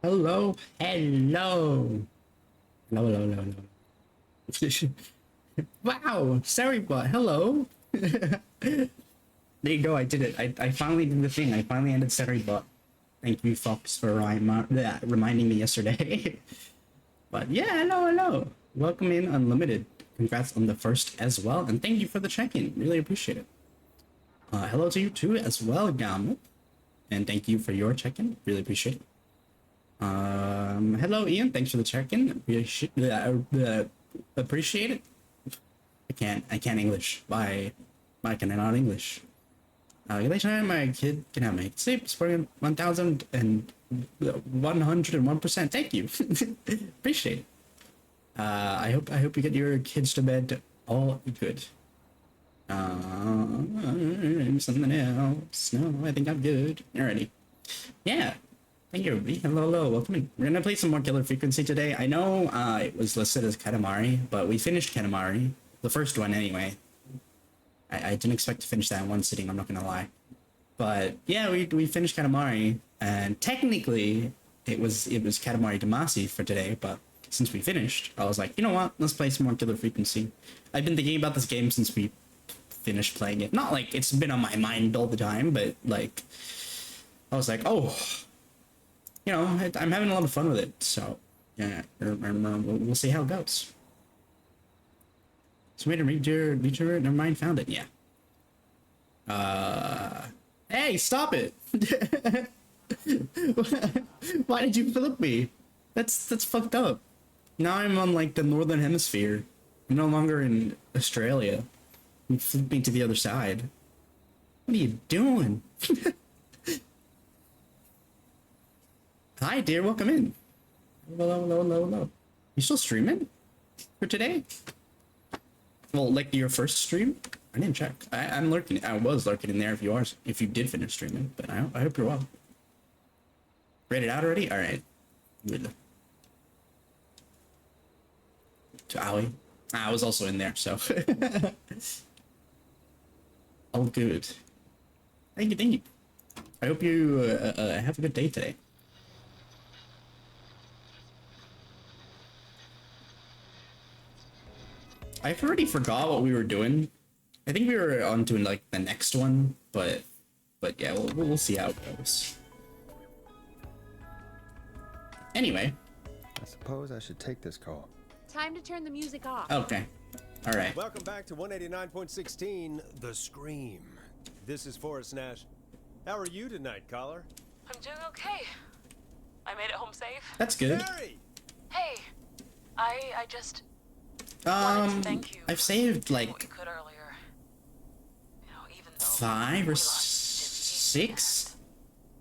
Hello, hello. Hello, hello, hello, hello. Wow, sorry, but hello. There you go, I did it. I finally did the thing. I finally ended sorry, but thank you, Fox, for reminding me yesterday. But yeah, hello, hello. Welcome in, Unlimited. Congrats on the first as well, and thank you for the check-in. Really appreciate it. Hello to you too as well, Gam. And thank you for your check-in. Really appreciate it. Hello, Ian. Thanks for the check-in. Appreciate it. I can't English. Why can I not English? English, my kid can have my sleep supporting 1,101%. Thank you. Appreciate it. I hope you get your kids to bed all good. Something else. No, I think I'm good. Alrighty. Yeah. Thank you, everybody. Hello, hello, welcome in. We're gonna play some more Killer Frequency today. I know it was listed as Katamari, but we finished Katamari. The first one, anyway. I didn't expect to finish that in one sitting, I'm not gonna lie. But yeah, we finished Katamari, and technically it was Katamari Damacy for today, but since we finished, I was like, you know what, let's play some more Killer Frequency. I've been thinking about this game since we finished playing it. Not like it's been on my mind all the time, but like, I was like, oh, you know, I'm having a lot of fun with it, so yeah, we'll see how it goes. So wait, read your, never mind, found it, yeah. Hey, stop it! Why did you flip me? That's fucked up. Now I'm on like the northern hemisphere. I'm no longer in Australia. You flipped me to the other side. What are you doing? Hi, dear. Welcome in. Hello, hello, hello, hello. You still streaming for today? Well, like your first stream? I didn't check. I'm lurking. I was lurking in there if you did finish streaming, but I hope you're well. Rated out already? All right. Good. To Aoi. I was also in there, so. All good. Thank you, thank you. I hope you have a good day today. I've already forgot what we were doing. I think we were on to like the next one, but yeah, we'll see how it goes. Anyway. I suppose I should take this call. Time to turn the music off. Okay. All right. Welcome back to 189.16, The Scream. This is Forrest Nash. How are you tonight, caller? I'm doing okay. I made it home safe. That's good. Harry! Hey, I just wanted to thank you. I've saved like what you could earlier. You know, even though 5 or we lost 6.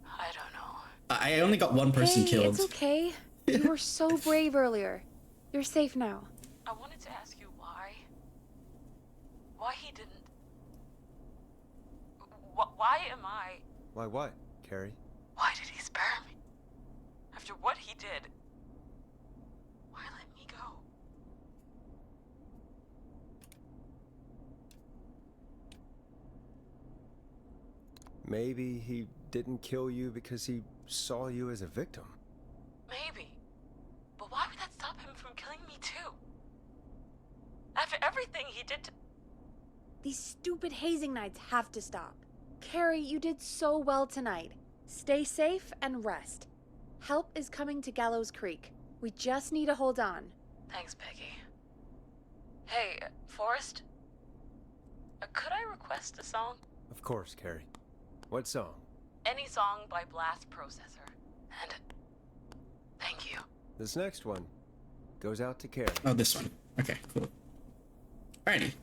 I don't know. I only got one person killed. It's okay. You were so brave earlier. You're safe now. I wanted to ask you why he didn't. Why am I? Why what, Carrie? Why did he spare me? After what he did, why let me go? Maybe he didn't kill you because he saw you as a victim. Maybe. But why would that stop him from killing me too? After everything he did to... These stupid hazing nights have to stop. Carrie, you did so well tonight. Stay safe and rest. Help is coming to Gallows Creek. We just need to hold on. Thanks, Peggy. Hey, Forrest? Could I request a song? Of course, Carrie. What song? Any song by Blast Processor. And thank you. This next one goes out to Carrie. Oh, this one. Okay, cool. Alrighty.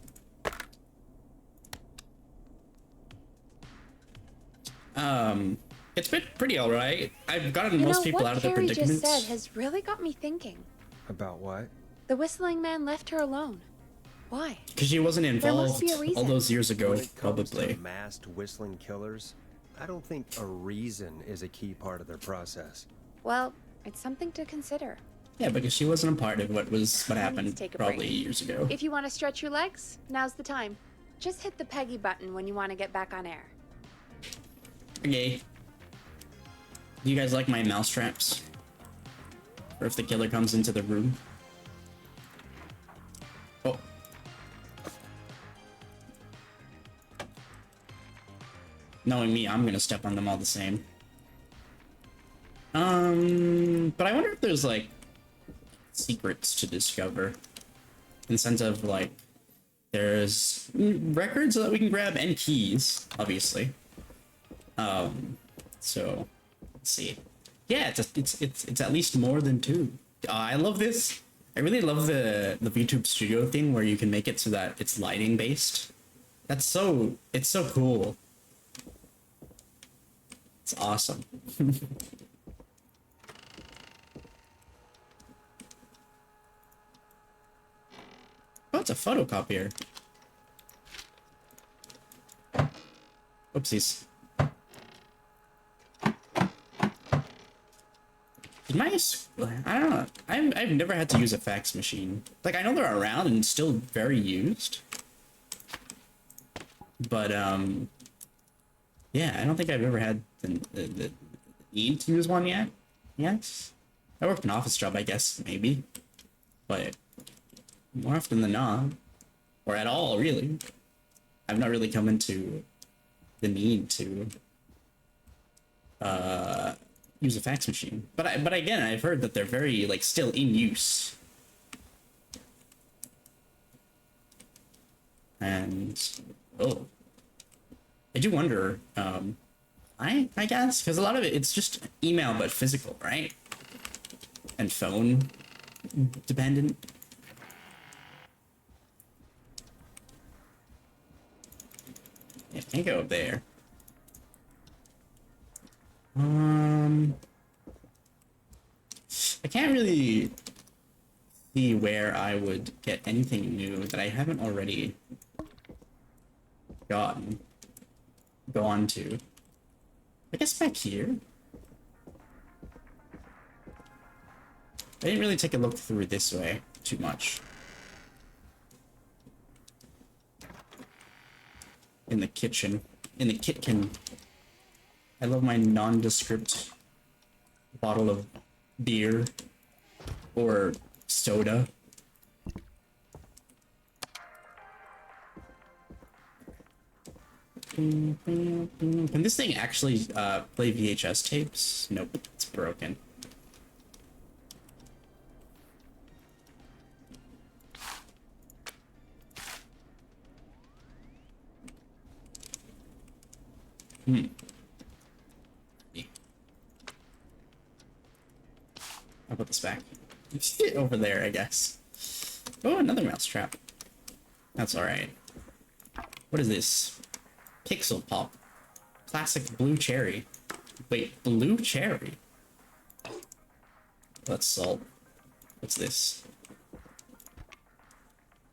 It's been pretty alright. I've gotten most people out of their predicaments. What Carrie just said has really got me thinking. About what? The whistling man left her alone. Why? Because she wasn't involved be a reason. all those years ago, When it comes probably. to masked whistling killers, I don't think a reason is a key part of their process. Well, it's something to consider. Yeah, because she wasn't a part of what I need happened to take a probably break. years ago. If you want to stretch your legs, now's the time. Just hit the Peggy button when you want to get back on air. Okay. Do you guys like my mouse traps? or if the killer comes into the room. Oh. Knowing me, I'm gonna step on them all the same. But I wonder if there's like secrets to discover. In the sense of like, there's records that we can grab and keys, obviously. So let's see. Yeah, it's at least more than two. I love this. I really love the VTube Studio thing where you can make it so that it's lighting based. It's so cool. It's awesome. Oh, it's a photocopier. Oopsies. I don't know. I've never had to use a fax machine. Like, I know they're around and still very used. But, yeah, I don't think I've ever had the need to use one yet. Yes. I worked an office job, I guess, maybe. But more often than not, or at all, really, I've not really come into the need to use a fax machine. But again, I've heard that they're very, like, still in use. And oh, I do wonder, I guess, because a lot of it's just email but physical, right? And phone dependent. Yeah, can't go up there. I can't really see where I would get anything new that I haven't already gone to. I guess back here. I didn't really take a look through this way too much. In the kitchen. In the kitchen. I love my nondescript bottle of beer or soda. Can this thing actually play VHS tapes? Nope, it's broken. I'll put this back. Over there, I guess. Oh, another mousetrap. That's alright. What is this? Pixel Pop. Classic blue cherry. Wait, blue cherry? That's salt. What's this?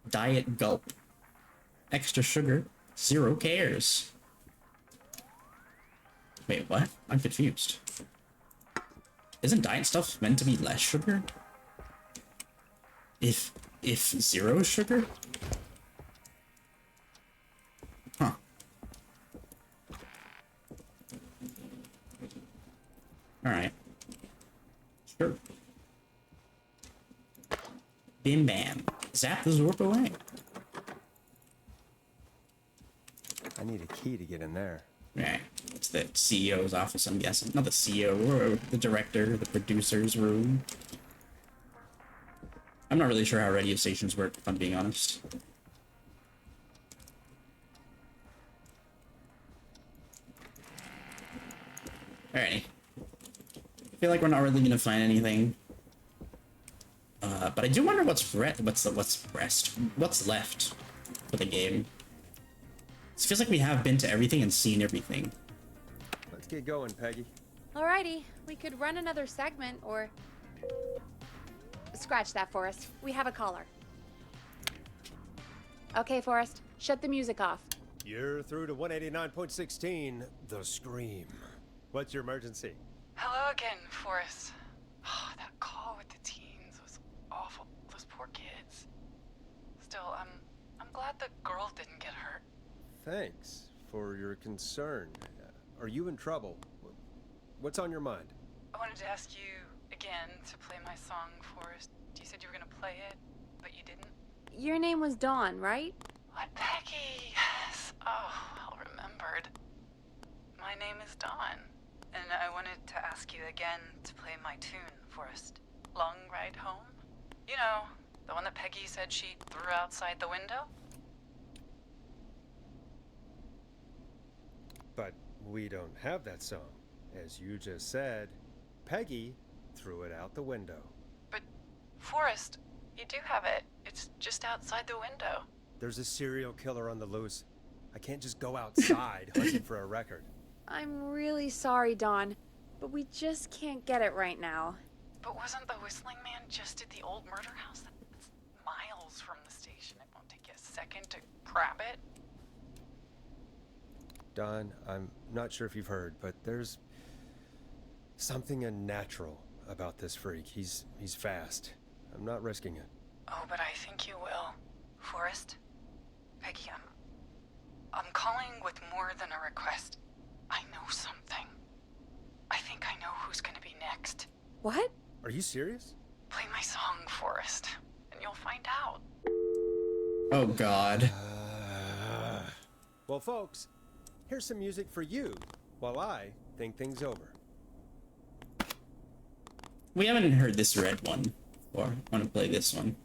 Diet Gulp. Extra sugar. Zero cares. Wait, what? I'm confused. Isn't diet stuff meant to be less sugar? If zero sugar? Huh. Alright. Sure. Bim bam. Zap the Zorp away. I need a key to get in there. Right. It's the CEO's office, I'm guessing. Not the CEO, or the director, the producer's room. I'm not really sure how radio stations work, if I'm being honest. Alrighty. I feel like we're not really gonna find anything. But I do wonder what's left for the game. It feels like we have been to everything and seen everything. Let's get going, Peggy. Alrighty, we could run another segment or... Scratch that, Forrest. We have a caller. Okay, Forrest, shut the music off. You're through to 189.16, The Scream. What's your emergency? Hello again, Forrest. Oh, that call with the teens was awful. Those poor kids. Still, I'm glad the girl didn't get hurt. Thanks for your concern. Are you in trouble? What's on your mind? I wanted to ask you, again to play my song, Forrest. You said you were gonna play it, but you didn't? Your name was Dawn, right? What, Peggy? Yes. Oh, well remembered. My name is Dawn, and I wanted to ask you again to play my tune, Forrest. Long Ride Home? You know, the one that Peggy said she threw outside the window? But we don't have that song. As you just said, Peggy threw it out the window. But, Forrest, you do have it. It's just outside the window. There's a serial killer on the loose. I can't just go outside hunting for a record. I'm really sorry, Dawn, but we just can't get it right now. But wasn't the Whistling Man just at the old murder house? That's miles from the station. It won't take you a second to grab it. Don, I'm not sure if you've heard, but there's something unnatural about this freak. He's fast. I'm not risking it. Oh, but I think you will. Forrest? Peggy, I'm calling with more than a request. I know something. I think I know who's gonna be next. What? Are you serious? Play my song, Forrest, and you'll find out. Oh God. Well, folks, here's some music for you while I think things over. We haven't heard this red one, or I want to play this one.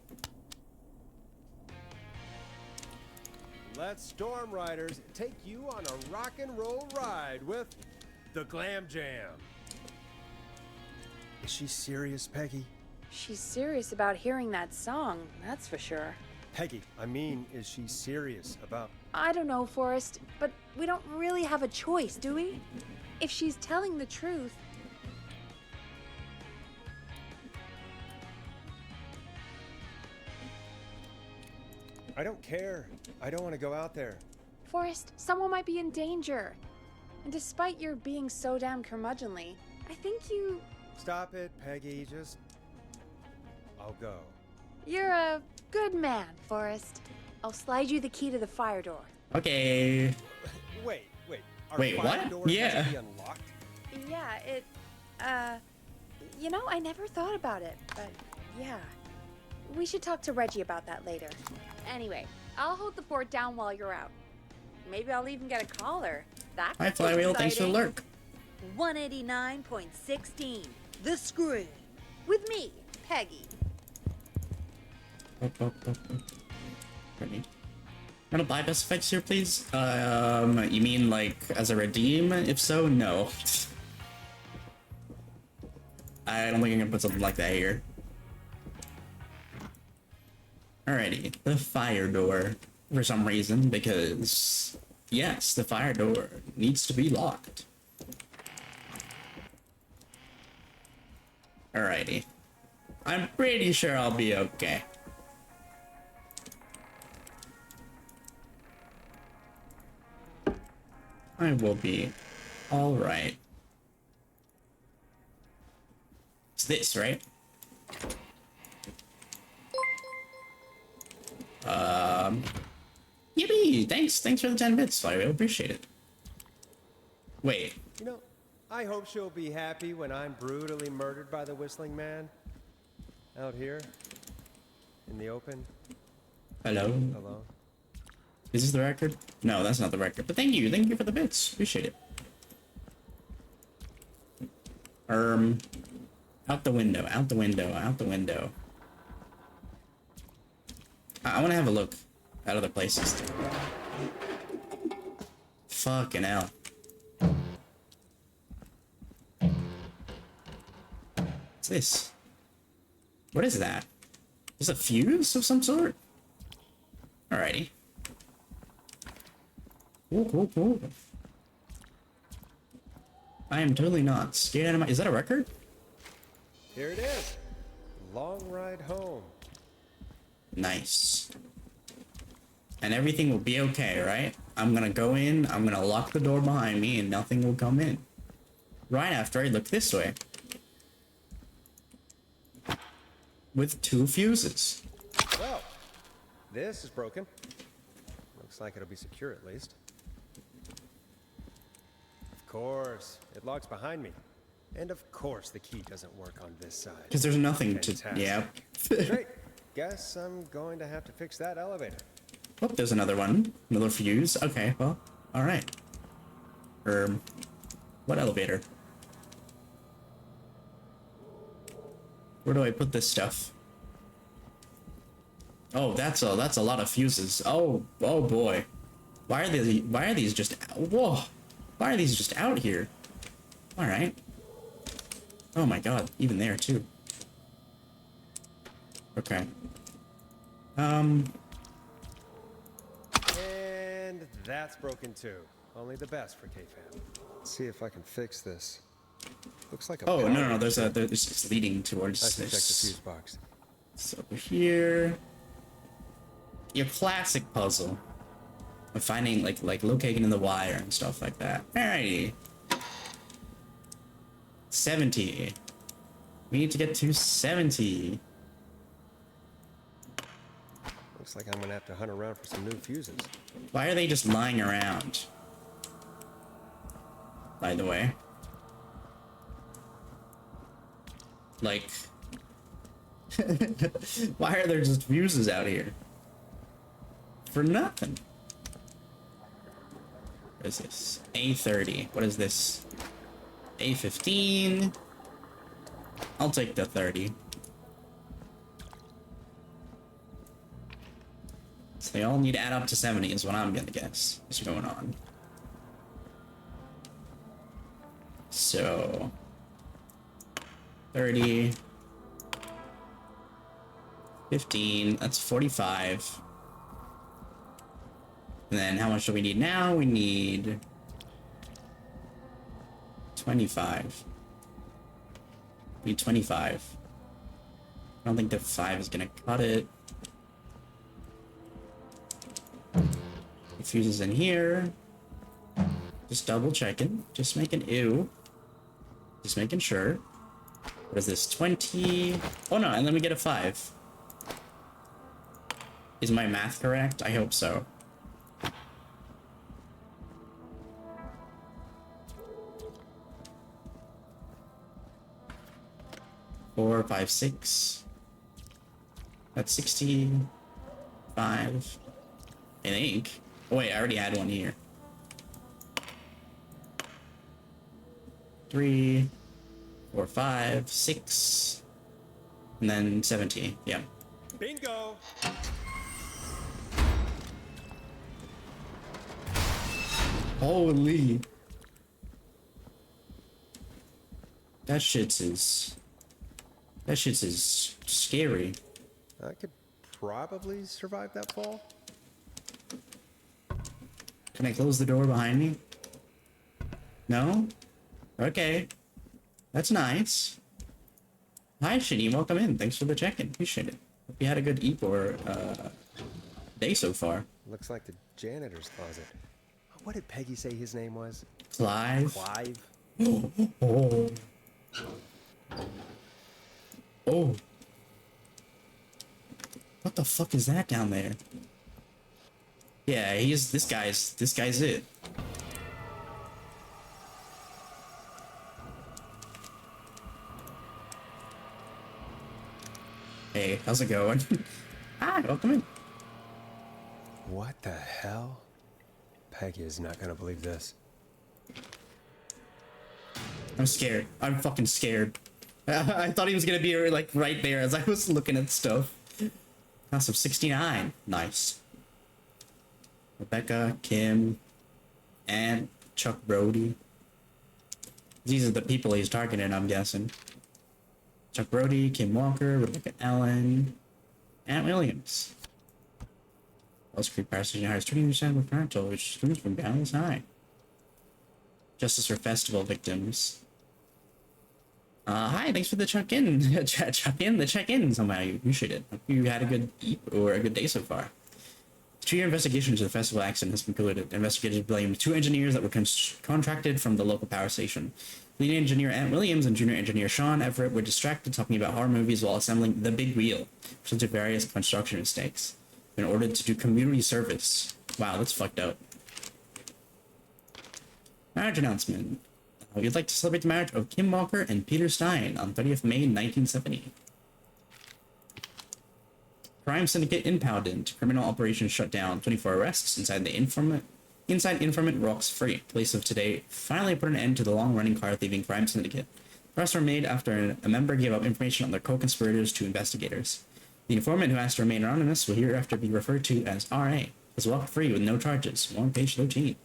Let's Storm Riders take you on a rock and roll ride with the Glam Jam. Is she serious, Peggy? She's serious about hearing that song, that's for sure. Peggy, I mean, is she serious about... I don't know, Forrest, but we don't really have a choice, do we? If she's telling the truth... I don't care. I don't want to go out there. Forrest, someone might be in danger. And despite your being so damn curmudgeonly, I think you... Stop it, Peggy. Just... I'll go. You're a good man, Forrest. I'll slide you the key to the fire door. Okay. Wait. Our Wait, fire what? door has Yeah. to be unlocked? Yeah, it... You know, I never thought about it, but yeah. We should talk to Reggie about that later. Anyway, I'll hold the fort down while you're out. Maybe I'll even get a collar. That Hi, could be Flywheel. Thanks for the exciting. lurk. 189.16, The Scream. With me, Peggy. Ready. Want to buy best effects here, please? You mean like as a redeem? If so, no. I don't think I can put something like that here. Alrighty, the fire door, for some reason, because, yes, the fire door needs to be locked. Alrighty. I'm pretty sure I'll be okay. I will be alright. It's this, right? Yippee! Thanks for the 10 bits, I appreciate it. Wait, You know, I hope she'll be happy when I'm brutally murdered by the Whistling Man. Out here. In the open. hello? Alone. Is this the record? No, that's not the record, but thank you for the bits, appreciate it. Out the window. I want to have a look at other places. Fucking hell. What's this? What is that? Is a fuse of some sort? Alrighty. Cool. I am totally not scared out of my... Is that a record? Here it is. Long Ride Home. Nice. And everything will be okay, right? I'm gonna go in, I'm gonna lock the door behind me, and nothing will come in. Right after I look this way. With 2 fuses. Well, this is broken. Looks like it'll be secure at least. Of course, it locks behind me. And of course the key doesn't work on this side. Because there's nothing to. Fantastic. Yeah. Great. Guess I'm going to have to fix that elevator. Oh, there's another one. Another fuse. Okay, well, alright. What elevator? Where do I put this stuff? Oh, that's a lot of fuses. Oh boy. Why are these just whoa. Why are these just out here? Alright. Oh my god, even there too. Okay. And that's broken too. Only the best for KFAB. Let's see if I can fix this. Looks like a Oh no, power there's grid. it's leading towards I should check the this. fuse box. It's over here. Your classic puzzle of finding like locating the wire and stuff like that. Alrighty. 70. We need to get to 70. Looks like I'm gonna have to hunt around for some new fuses. Why are they just lying around? By the way. Like, why are there just fuses out here? For nothing. What is this? A30. What is this? A15. I'll take the 30. So they all need to add up to 70 is what I'm gonna guess is going on. So 30, 15, that's 45. And then how much do we need now? We need 25. We need 25. I don't think the 5 is gonna cut it. The fuse is in here. Just double checking. Just making ew. Just making sure. What is this? 20. Oh no, and then we get a 5. Is my math correct? I hope so. Four, 5, 6. That's 65. I think. Oh wait, I already had one here. 3, 4, 5, 6, and then 70. Yeah. Bingo! Holy. That shit's is scary. I could probably survive that fall. Can I close the door behind me? No? Okay. That's nice. Hi, Shitty. Welcome in. Thanks for the check-in. Appreciate it. Hope you had a good Epor day so far. Looks like the janitor's closet. What did Peggy say his name was? Clive. Clive? Oh. Oh. What the fuck is that down there? Yeah, this guy's it. Hey, how's it going? Hi, welcome in. What the hell? Peggy is not gonna believe this. I'm scared. I'm fucking scared. I thought he was gonna be like right there as I was looking at stuff. Class of 69. Nice. Rebecca, Kim, and Chuck Brody. These are the people he's targeting, I'm guessing. Chuck Brody, Kim Walker, Rebecca Allen, Ant Williams. Wells Creek Power Station hires 20% with parental, which comes from Dallas High. Justice for Festival victims. Hi, thanks for the check-in. The check-in. You appreciate it. Hope you had a good or a good day so far. The 2-year investigation into the festival accident has concluded. Investigators blame 2 engineers that were contracted from the local power station. Lead engineer Ant Williams and junior engineer Sean Everett were distracted talking about horror movies while assembling the Big Wheel, which led to various construction mistakes. Been ordered to do community service. Wow, that's fucked up. Marriage announcement. We'd like to celebrate the marriage of Kim Walker and Peter Stein on 30th May 1970. Crime syndicate impounded. Criminal operations shut down. 24 arrests inside Informant Rocks Free. Police of today finally put an end to the long-running car-thieving crime syndicate. Arrests were made after a member gave up information on their co-conspirators to investigators. The informant, who asked to remain anonymous, will hereafter be referred to as R.A., was walked free with no charges. More on page 13.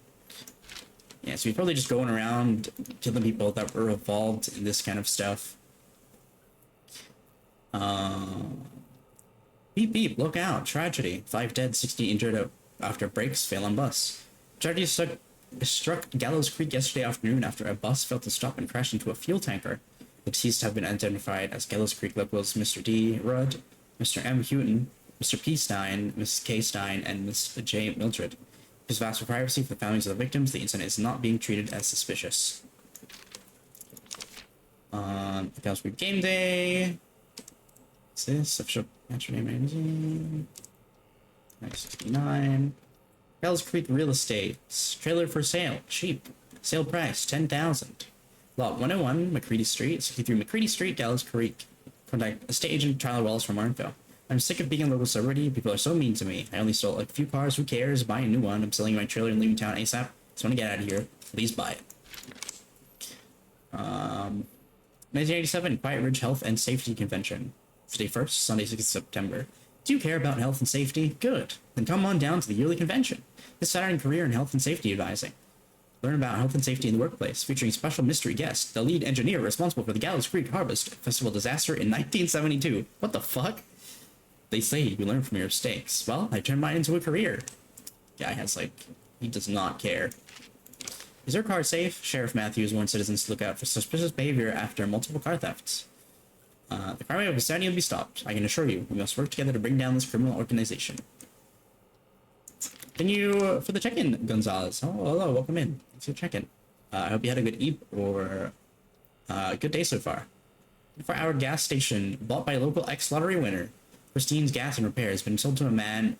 Yeah, so he's probably just going around killing people that were involved in this kind of stuff. Beep beep, look out, tragedy. 5 dead, 60 injured after brakes fail on bus. Tragedy struck Gallows Creek yesterday afternoon after a bus failed to stop and crashed into a fuel tanker. The deceased have been identified as Gallows Creek locals Mr. D. Rudd, Mr. M. Houghton, Mr. P. Stein, Ms. K. Stein, and Ms. J. Mildred. Because of asked for privacy for the families of the victims, the incident is not being treated as suspicious. Gallows Creek Game Day. What's this? Official Match Day Magazine. 969. Gallows Creek Real Estate. Trailer for sale. Cheap. Sale price $10,000. Lot 101, McCready Street, 63 McCready Street, Gallows Creek. Contact estate agent Tyler Wallace from more info. I'm sick of being a local celebrity. People are so mean to me. I only stole like a few cars. Who cares? Buy a new one. I'm selling my trailer and leaving town ASAP. Just want to get out of here. Please buy it. 1987 Quiet Ridge Health and Safety Convention. Friday 1st, Sunday 6th September. Do you care about health and safety? Good. Then come on down to the yearly convention. This Saturday career in health and safety advising. Learn about health and safety in the workplace, featuring special mystery guests, the lead engineer responsible for the Gallows Creek Harvest Festival disaster in 1972. What the fuck? They say you learn from your mistakes. Well, I turned mine into a career. Guy has like, he does not care. Is your car safe? Sheriff Matthews warned citizens to look out for suspicious behavior after multiple car thefts. The crime wave of Saturday will be stopped. I can assure you, we must work together to bring down this criminal organization. Thank you for the check-in, Gonzalez. Oh, hello, welcome in. Thanks for checking. I hope you had a good eat or good day so far. 24-hour gas station bought by a local ex-lottery winner. Christine's Gas and Repair has been sold to a man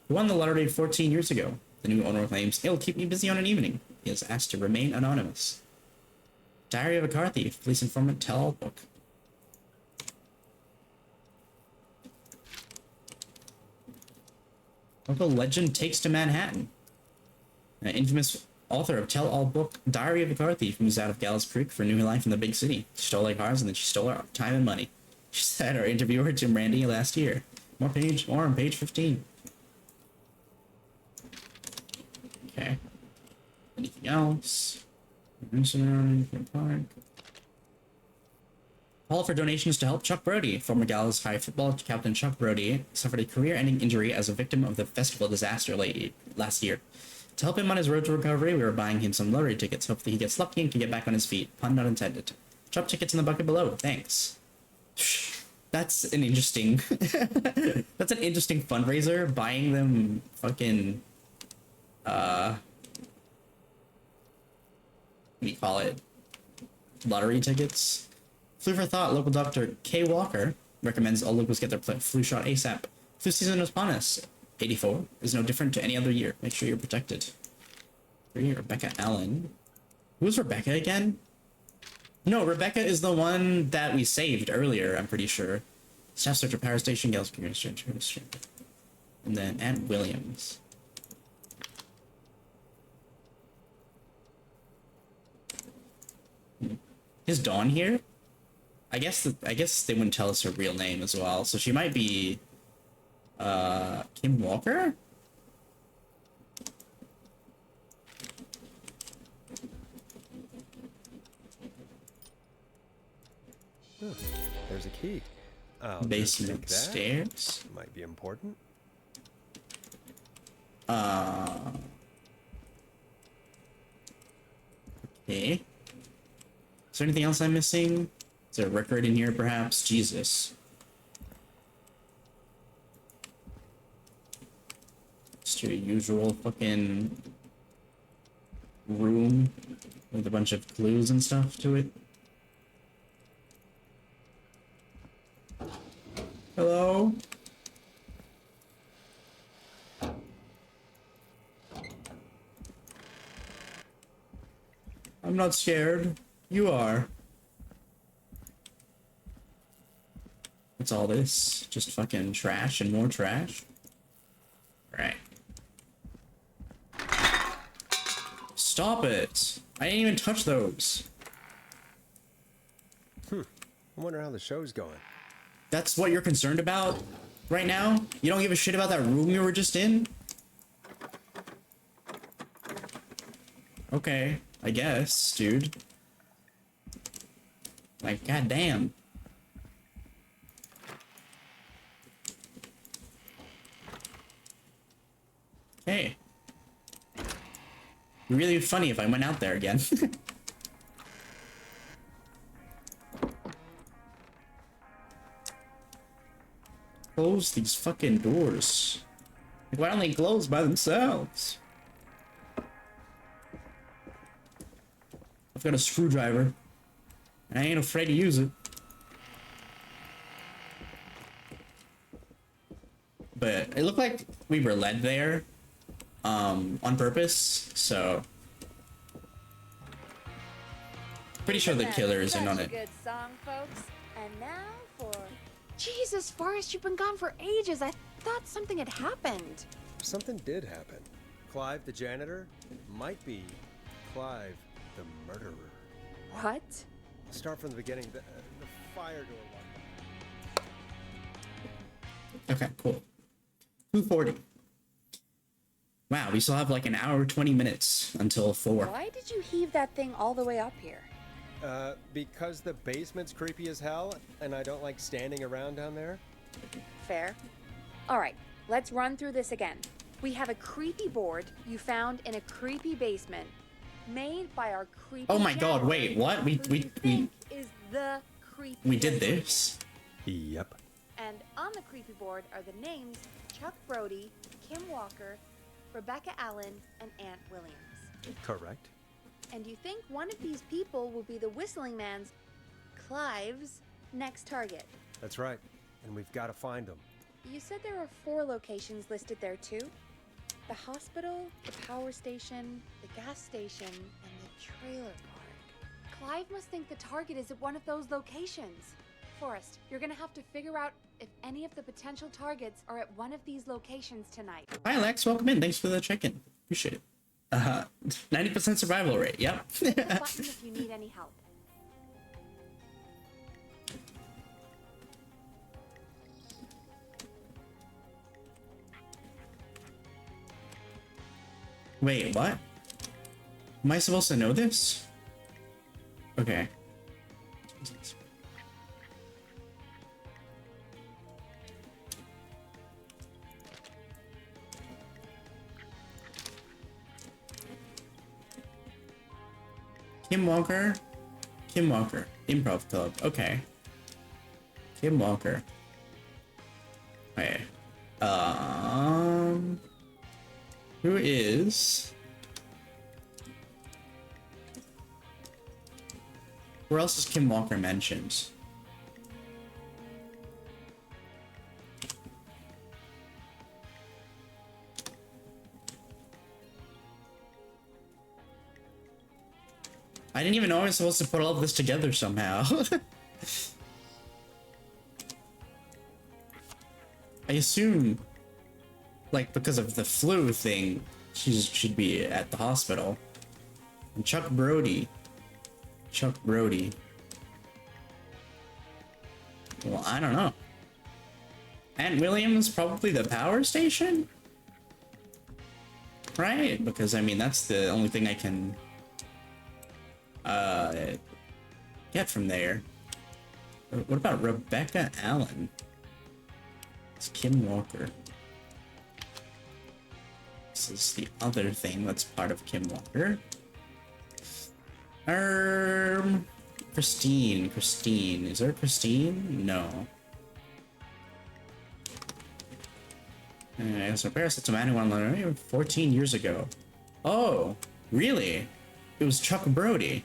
who won the lottery 14 years ago. The new owner claims, it'll keep me busy on an evening. He is asked to remain anonymous. Diary of a Car Thief. Police informant tell-all book. Local legend takes to Manhattan. An infamous author of tell-all book Diary of a Car Thief moves out of Gallows Creek for a new life in the big city. She stole their cars and then she stole our time and money. She said our interviewer Jim Randy last year. More on page 15. Okay. Anything else? Call for donations to help Chuck Brody. Former Gallows High football captain Chuck Brody suffered a career-ending injury as a victim of the festival disaster last year. To help him on his road to recovery, we were buying him some lottery tickets. Hopefully he gets lucky and can get back on his feet. Pun not intended. Drop tickets in the bucket below. Thanks. That's an interesting... that's an interesting fundraiser. Buying them fucking... what do you call it? Lottery tickets. Flu for thought. Local doctor K. Walker recommends all locals get their flu shot ASAP. Flu season is upon us. 84 is no different to any other year. Make sure you're protected. 3. Rebecca Allen. Who's Rebecca again? No, Rebecca is the one that we saved earlier, I'm pretty sure. Staff search of Power Station, Gals Community. And then Aunt Williams. Is Dawn here? I guess they wouldn't tell us her real name as well, so she might be Kim Walker? Oh, there's a key. I'll Basement just take that. stairs. Might be important. Okay. Is there anything else I'm missing? Is there a record in here, perhaps? Jesus. Just your usual fucking room with a bunch of clues and stuff to it. Hello? I'm not scared. You are. What's all this? Just fucking trash and more trash? Right. Stop it! I didn't even touch those. I wonder how the show's going. That's what you're concerned about right now? You don't give a shit about that room you were just in? Okay, I guess, dude. Like, goddamn. Hey. Really funny if I went out there again. Close these fucking doors. Like, why don't they close by themselves? I've got a screwdriver. I ain't afraid to use it. But it looked like we were led there on purpose, so pretty sure the killer is in on it. Good song, folks. And now for Jesus, Forrest, you've been gone for ages. I thought something had happened. Something did happen. Clive, the janitor, might be Clive, the murderer. What? Start from the beginning. The fire door one. Okay, cool. 2:40. Wow, we still have like an hour 20 minutes until 4. Why did you heave that thing all the way up here? Because the basement's creepy as hell, and I don't like standing around down there. Fair. All right, let's run through this again. We have a creepy board you found in a creepy basement, made by our creepy. Oh my god, janitor, wait, what? who you think is the creepy. We did this? Yep. And on the creepy board are the names Chuck Brody, Kim Walker, Rebecca Allen, and Aunt Williams. Correct. And you think one of these people will be the Whistling Man's, Clive's, next target. That's right. And we've got to find them. You said there are 4 locations listed there too? The hospital, the power station, the gas station, and the trailer park. Clive must think the target is at one of those locations. Forrest, you're gonna have to figure out if any of the potential targets are at one of these locations tonight. Hi Alex, welcome in. Thanks for the check-in. Appreciate it. 90% survival rate, yep. Hit the button if you need any help. Wait, what? Am I supposed to know this? Okay. Kim Walker? Kim Walker. Improv Club. Okay. Kim Walker. Okay. Who is... Where else is Kim Walker mentioned? I didn't even know I was supposed to put all of this together somehow. I assume, like, because of the flu thing, she'd be at the hospital. And Chuck Brody. Chuck Brody. Well, I don't know. Aunt Williams, probably the power station? Right? Because, I mean, that's the only thing I can... get from there. What about Rebecca Allen? It's Kim Walker. This is the other thing that's part of Kim Walker. Christine. Christine. Is there a Christine? No. As her parents, it's a man who won 14 years ago. Oh, really? It was Chuck Brody.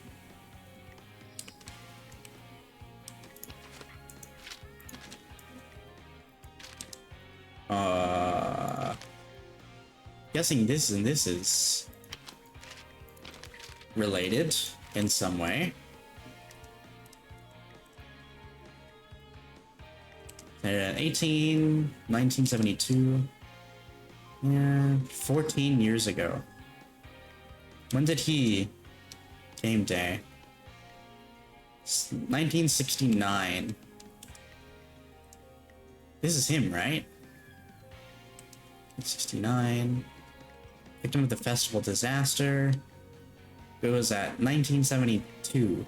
Guessing this is related in some way. 1972. Yeah, 14 years ago. When did he game day? 1969. This is him, right? 69. Victim of the festival disaster. It was at 1972.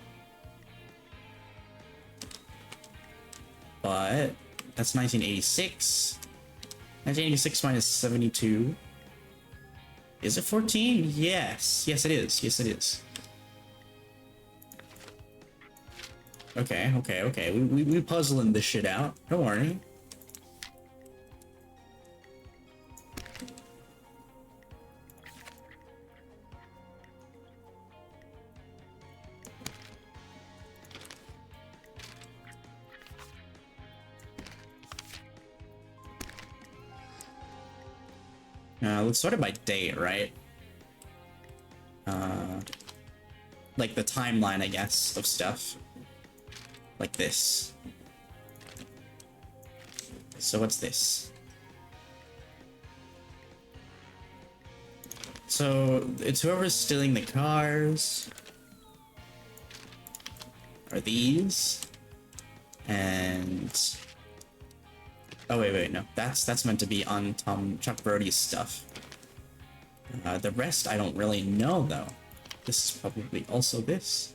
But that's 1986. 1986 minus 72. Is it 14? Yes. Yes, it is. Yes, it is. Okay, okay, okay. We puzzling this shit out. Don't worry. Let's sort it by date, right? Like the timeline, I guess, of stuff. Like this. So what's this? So it's whoever's stealing the cars. Are these? And oh wait, no. That's meant to be on Chuck Brody's stuff. The rest I don't really know though. This is probably also this.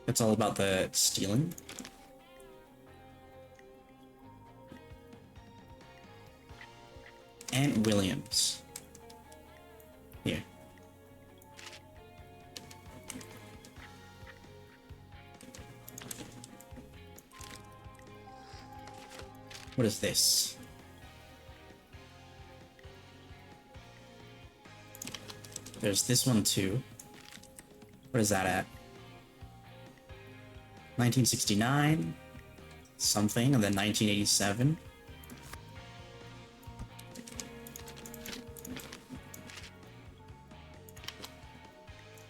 It's all about the stealing. Ant Williams. Here. What is this? There's this one too. What is that at? 1969 something, and then 1987.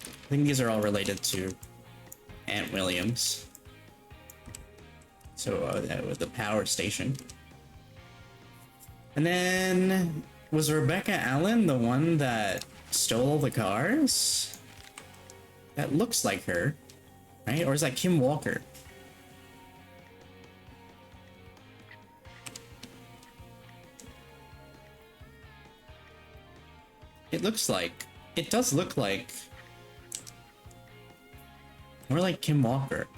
I think these are all related to Ant Williams. So that was the power station. And then was Rebecca Allen the one that stole the cars? That looks like her. Right? Or is that Kim Walker? It looks like... It does look like... More like Kim Walker.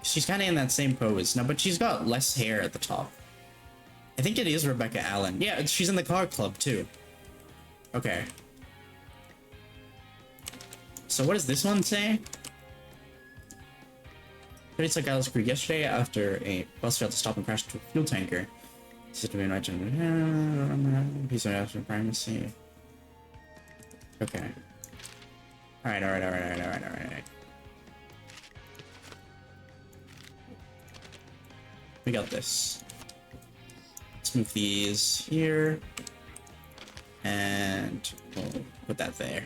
She's kind of in that same pose. No, but she's got less hair at the top. I think it is Rebecca Allen. Yeah, she's in the car club too. Okay. So what does this one say? They took Gallows Creek yesterday after a bus failed to stop and crashed into a fuel tanker. Said to be an piece of national primacy. Okay. Alright. We got this. Let's move these here. And we'll put that there.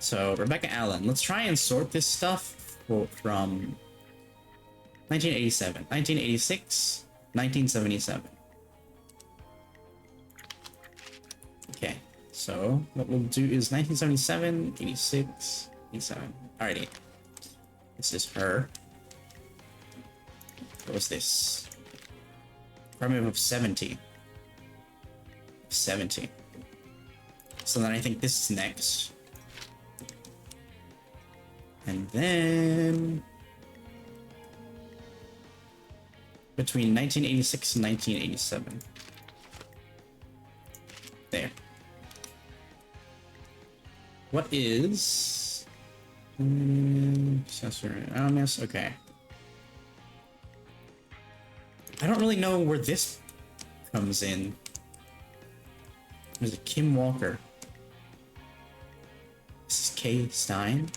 So, Rebecca Allen. Let's try and sort this stuff from 1987, 1986, 1977. Okay, so what we'll do is 1977, 86, 87. Alrighty. This is her. What was this? Primitive of 70. 70. So then I think this is next. And then between 1986 and 1987. There. What is Anonymous? Okay. I don't really know where this comes in. There's a Kim Walker. This is Kay Stein.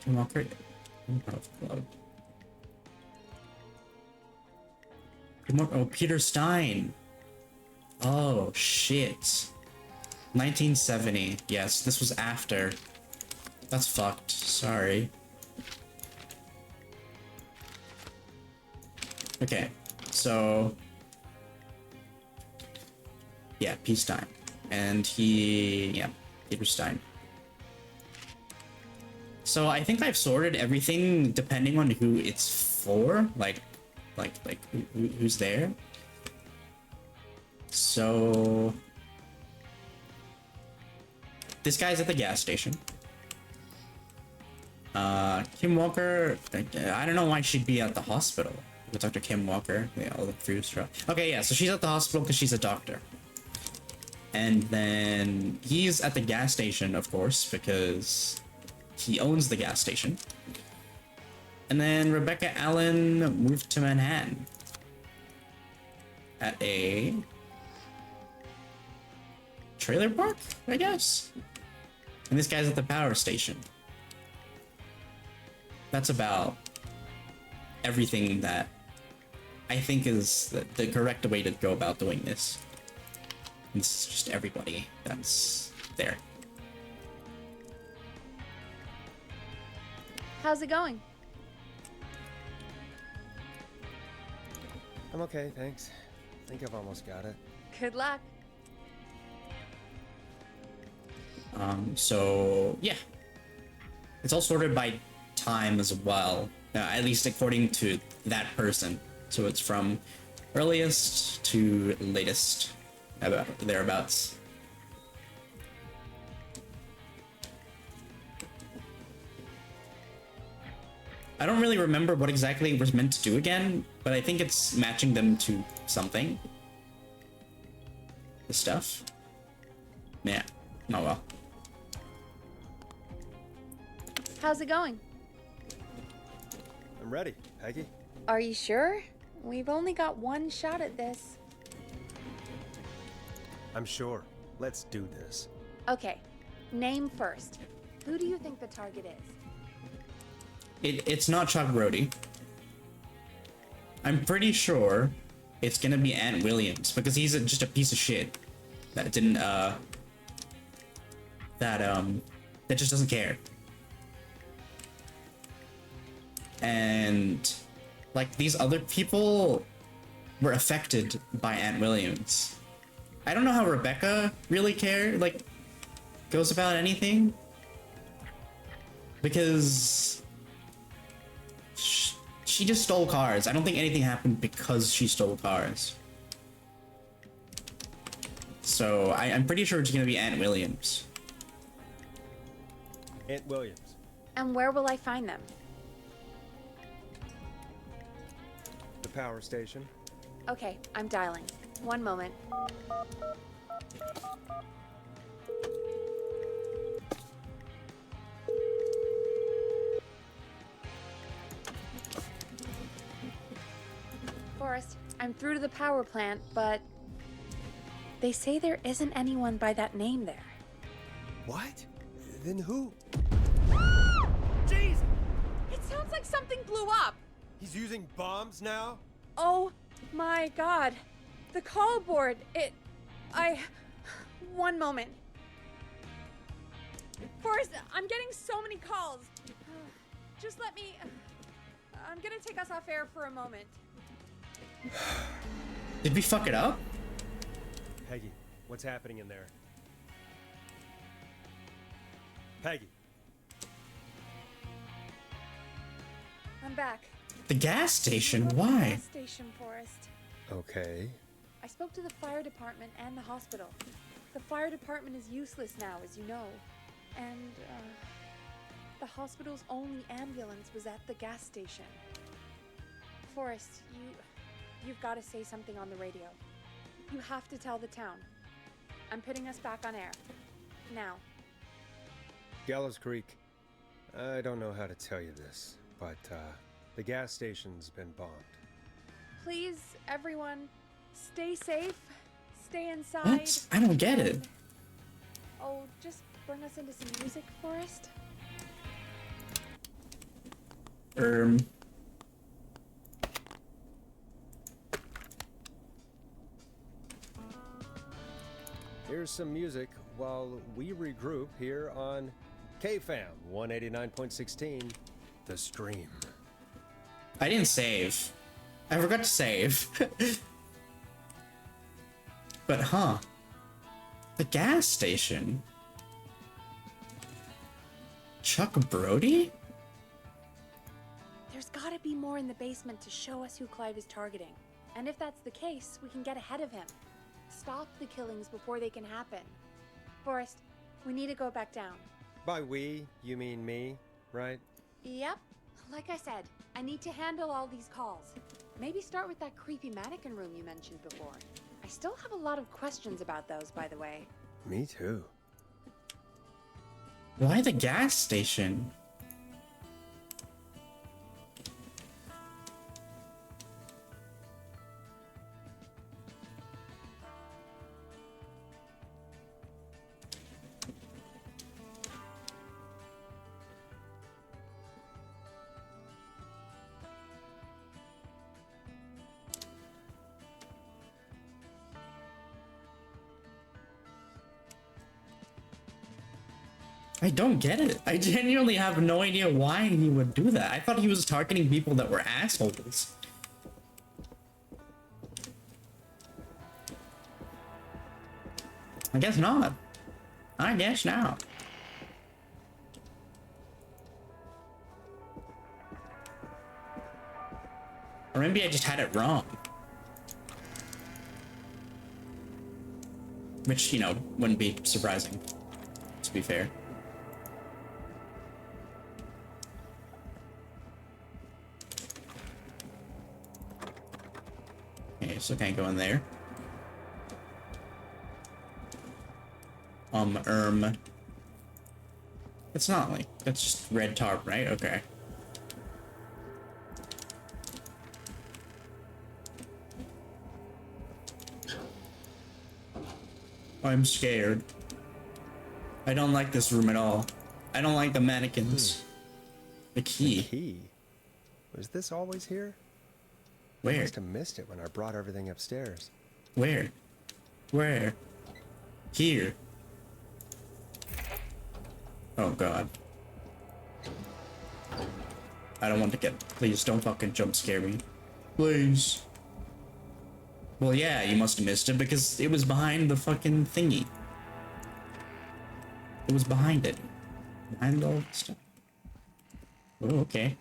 Kim Walker. Improv Club. Oh, Peter Stein. Oh, shit. 1970. Yes, this was after. That's fucked. Sorry. Okay, so yeah, peacetime, and Peter Stein. So I think I've sorted everything depending on who it's for, like who's there. So this guy's at the gas station. Kim Walker, I don't know why she'd be at the hospital with Dr. Kim Walker. Yeah, all the fruits. Okay, yeah, so she's at the hospital because she's a doctor. And then he's at the gas station, of course, because he owns the gas station. And then Rebecca Allen moved to Manhattan at a trailer park, I guess. And this guy's at the power station. That's about everything that I think is the correct way to go about doing this. And this is just everybody that's there. How's it going? I'm okay, thanks. I think I've almost got it. Good luck. So yeah, it's all sorted by time as well, at least according to that person. So it's from earliest to latest, about thereabouts. I don't really remember what exactly it was meant to do again, but I think it's matching them to something. The stuff. Yeah. Oh well. How's it going? I'm ready, Peggy. Are you sure? We've only got one shot at this. I'm sure. Let's do this. Okay, name first. Who do you think the target is? It's not Chuck Brody. I'm pretty sure it's gonna be Ant Williams because he's just a piece of shit that didn't that just doesn't care. And like these other people were affected by Ant Williams. I don't know how Rebecca really goes about anything, because she just stole cars. I don't think anything happened because she stole cars. So I'm pretty sure it's gonna be Ant Williams. Ant Williams. And where will I find them? The power station. Okay, I'm dialing. One moment. Forrest, I'm through to the power plant, but they say there isn't anyone by that name there. What? Then who? Jeez! It sounds like something blew up! He's using bombs now? Oh my god. The call board, one moment. Forrest, I'm getting so many calls. Just let me... I'm gonna take us off air for a moment. Did we fuck it up? Peggy, what's happening in there? Peggy. I'm back. The gas station? Go to the Why? gas station, Forrest. Okay. I spoke to the fire department and the hospital. The fire department is useless now, as you know. And, the hospital's only ambulance was at the gas station. Forrest, you've got to say something on the radio. You have to tell the town. I'm putting us back on air. Now. Gallows Creek. I don't know how to tell you this, but, the gas station's been bombed. Please, everyone, stay safe. Stay inside. What? I don't get it. Oh, just bring us into some music, Forrest. Here's some music while we regroup here on KFAM 189.16, The Stream. I didn't save. I forgot to save. But huh. The gas station. Chuck Brody? There's gotta be more in the basement to show us who Clive is targeting. And if that's the case, we can get ahead of him. Stop the killings before they can happen. Forrest, we need to go back down. By we, you mean me, right? Yep. Like I said, I need to handle all these calls. Maybe start with that creepy mannequin room you mentioned before. I still have a lot of questions about those, by the way. Me too. Why the gas station? I don't get it. I genuinely have no idea why he would do that. I thought he was targeting people that were assholes. I guess not. I guess now. Or maybe I just had it wrong. Which, you know, wouldn't be surprising, to be fair. Okay, so can't go in there. It's not like, that's just red tarp, right? Okay. I'm scared. I don't like this room at all. I don't like the mannequins. The key. Key? Was this always here? I Where? must have missed it when I brought everything upstairs. Where? Where? Here. Oh god. I don't want to get... Please don't fucking jump scare me. Please. Well, yeah, you must have missed it because it was behind the fucking thingy. It was behind it. Behind all the stuff. Oh, okay.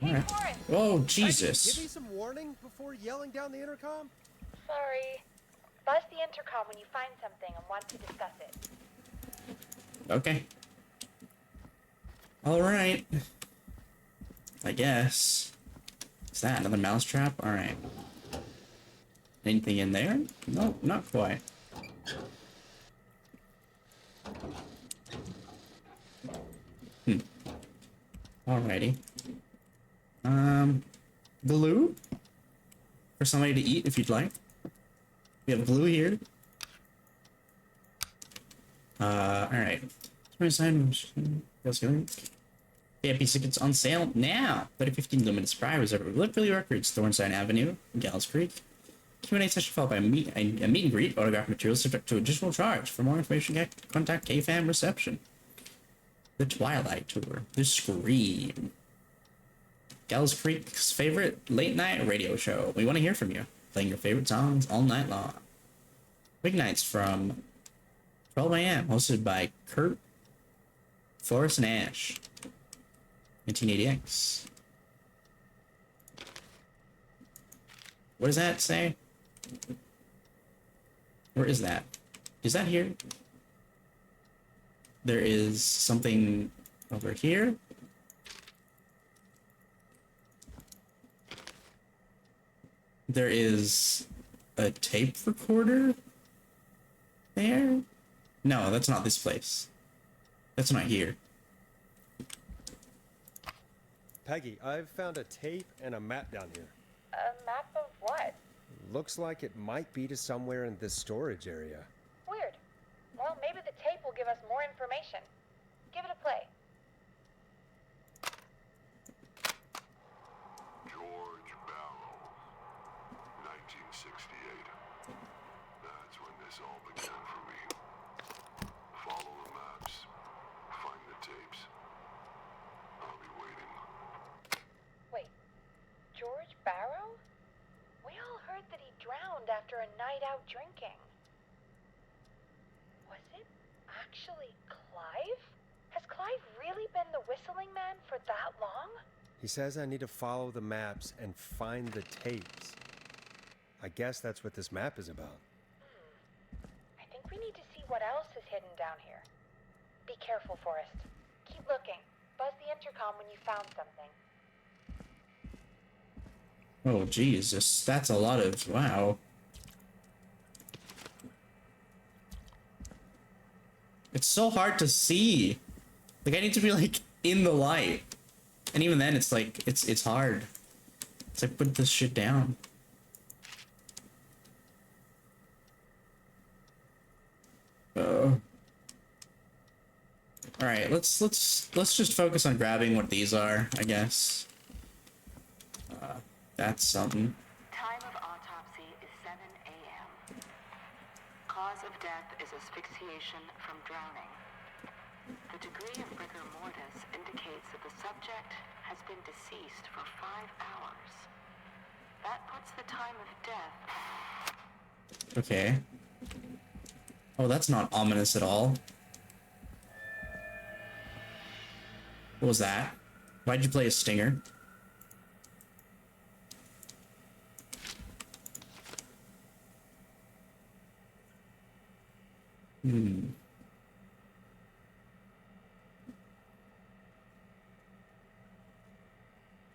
Alright. Oh, Jesus. Give me some warning before yelling down the intercom. Sorry. Buzz the intercom when you find something and want to discuss it. Okay. Alright. I guess. Is that another mousetrap? Alright. Anything in there? No, not quite. Alrighty. Glue? For somebody to eat if you'd like. We have glue here. Alright. Yeah, piece tickets on sale now. 3015 limited supply reserved at Literally Records, Thornstein Avenue, Gallows Creek. Q&A session followed by a meet and greet, autograph materials subject to additional charge. For more information, contact KFAM Reception. The Twilight Tour. The Scream. Gallows Creek's favorite late night radio show. We want to hear from you. Playing your favorite songs all night long. Weeknights from 12 a.m. Hosted by Kurt, Forrest, and Ash. 1980X. What does that say? Where is that? Is that here? There is something over here. There is a tape recorder there? No, that's not this place. That's not here. Peggy, I've found a tape and a map down here. A map of what? Looks like it might be to somewhere in this storage area. Weird. Well, maybe the tape will give us more information. Give it a play. George Barrow, 1968. That's when this all began for me. Follow the maps, find the tapes. I'll be waiting. Wait. after a night out drinking. Was it actually Clive? Has Clive really been the whistling man for that long? He says I need to follow the maps and find the tapes. I guess that's what this map is about. I think we need to see what else is hidden down here. Be careful, Forrest. Keep looking. Buzz the intercom when you found something. Oh, Jesus. That's a lot of... Wow. It's so hard to see. Like, I need to be, like, in the light. And even then, it's, like, it's hard. It's like, put this shit down. Alright, let's just focus on grabbing what these are, I guess. That's something. Time of autopsy is 7 a.m. Cause of death is asphyxiation from drowning. The degree of rigor mortis indicates that the subject has been deceased for 5 hours. That puts the time of death. Okay. Oh, that's not ominous at all. What was that? Why'd you play a stinger?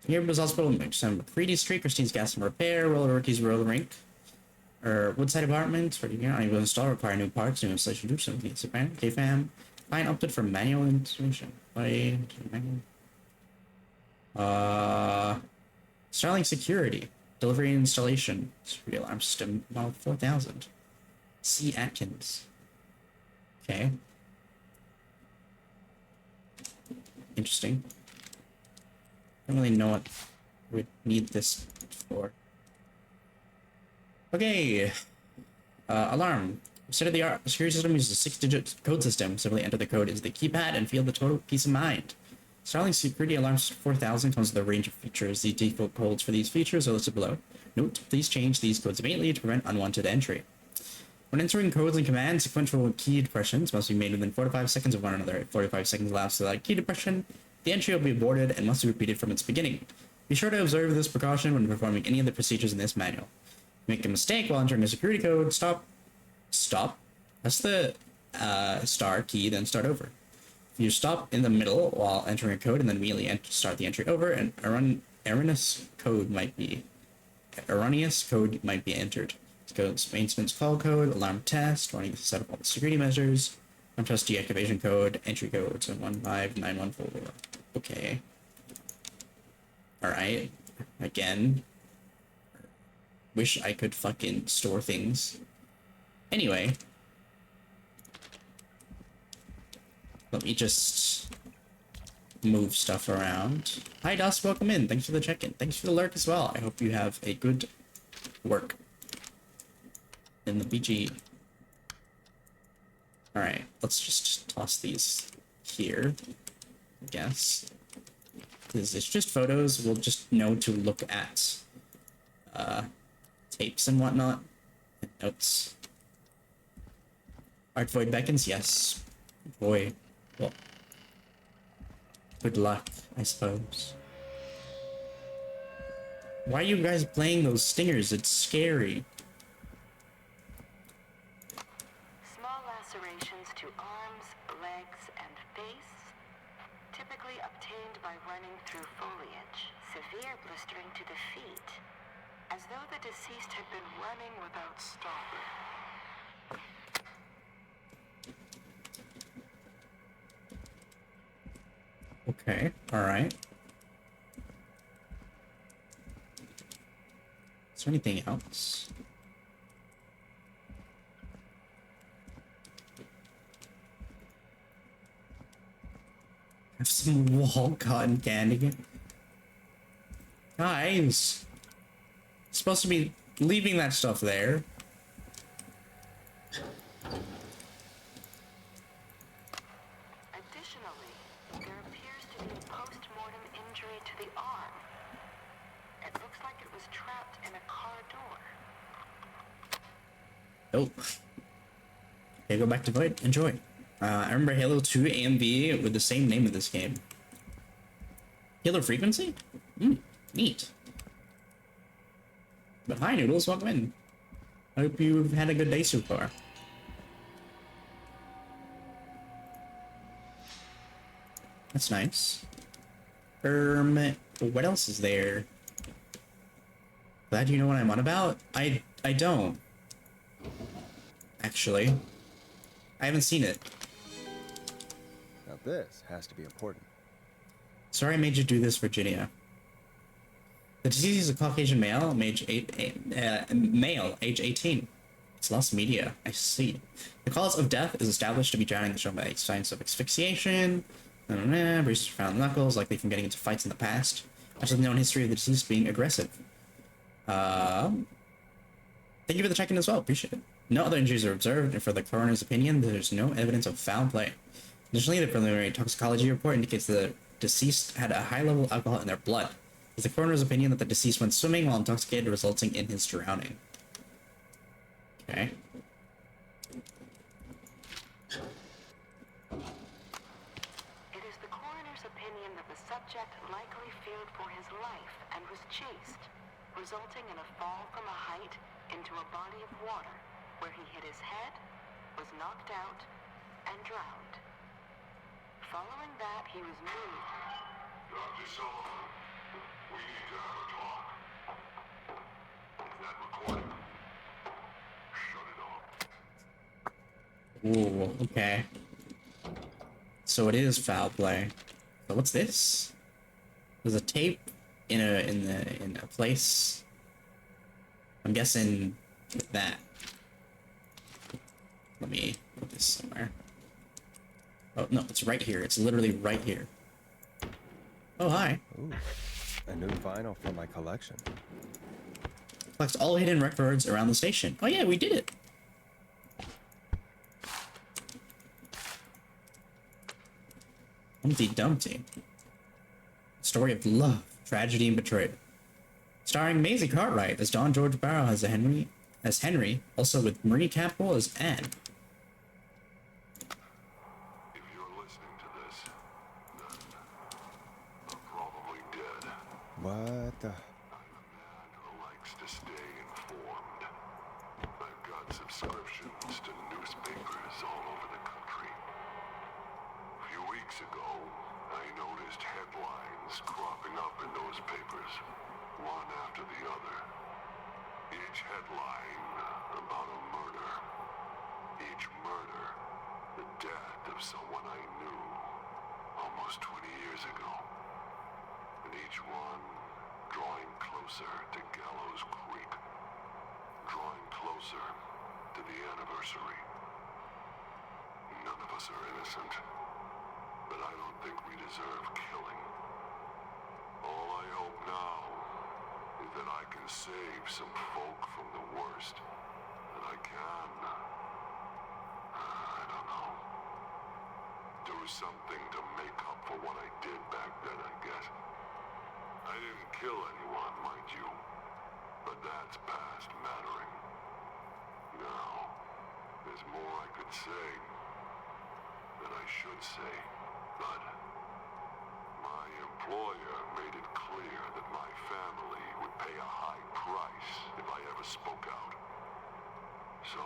Nearby's hospital makes some 3D Street, Christine's Gas and Repair, Roller Rookies Roller Rink, or Woodside Apartments, where you can unable to install, require new parts, new installation, do something. K-Fam. Client opted for manual installation. Starling Security. Delivery and installation. Security alarm system model 4000. C. Atkins. Okay. Interesting. I don't really know what we'd need this for. Okay. Alarm. State-of-the-art security system uses a 6-digit code system. Simply enter the code into the keypad and feel the total peace of mind. Starling Security Alarm 4000 comes with a range of features. The default codes for these features are listed below. Note, please change these codes immediately to prevent unwanted entry. When entering codes and commands, sequential key depressions must be made within 4 to 5 seconds of one another. If 45 seconds elapsed without a key depression, the entry will be aborted and must be repeated from its beginning. Be sure to observe this precaution when performing any of the procedures in this manual. Make a mistake while entering a security code, stop. That's the star key, then start over. If you stop in the middle while entering a code and then immediately start the entry over, an erroneous code might be entered. Codes: maintenance call code, alarm test, wanting to set up all the security measures, alarm test deactivation code, entry code, so 15914. Okay. Alright. Again. Wish I could fucking store things. Anyway. Let me just move stuff around. Hi Dusk, welcome in. Thanks for the check-in. Thanks for the lurk as well. I hope you have a good work in the BG. Alright, let's just toss these here, I guess. Because it's just photos, we'll just know to look at tapes and whatnot. And notes. Art Void beckons, yes. Boy, well, good luck, I suppose. Why are you guys playing those stingers? It's scary. Small lacerations to arms, legs, and face, typically obtained by running through foliage. Severe blistering to the feet, as though the deceased had been running without stopping. Okay, alright. Is there anything else? Have some wall cotton candy. Guys! Supposed to be leaving that stuff there. Additionally, there appears to be a post-mortem injury to the arm. It looks like it was trapped in a car door. Nope. Okay, go back to Void. Enjoy. I remember Halo 2 AMV with the same name of this game. Halo Frequency? Neat. But hi, Noodles. Welcome in. I hope you've had a good day so far. That's nice. What else is there? Glad you know what I'm on about? I don't. Actually. I haven't seen it. Now this has to be important. Sorry I made you do this, Virginia. The deceased is a Caucasian male, age 18. It's lost media. I see. The cause of death is established to be drowning, shown by signs of asphyxiation. Bruises found knuckles, likely from getting into fights in the past. Much of the known history of the deceased being aggressive. Thank you for the check-in as well. Appreciate it. No other injuries are observed, and for the coroner's opinion, there's no evidence of foul play. Additionally, the preliminary toxicology report indicates the deceased had a high level of alcohol in their blood. It's the coroner's opinion that the deceased went swimming while intoxicated, resulting in his drowning. Okay. It is the coroner's opinion that the subject likely feared for his life and was chased, resulting in a fall from a height into a body of water, where he hit his head, was knocked out, and drowned. Following that, he was moved. Dr. Sullivan, we need to have a talk. Is that recording? Shut it off. Ooh, okay. So it is foul play. So what's this? There's a tape in a place. I'm guessing with that. Let me put this somewhere. Oh no, it's right here. It's literally right here. Oh hi. Ooh, a new vinyl for my collection. Collects all hidden records around the station. Oh yeah, we did it. Humpty Dumpty. Story of love, tragedy, and betrayal. Starring Maisie Cartwright as Don George Barrow as Henry, also with Marie Campbell as Anne. If you're listening to this, then I'm probably dead. What the? I'm a man who likes to stay informed. I've got subscriptions to newspapers all over the country. A few weeks ago, I noticed headlines cropping up in those papers, one after the other. Each headline about a murder. Each murder, the death of someone I knew almost 20 years ago. And each one drawing closer to Gallows Creek. Drawing closer to the anniversary. None of us are innocent, but I don't think we deserve killing. All I hope now is that I can save some folk from the worst. That I can, I don't know, do something to make up for what I did back then, I guess. I didn't kill anyone, mind you, but that's past mattering. Now, there's more I could say, that I should say, but my employer made it clear that my family would pay a high price if I ever spoke out. So,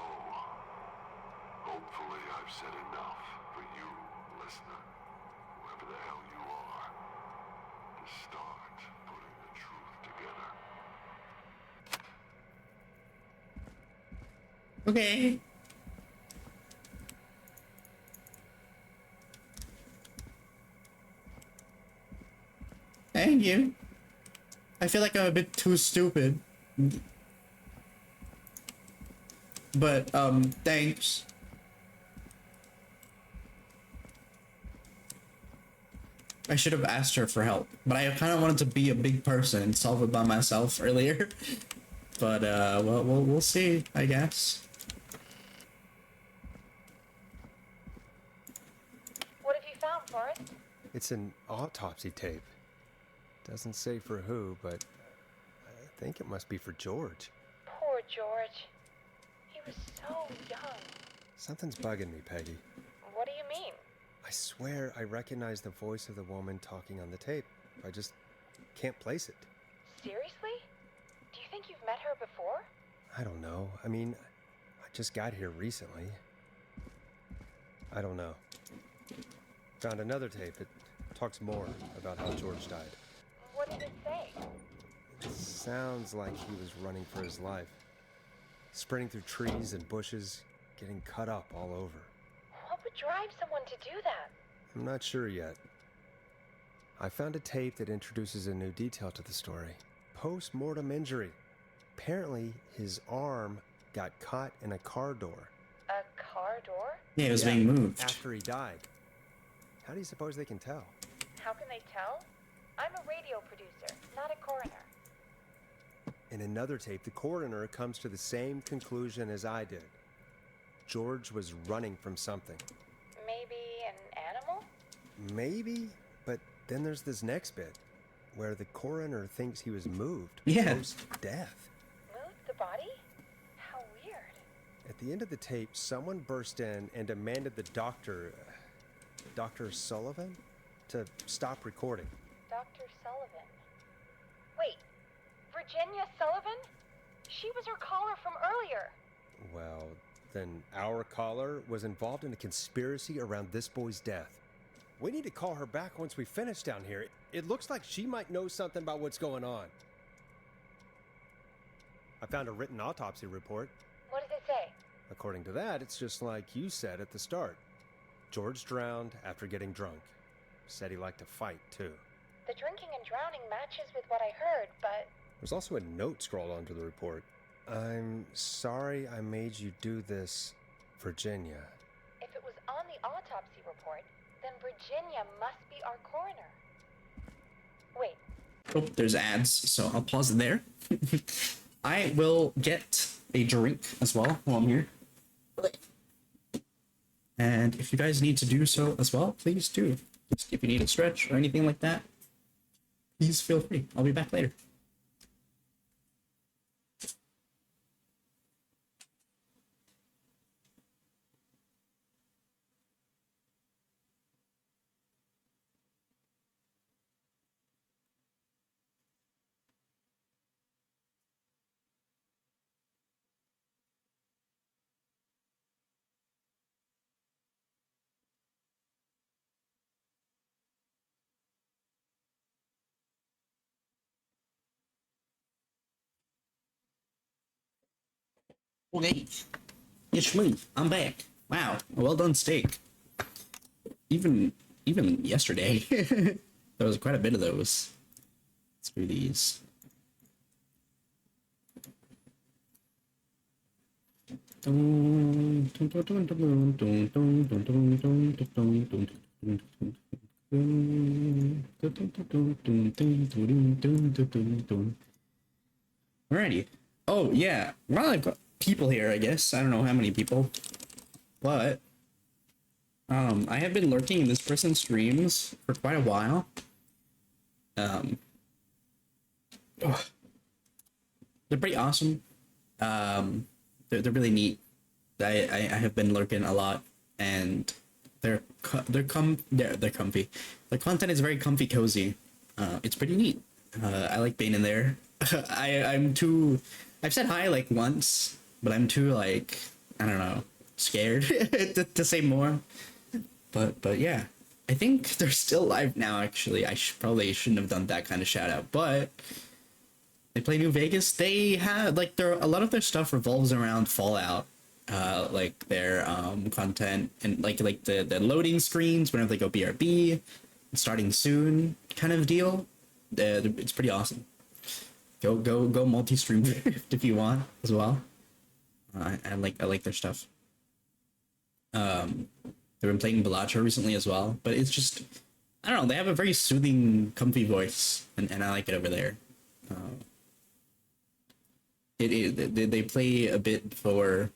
hopefully I've said enough for you, listener, whoever the hell you are, to start putting the truth together. Okay. Thank you. I feel like I'm a bit too stupid. But, thanks. I should have asked her for help, but I kind of wanted to be a big person and solve it by myself earlier. But, well, we'll see, I guess. What have you found, Forrest? It's an autopsy tape. Doesn't say for who, but I think it must be for George. Poor George. He was so Something's bugging me, Peggy. What do you mean? I swear I recognize the voice of the woman talking on the tape. I just can't place it. Seriously? Do you think you've met her before? I don't know. I mean, I just got here recently. I don't know. Found another tape. It talks more about how George died. What did it say? It sounds like he was running for his life. Sprinting through trees and bushes, getting cut up all over. What would drive someone to do that? I'm not sure yet. I found a tape that introduces a new detail to the story. Post-mortem injury. Apparently, his arm got caught in a car door. A car door? Yeah, it was being moved. After he died. How do you suppose they can tell? How can they tell? I'm a radio producer, not a coroner. In another tape, the coroner comes to the same conclusion as I did. George was running from something. Maybe an animal? Maybe, but then there's this next bit, where the coroner thinks he was moved Yeah. post-death. Moved the body? How weird. At the end of the tape, someone burst in and demanded the doctor, Dr. Sullivan, to stop recording. Dr. Sullivan. Wait, Virginia Sullivan? She was her caller from earlier. Well, then our caller was involved in a conspiracy around this boy's death. We need to call her back once we finish down here. It looks like she might know something about what's going on. I found a written autopsy report. What does it say? According to that, it's just like you said at the start. George drowned after getting drunk. Said he liked to fight, too. The drinking and drowning matches with what I heard, but... There's also a note scrawled onto the report. I'm sorry I made you do this, Virginia. if it was on the autopsy report, then Virginia must be our coroner. Wait, Oh, there's ads, so I'll pause it there. I will get a drink as well while I'm here. And if you guys need to do so as well, please do. Just if you need a stretch or anything like that, please feel free. I'll be back later. Okay, it's me. I'm back. Wow, a well done steak. Even yesterday, there was quite a bit of those. Let's do these. Alrighty. Oh yeah, well I've got people here, I guess. I don't know how many people, but I have been lurking in this person's streams for quite a while. Oh, they're pretty awesome. They're really neat. I have been lurking a lot, and they're comfy. Their content is very comfy, cozy. It's pretty neat. I like being in there. I've said hi like once, but I'm too like, I don't know, scared to say more. But yeah, I think they're still live now. Actually, I probably shouldn't have done that kind of shout out, but they play New Vegas. They have like a lot of their stuff revolves around Fallout, like their content and like the loading screens whenever they go BRB, starting soon kind of deal. It's pretty awesome. Go multi-stream if you want as well. I like their stuff. They've been playing Balatro recently as well, but it's just, I don't know, they have a very soothing, comfy voice, and I like it over there. They play a bit before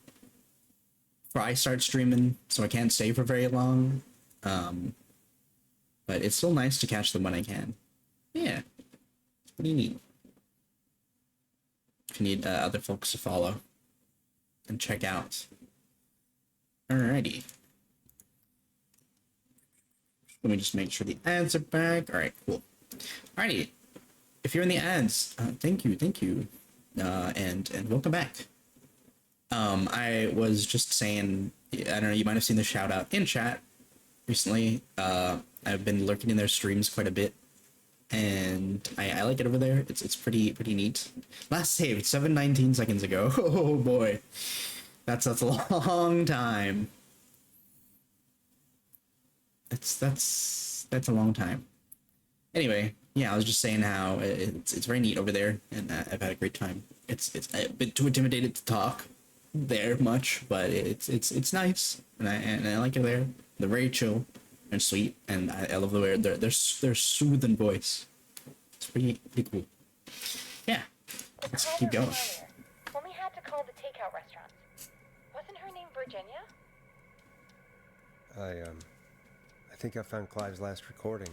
I start streaming, so I can't stay for very long. But it's still nice to catch them when I can. Yeah, it's pretty neat. If you need other folks to follow and check out. Alrighty. Let me just make sure the ads are back. Alright, cool. Alrighty. If you're in the ads, thank you. And welcome back. I was just saying, I don't know, you might have seen the shout out in chat recently. I've been lurking in their streams quite a bit, and I like it over there. It's pretty neat. Last saved 7:19 seconds ago. Oh boy, that's a long time. That's a long time. Anyway, yeah, I was just saying how it's very neat over there, and I've had a great time. It's a bit too intimidated to talk there much, but it's nice, and I like it there. They're very chill and sweet, and I love the way their soothing voice. It's pretty cool. Yeah, let's keep going. When we had to call the takeout restaurants, wasn't her name Virginia? I think I found Clive's last recording.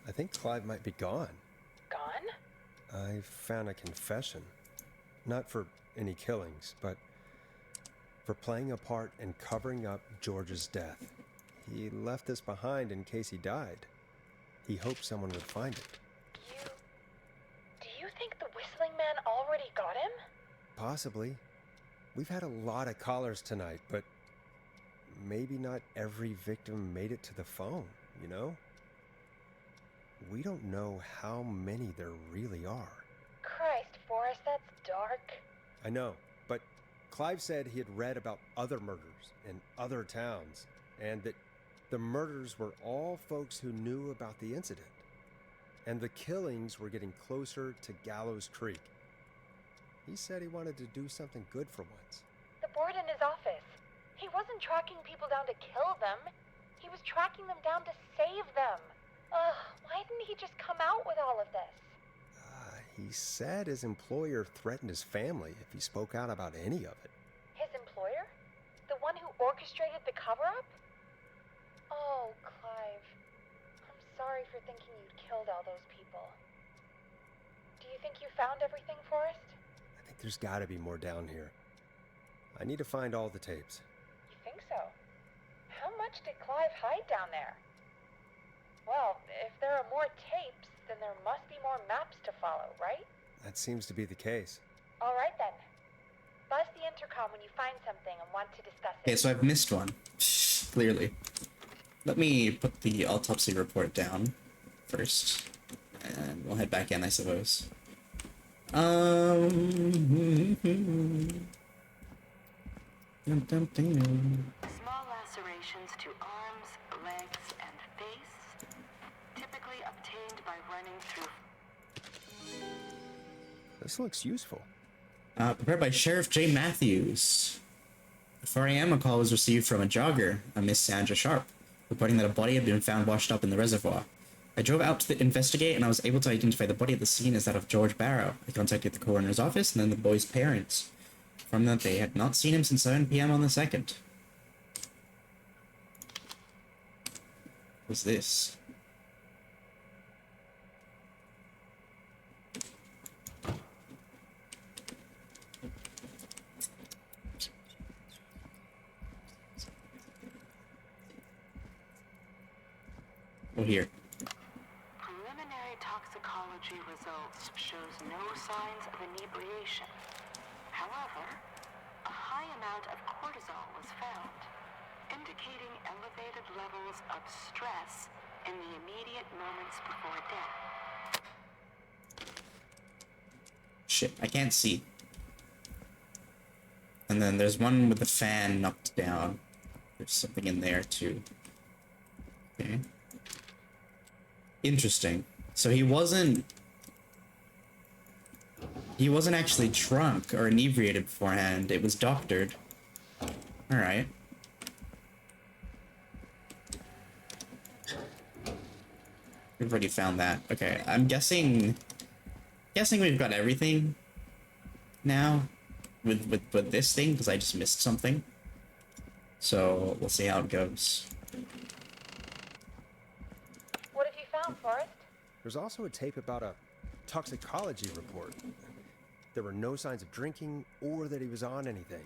I think Clive might be gone. Gone? I found a confession. Not for any killings, but for playing a part in covering up George's death. He left this behind in case he died. He hoped someone would find it. Do you think the Whistling Man already got him? Possibly. We've had a lot of callers tonight, but maybe not every victim made it to the phone, you know? We don't know how many there really are. Christ, Forrest, that's dark. I know, but Clive said he had read about other murders in other towns, and that the murders were all folks who knew about the incident. And the killings were getting closer to Gallows Creek. He said he wanted to do something good for once. The board in his office. He wasn't tracking people down to kill them. He was tracking them down to save them. Ugh, why didn't he just come out with all of this? He said his employer threatened his family if he spoke out about any of it. His employer? The one who orchestrated the cover-up? Oh, Clive. I'm sorry for thinking you'd killed all those people. Do you think you found everything, Forrest? I think there's gotta be more down here. I need to find all the tapes. You think so? How much did Clive hide down there? Well, if there are more tapes, then there must be more maps to follow, right? That seems to be the case. All right, then. Buzz the intercom when you find something and want to discuss it. Okay, so I've missed one. Clearly. Let me put the autopsy report down first, and we'll head back in, I suppose. Small lacerations to arms, legs, and face, typically obtained by running through. This looks useful. Prepared by Sheriff J. Matthews. At 4 a.m., a call was received from a jogger, a Miss Sandra Sharp, reporting that a body had been found washed up in the reservoir. I drove out to investigate, and I was able to identify the body at the scene as that of George Barrow. I contacted the coroner's office and then the boy's parents. From that, they had not seen him since 7 p.m. on the 2nd. What's this? Oh, here. Preliminary toxicology results shows no signs of inebriation. However, a high amount of cortisol was found, indicating elevated levels of stress in the immediate moments before death. Shit, I can't see. And then there's one with the fan knocked down. There's something in there too. Okay. Interesting. So he wasn't actually drunk or inebriated beforehand. It was doctored. Alright. We've already found that. Okay, I'm guessing we've got everything now with this thing, because I just missed something. So we'll see how it goes. What have you found, Forrest? There's also a tape about a toxicology report. There were no signs of drinking or that he was on anything.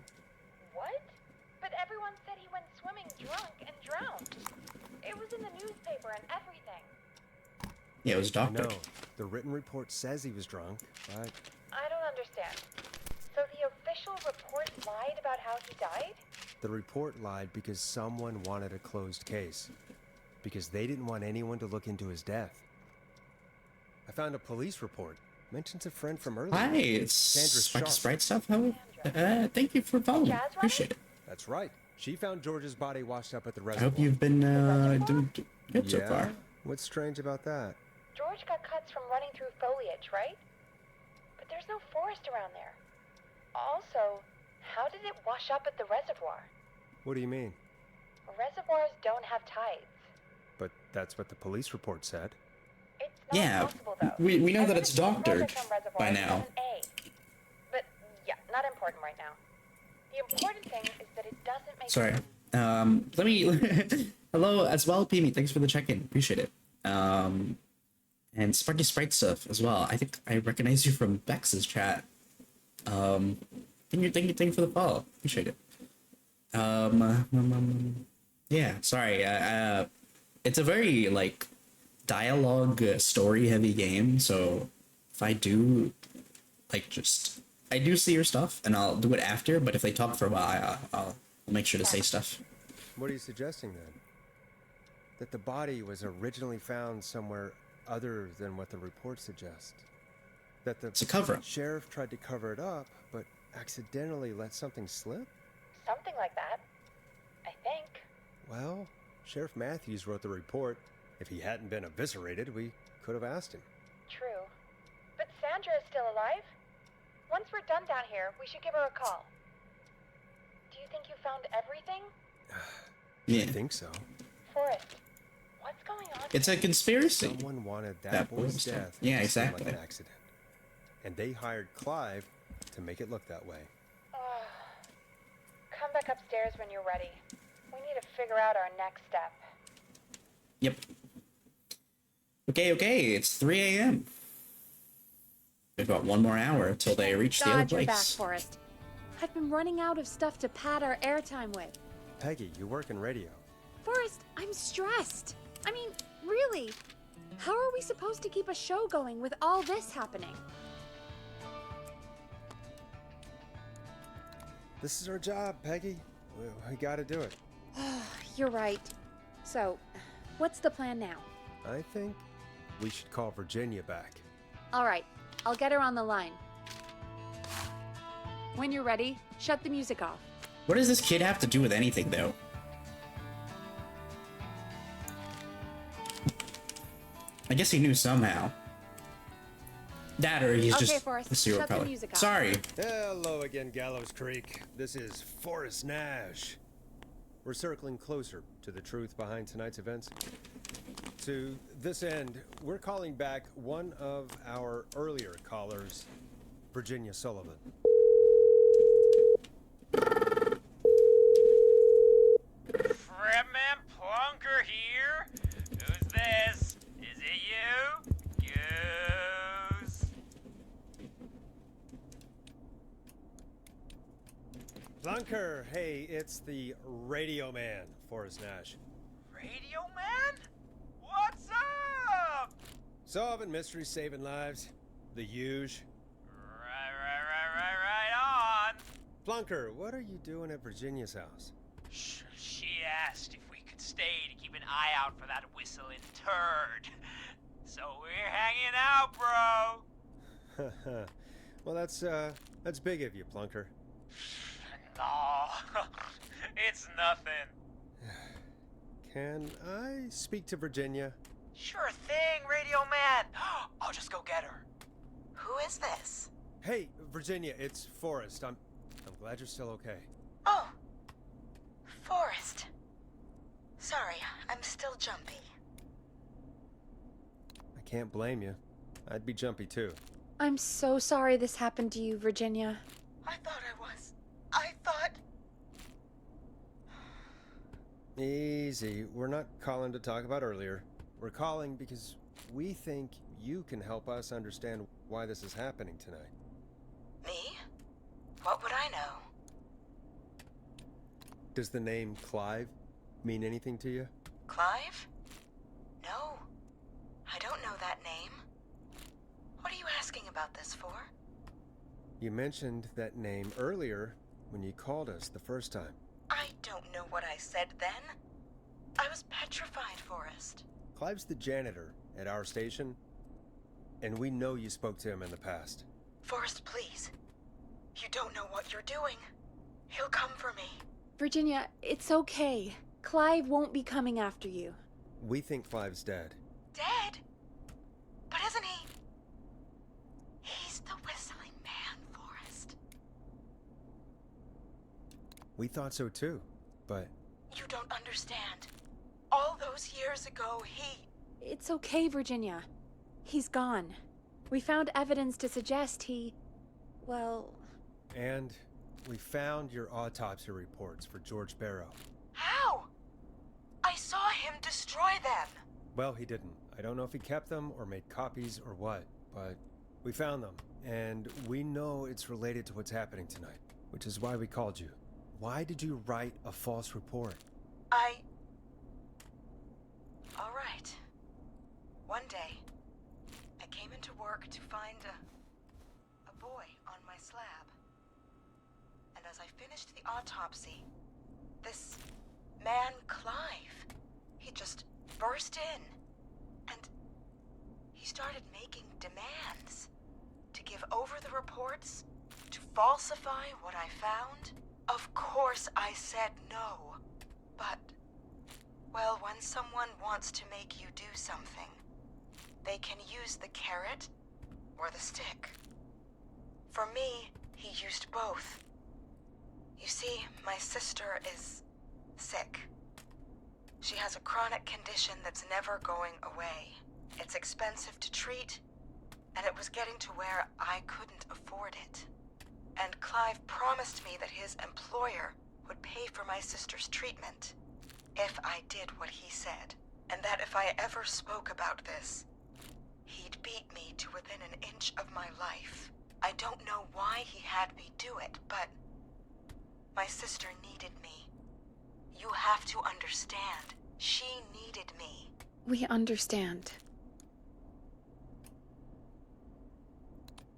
What? But Everyone said he went swimming drunk and drowned. It was in the newspaper and everything. Yeah, it was I doctored. know. The written report says he was drunk, but I don't understand. So the official report lied about how he died? the report lied because someone wanted a closed case. Because they didn't want anyone to look into his death. I found a police report. Mentions a friend from earlier. Hi, it's Sandra Sparky Sharp. Sprite stuff. How? Thank you for following. Jazz running? Appreciate it. That's right. She found George's body washed up at the I reservoir. hope you've been doing good so Yeah? far. What's strange about that? George got cuts from running through foliage, right? But there's no forest around there. Also, how did it wash up at the reservoir? What do you mean? Reservoirs don't have tides. But that's what the police report said. It's not Yeah, possible, though. we know that it's Evidence doctored project on reservoirs by is now. an A. But yeah, not important right now. The important thing is that it doesn't make Sorry. sense. Let me. Hello as well, Pimi. Thanks for the check-in. Appreciate it. And Sparky Sprite stuff as well. I think I recognize you from Bex's chat. Thank you for the follow. Appreciate it. Yeah. Sorry. It's a very like dialogue, story heavy game. So if I do, like, I do see your stuff, and I'll do it after. But if they talk for a while, I'll make sure to say stuff. What are you suggesting then? That the body was originally found somewhere other than what the report suggests? That the It's a cover-up. sheriff tried to cover it up, but accidentally let something slip? Something like that. I think. Well, Sheriff Matthews wrote the report. If he hadn't been eviscerated, we could have asked him. True. But Sandra is still alive? Once we're done down here, we should give her a call. Do you think you found everything? Yeah. I think so. Forrest, what's going on? It's a conspiracy. Someone wanted that, That boy's boy's death yeah, to seem exactly. like an accident. And they hired Clive to make it look that way. Come back upstairs when you're ready. We need to figure out our next step. Yep. Okay, it's 3 a.m. We've got 1 more hour till they reach the other God, you're back, place. Forrest. I've been running out of stuff to pad our airtime with. Peggy, you work in radio. Forrest, I'm stressed. I mean, really. How are we supposed to keep a show going with all this happening? This is our job, Peggy. We gotta do it. You're right. So, what's the plan now? I think we should call Virginia back. All right, I'll get her on the line. When you're ready, shut the music off. What does this kid have to do with anything, though? I guess he knew somehow. That or he's Okay, just Forrest, a serial shut the killer. music off. Sorry. Hello again, Gallows Creek. This is Forrest Nash. We're circling closer to the truth behind tonight's events. To this end, we're calling back one of our earlier callers, Virginia Sullivan. Fredman Plunker here. Who's this? Is it you? Goose. Plunker, hey, it's the Radio Man, Forrest Nash. Radio Man? What's up? Solving mysteries, saving lives. The huge. Right on. Plunker, what are you doing at Virginia's house? She asked if we could stay to keep an eye out for that whistling turd. So we're hanging out, bro. Well, that's big of you, Plunker. No, it's nothing. Can I speak to Virginia? Sure thing, Radio Man. I'll just go get her. Who is this? Hey, Virginia, it's Forrest. I'm glad you're still okay. Oh, Forrest. Sorry, I'm still jumpy. I can't blame you. I'd be jumpy too. I'm so sorry this happened to you, Virginia. I thought I was. I thought... Easy. We're not calling to talk about earlier. We're calling because we think you can help us understand why this is happening tonight. Me? What would I know? Does the name Clive mean anything to you? Clive? No. I don't know that name. What are you asking about this for? You mentioned that name earlier when you called us the first time. I don't know what I said then. I was petrified, Forrest. Clive's the janitor at our station, and we know you spoke to him in the past. Forrest, please. You don't know what you're doing. He'll come for me. Virginia, it's okay. Clive won't be coming after you. We think Clive's dead. Dead? But isn't he? He's the whistling man, Forrest. We thought so too, but... You don't understand. All those years ago, It's okay, Virginia. He's gone. We found evidence to suggest he... well... And we found your autopsy reports for George Barrow. How? I saw him destroy them. Well, he didn't. I don't know if he kept them or made copies or what, but we found them. And we know it's related to what's happening tonight, which is why we called you. Why did you write a false report? All right. One day, I came into work to find a boy on my slab. And as I finished the autopsy, this man, Clive, he just burst in. And he started making demands to give over the reports, to falsify what I found. Of course I said no. But, well, when someone wants to make you do something, they can use the carrot or the stick. For me, he used both. You see, my sister is sick. She has a chronic condition that's never going away. It's expensive to treat, and it was getting to where I couldn't afford it. And Clive promised me that his employer would pay for my sister's treatment if I did what he said, and that if I ever spoke about this, he'd beat me to within an inch of my life. I don't know why he had me do it, but my sister needed me. You have to understand. She needed me. We understand.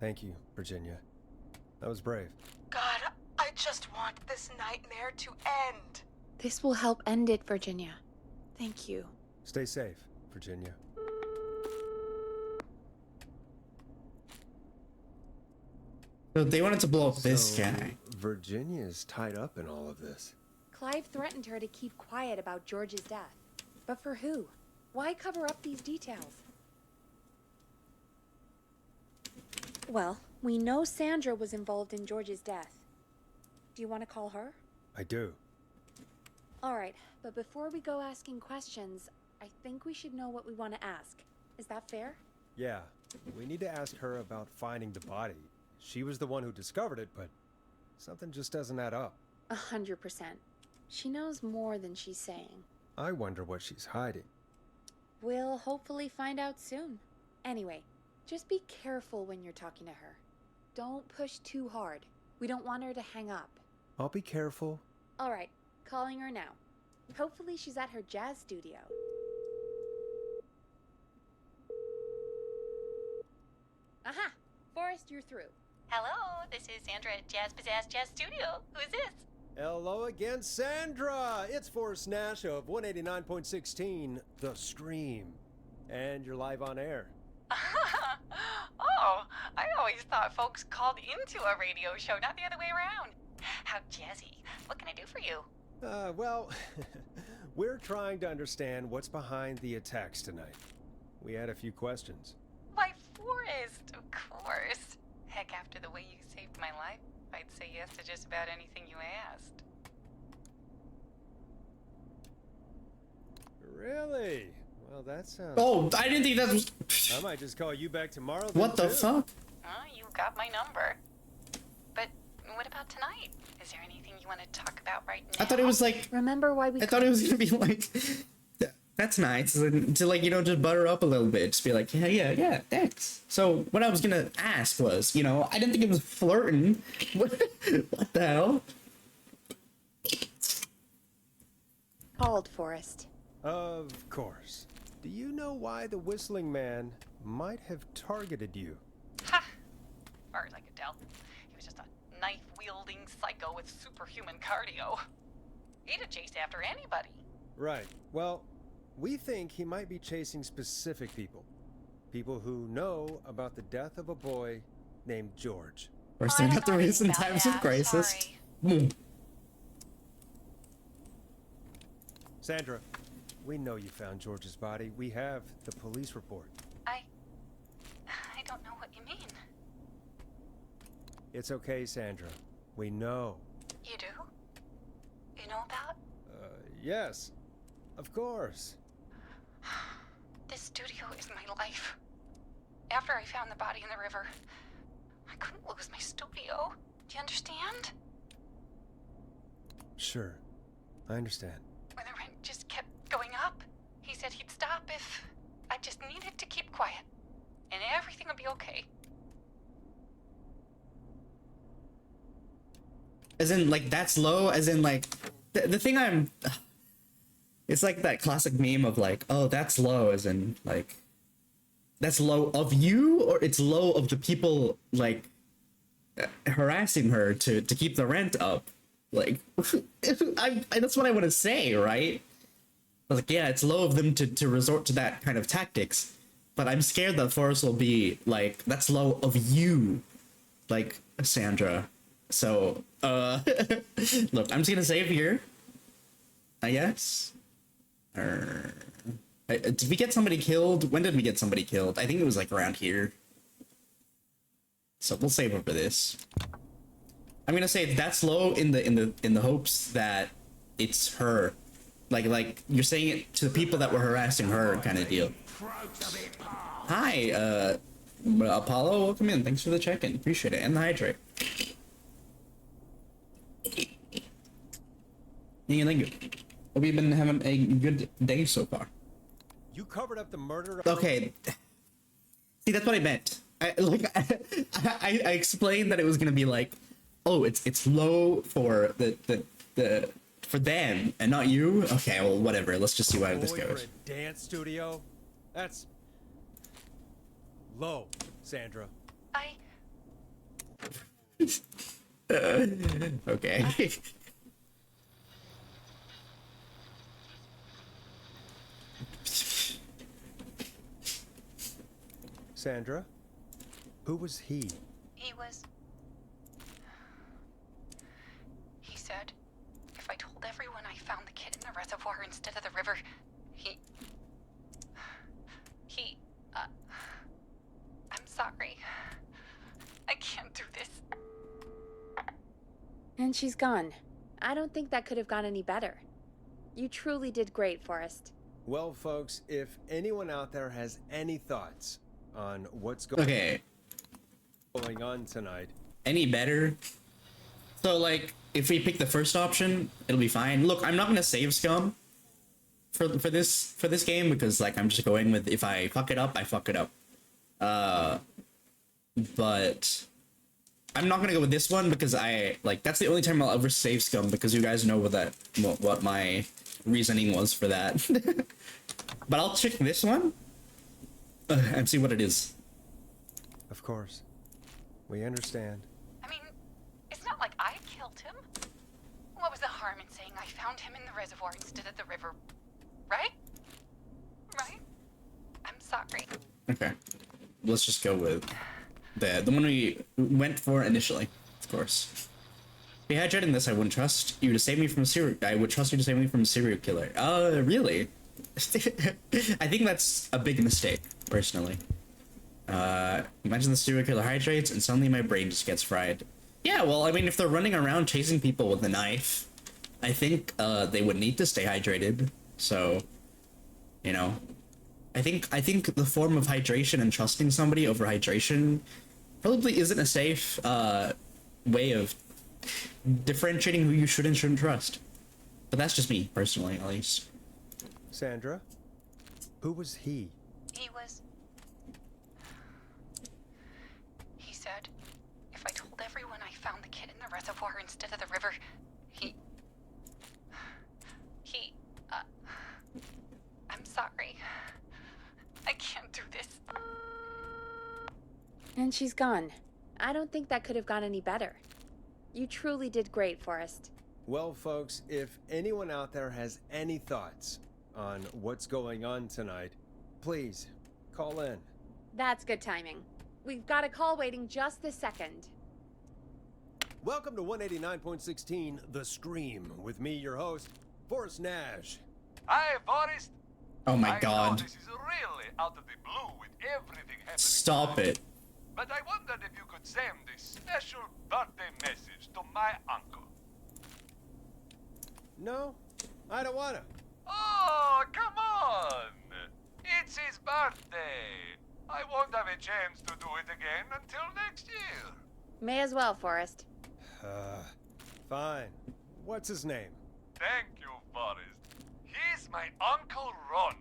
Thank you, Virginia. That was brave. God, I just want this nightmare to end. This will help end it, Virginia. Thank you. Stay safe, Virginia. So they wanted to blow up this guy. Virginia's tied up in all of this. Clive threatened her to keep quiet about George's death. But for who? Why cover up these details? Well, we know Sandra was involved in George's death. Do you want to call her? I do. All right, but before we go asking questions, I think we should know what we want to ask. Is that fair? Yeah, we need to ask her about finding the body. She was the one who discovered it, but something just doesn't add up. 100%. She knows more than she's saying. I wonder what she's hiding. We'll hopefully find out soon. Anyway, just be careful when you're talking to her. Don't push too hard. We don't want her to hang up. I'll be careful. All right, calling her now. Hopefully she's at her jazz studio. Aha! Forrest, you're through. Hello, this is Sandra at Jazz Pizzazz Jazz Studio. Who's this? Hello again, Sandra! It's Forrest Nash of 189.16, The Scream. And you're live on air. Oh, I always thought folks called into a radio show, not the other way around. How jazzy. What can I do for you? Well, we're trying to understand what's behind the attacks tonight. We had a few questions. Why, Forrest, of course. Heck, after the way you saved my life, I'd say yes to just about anything you asked. Really? Well, that sounds... Oh, I didn't think that was... I might just call you back tomorrow. What the too. fuck? You got my number. But what about tonight? Is there anything you want to talk about right now? I thought it was like... Remember why we... I thought it was gonna be like... That's nice. And to like, you know, just butter up a little bit. Just be like, yeah, thanks. So what I was gonna ask was, you know, I didn't think it was flirting. What the hell? called, Forrest. Of course. Do you know why the Whistling Man might have targeted you? Ha! As far as I could tell, he was just a knife-wielding psycho with superhuman cardio. He'd have chased after anybody. Right. Well, we think he might be chasing specific people. People who know about the death of a boy named George. We're still at the recent about times that, of crisis. sorry. Boom. Sandra, we know you found George's body. We have the police report. I don't know what you mean. It's okay, Sandra. We know. You do? You know about? Yes. Of course. This studio is my life. After I found the body in the river, I couldn't lose my studio. Do you understand? Sure. I understand. When the rent just kept going up, he said he'd stop if I just needed to keep quiet. And everything would be okay. As in, like, that's low? As in, like, the thing I'm... It's like that classic meme of, like, oh, that's low, as in, like... That's low of you, or it's low of the people, like, harassing her to keep the rent up? Like, that's what I want to say, right? I was like, yeah, it's low of them to resort to that kind of tactics. But I'm scared that Forrest will be, like, that's low of you, like, Sandra. So, look, I'm just gonna save here, I guess. Did we get somebody killed? When did we get somebody killed? I think it was like around here. So we'll save over this. I'm gonna say that's low in the hopes that it's her, like you're saying it to the people that were harassing her, kind of deal. Hi, Apollo, welcome in. Thanks for the check-in. Appreciate it, and the hydrate. Yeah, thank you. Hope you've been having a good day so far. You covered up the murder. Okay. See, that's what I meant. I explained that it was gonna be like, oh, it's low for the for them and not you. Okay, well, whatever. Let's just see where this Boy, goes. for a dance studio? That's low, Sandra. Okay. Sandra, who was he? He said, if I told everyone I found the kid in the reservoir instead of the river, I'm sorry. I can't do this. And she's gone. I don't think that could have gone any better. You truly did great, Forrest. Well, folks, if anyone out there has any thoughts on what's going on tonight. Any better? So, like, if we pick the first option, it'll be fine. Look, I'm not gonna save scum for this game because, like, I'm just going with if I fuck it up, I fuck it up. But I'm not gonna go with this one because that's the only time I'll ever save scum because you guys know what my reasoning was for that. But I'll check this one and see what it is. Of course. We understand. I mean, it's not like I killed him. What was the harm in saying I found him in the reservoir instead of the river? Right? Right? I'm sorry. Okay. Let's just go with the one we went for initially, of course. Dehydrating this, I wouldn't trust you to save me from I would trust you to save me from a serial killer. Really? I think that's a big mistake, personally. Imagine the serial killer hydrates and suddenly my brain just gets fried. Yeah, well, I mean, if they're running around chasing people with a knife, I think they would need to stay hydrated. So, you know, I think the form of hydration and trusting somebody over hydration probably isn't a safe way of differentiating who you should and shouldn't trust. But that's just me, personally, at least. Sandra, who was he? He said, if I told everyone I found the kid in the reservoir instead of the river, And she's gone. I don't think that could have gone any better. You truly did great, Forrest. Well, folks, if anyone out there has any thoughts on what's going on tonight, please call in. That's good timing. We've got a call waiting just this second. Welcome to 189.16 The Scream, with me, your host, Forrest Nash. Hi, Forrest. Oh my I god. know this is really out of the blue with everything happening. Stop it. But I wondered if you could send this special birthday message to my uncle. No, I don't wanna. Oh, come on! It's his birthday. I won't have a chance to do it again until next year. May as well, Forrest. Fine. What's his name? Thank you, Forrest. He's my Uncle Ronnie.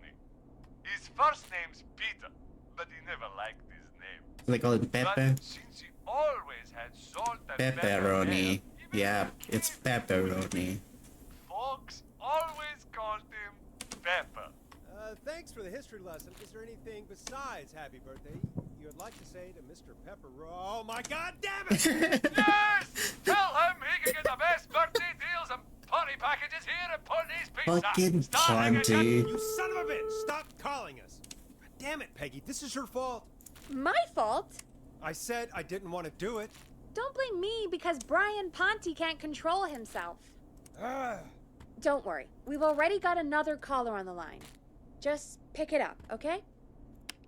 His first name's Peter, but he never liked his name. They call it Pepe. But since he always had salt and Pepperoni. pepper, Yeah, it's pepperoni. folks always called him Pepper. Thanks for the history lesson. Is there anything besides happy birthday you would like to say to Mr. Pepper? Oh my god damn it! Yes! Tell him he can get the best birthday deals and party packages here at Ponty's Pizza. Fucking Starting at Ponty. You son of a bitch! Stop calling us! God damn it, Peggy, this is your fault. My fault? I said I didn't want to do it. Don't blame me because Brian Ponty can't control himself. Don't worry. We've already got another caller on the line. Just pick it up, okay?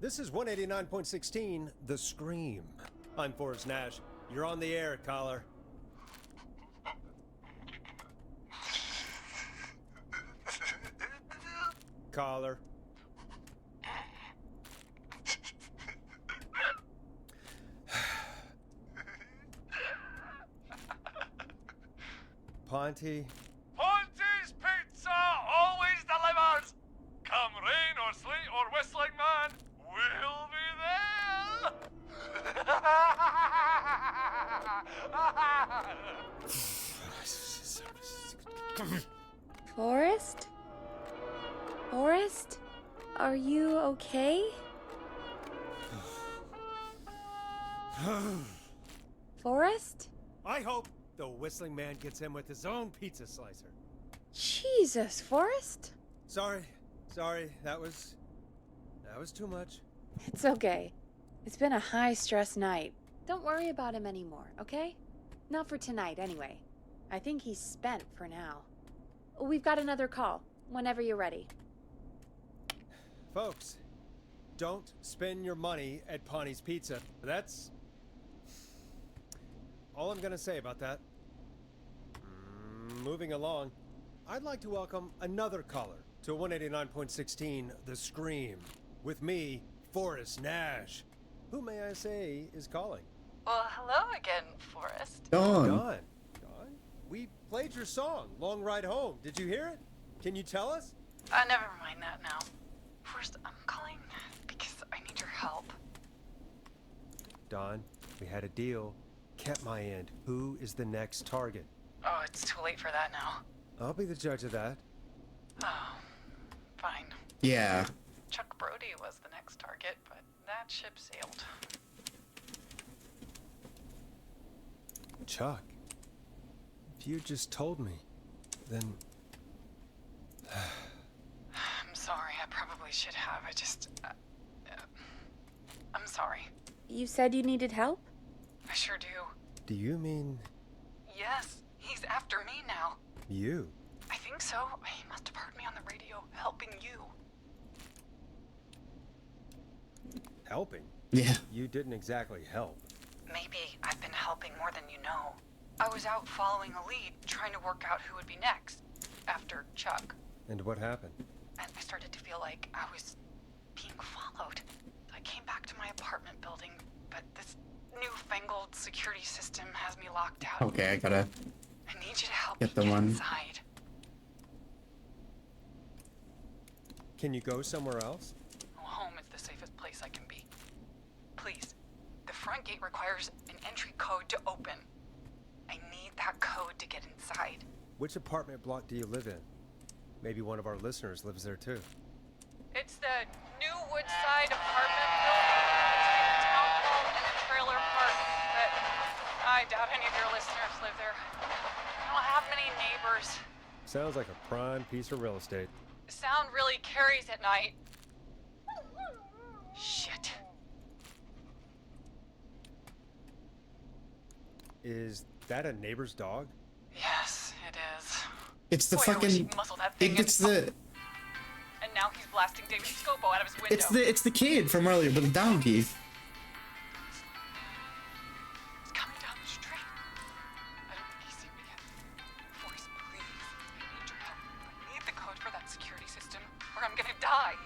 This is 189.16 The Scream. I'm Forrest Nash. You're on the air, caller. Caller. Ponty. Ponty's Pizza always delivers. Come rain or sleet or whistling man, we'll be there. Forrest? Forrest? Are you okay? Forrest? I hope the whistling man gets in with his own pizza slicer. Jesus, Forrest? Sorry, that was too much. It's okay. It's been a high-stress night. Don't worry about him anymore, okay? Not for tonight, anyway. I think he's spent for now. We've got another call, whenever you're ready. Folks, don't spend your money at Ponty's Pizza. That's all I'm gonna say about that. Moving along, I'd like to welcome another caller to 189.16 The Scream. With me, Forrest Nash. Who, may I say, is calling? Well, hello again, Forrest. Dawn. We played your song, Long Ride Home. Did you hear it? Can you tell us? Never mind that now. First, I'm calling because I need your help. Dawn, we had a deal. Kept my end. Who is the next target? Oh, it's too late for that now. I'll be the judge of that. Oh, fine. Yeah. Chuck Brody was the next target, but that ship sailed. Chuck, if you just told me, then... I'm sorry, I probably should have. I'm sorry. You said you needed help? I sure do. Do you mean... Yes, he's after me now. you? I think so. He must have heard me on the radio helping you. Helping? Yeah. You didn't exactly help. Maybe I've been helping more than you know. I was out following a lead, trying to work out who would be next, after Chuck. And what happened? And I started to feel like I was being followed. I came back to my apartment building, but this newfangled security system has me locked out. Okay, I gotta I need you to help get me the get one. inside. Can you go somewhere else? Well, home is the safest place I can be. Please. The front gate requires an entry code to open. I need that code to get inside. Which apartment block do you live in? Maybe one of our listeners lives there too. It's the New Woodside apartment building between the town hall and the trailer I doubt any of your listeners live there. I don't have many neighbors. Sounds like a prime piece of real estate. Sound really carries at night. Shit. Is that a neighbor's dog? Yes, it is. It's the Boy, I wish fucking. he'd muzzle that thing It's the. And now he's blasting David Scopo out of his window. It's the kid from earlier with the donkey. It's coming down the street. I don't think he's seen me yet. Forrest, please. I need your help. I need the code for that security system, or I'm gonna die.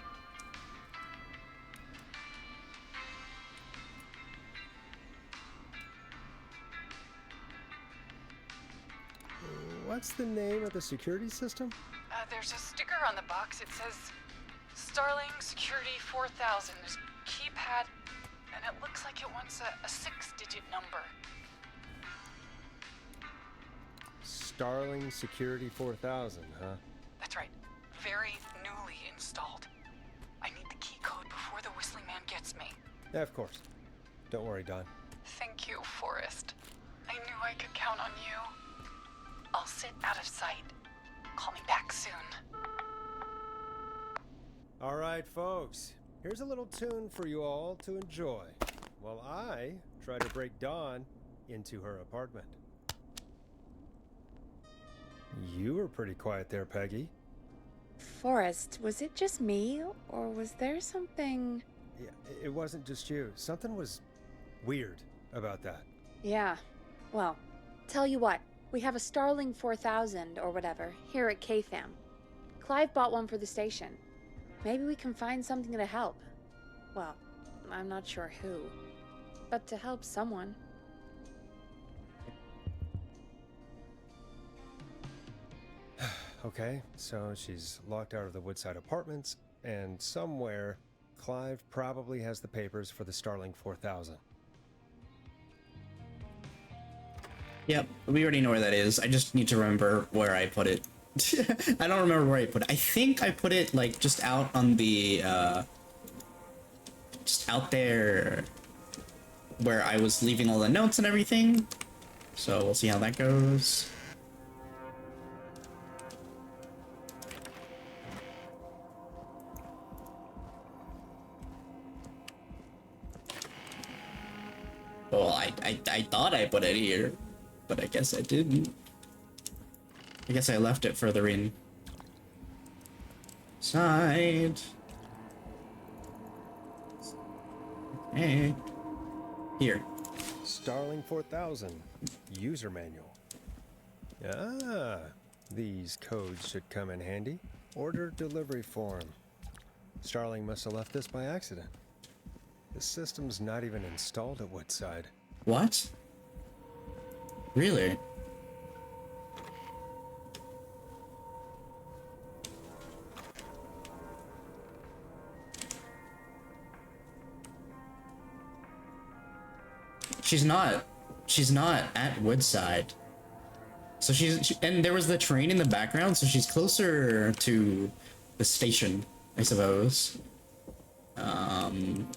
What's the name of the security system? There's a sticker on the box. It says Starling Security 4000. There's a keypad, and it looks like it wants a 6-digit number. Starling Security 4000, huh? That's right. Very newly installed. I need the key code before the Whistling Man gets me. Yeah, of course. Don't worry, Don. Thank you, Forrest. I knew I could count on you. I'll sit out of sight. Call me back soon. All right, folks. Here's a little tune for you all to enjoy while I try to break Dawn into her apartment. You were pretty quiet there, Peggy. Forrest, was it just me, or was there something... Yeah, it wasn't just you. Something was weird about that. Yeah, well, tell you what, we have a Starling 4000 or whatever here at KFAM. Clive bought one for the station. Maybe we can find something to help. Well, I'm not sure who, but to help someone. Okay, so she's locked out of the Woodside Apartments, and somewhere, Clive probably has the papers for the Starling 4000. Yep, we already know where that is. I just need to remember where I put it. I don't remember where I put it. I think I put it, like, just out on the, just out there where I was leaving all the notes and everything. So we'll see how that goes. Well, I thought I put it here, but I guess I didn't. I guess I left it further in. Side. Okay. Here. Starling 4000 user manual. Ah, these codes should come in handy. Order delivery form. Starling must have left this by accident. The system's not even installed at Woodside. What? Really? She's not at Woodside. So and there was the train in the background, so she's closer to the station, I suppose.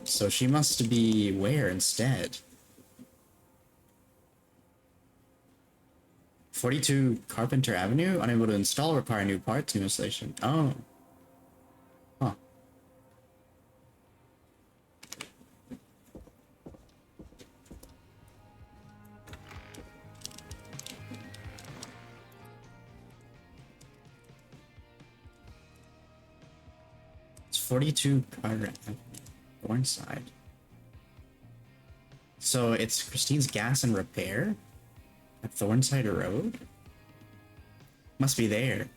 So she must be where instead? 42 Carpenter Avenue? Unable to install, require new parts, new installation. Oh. Huh. It's 42 Carter Avenue, Thornside. So it's Christine's Gas and Repair? At Thornside Road? Must be there.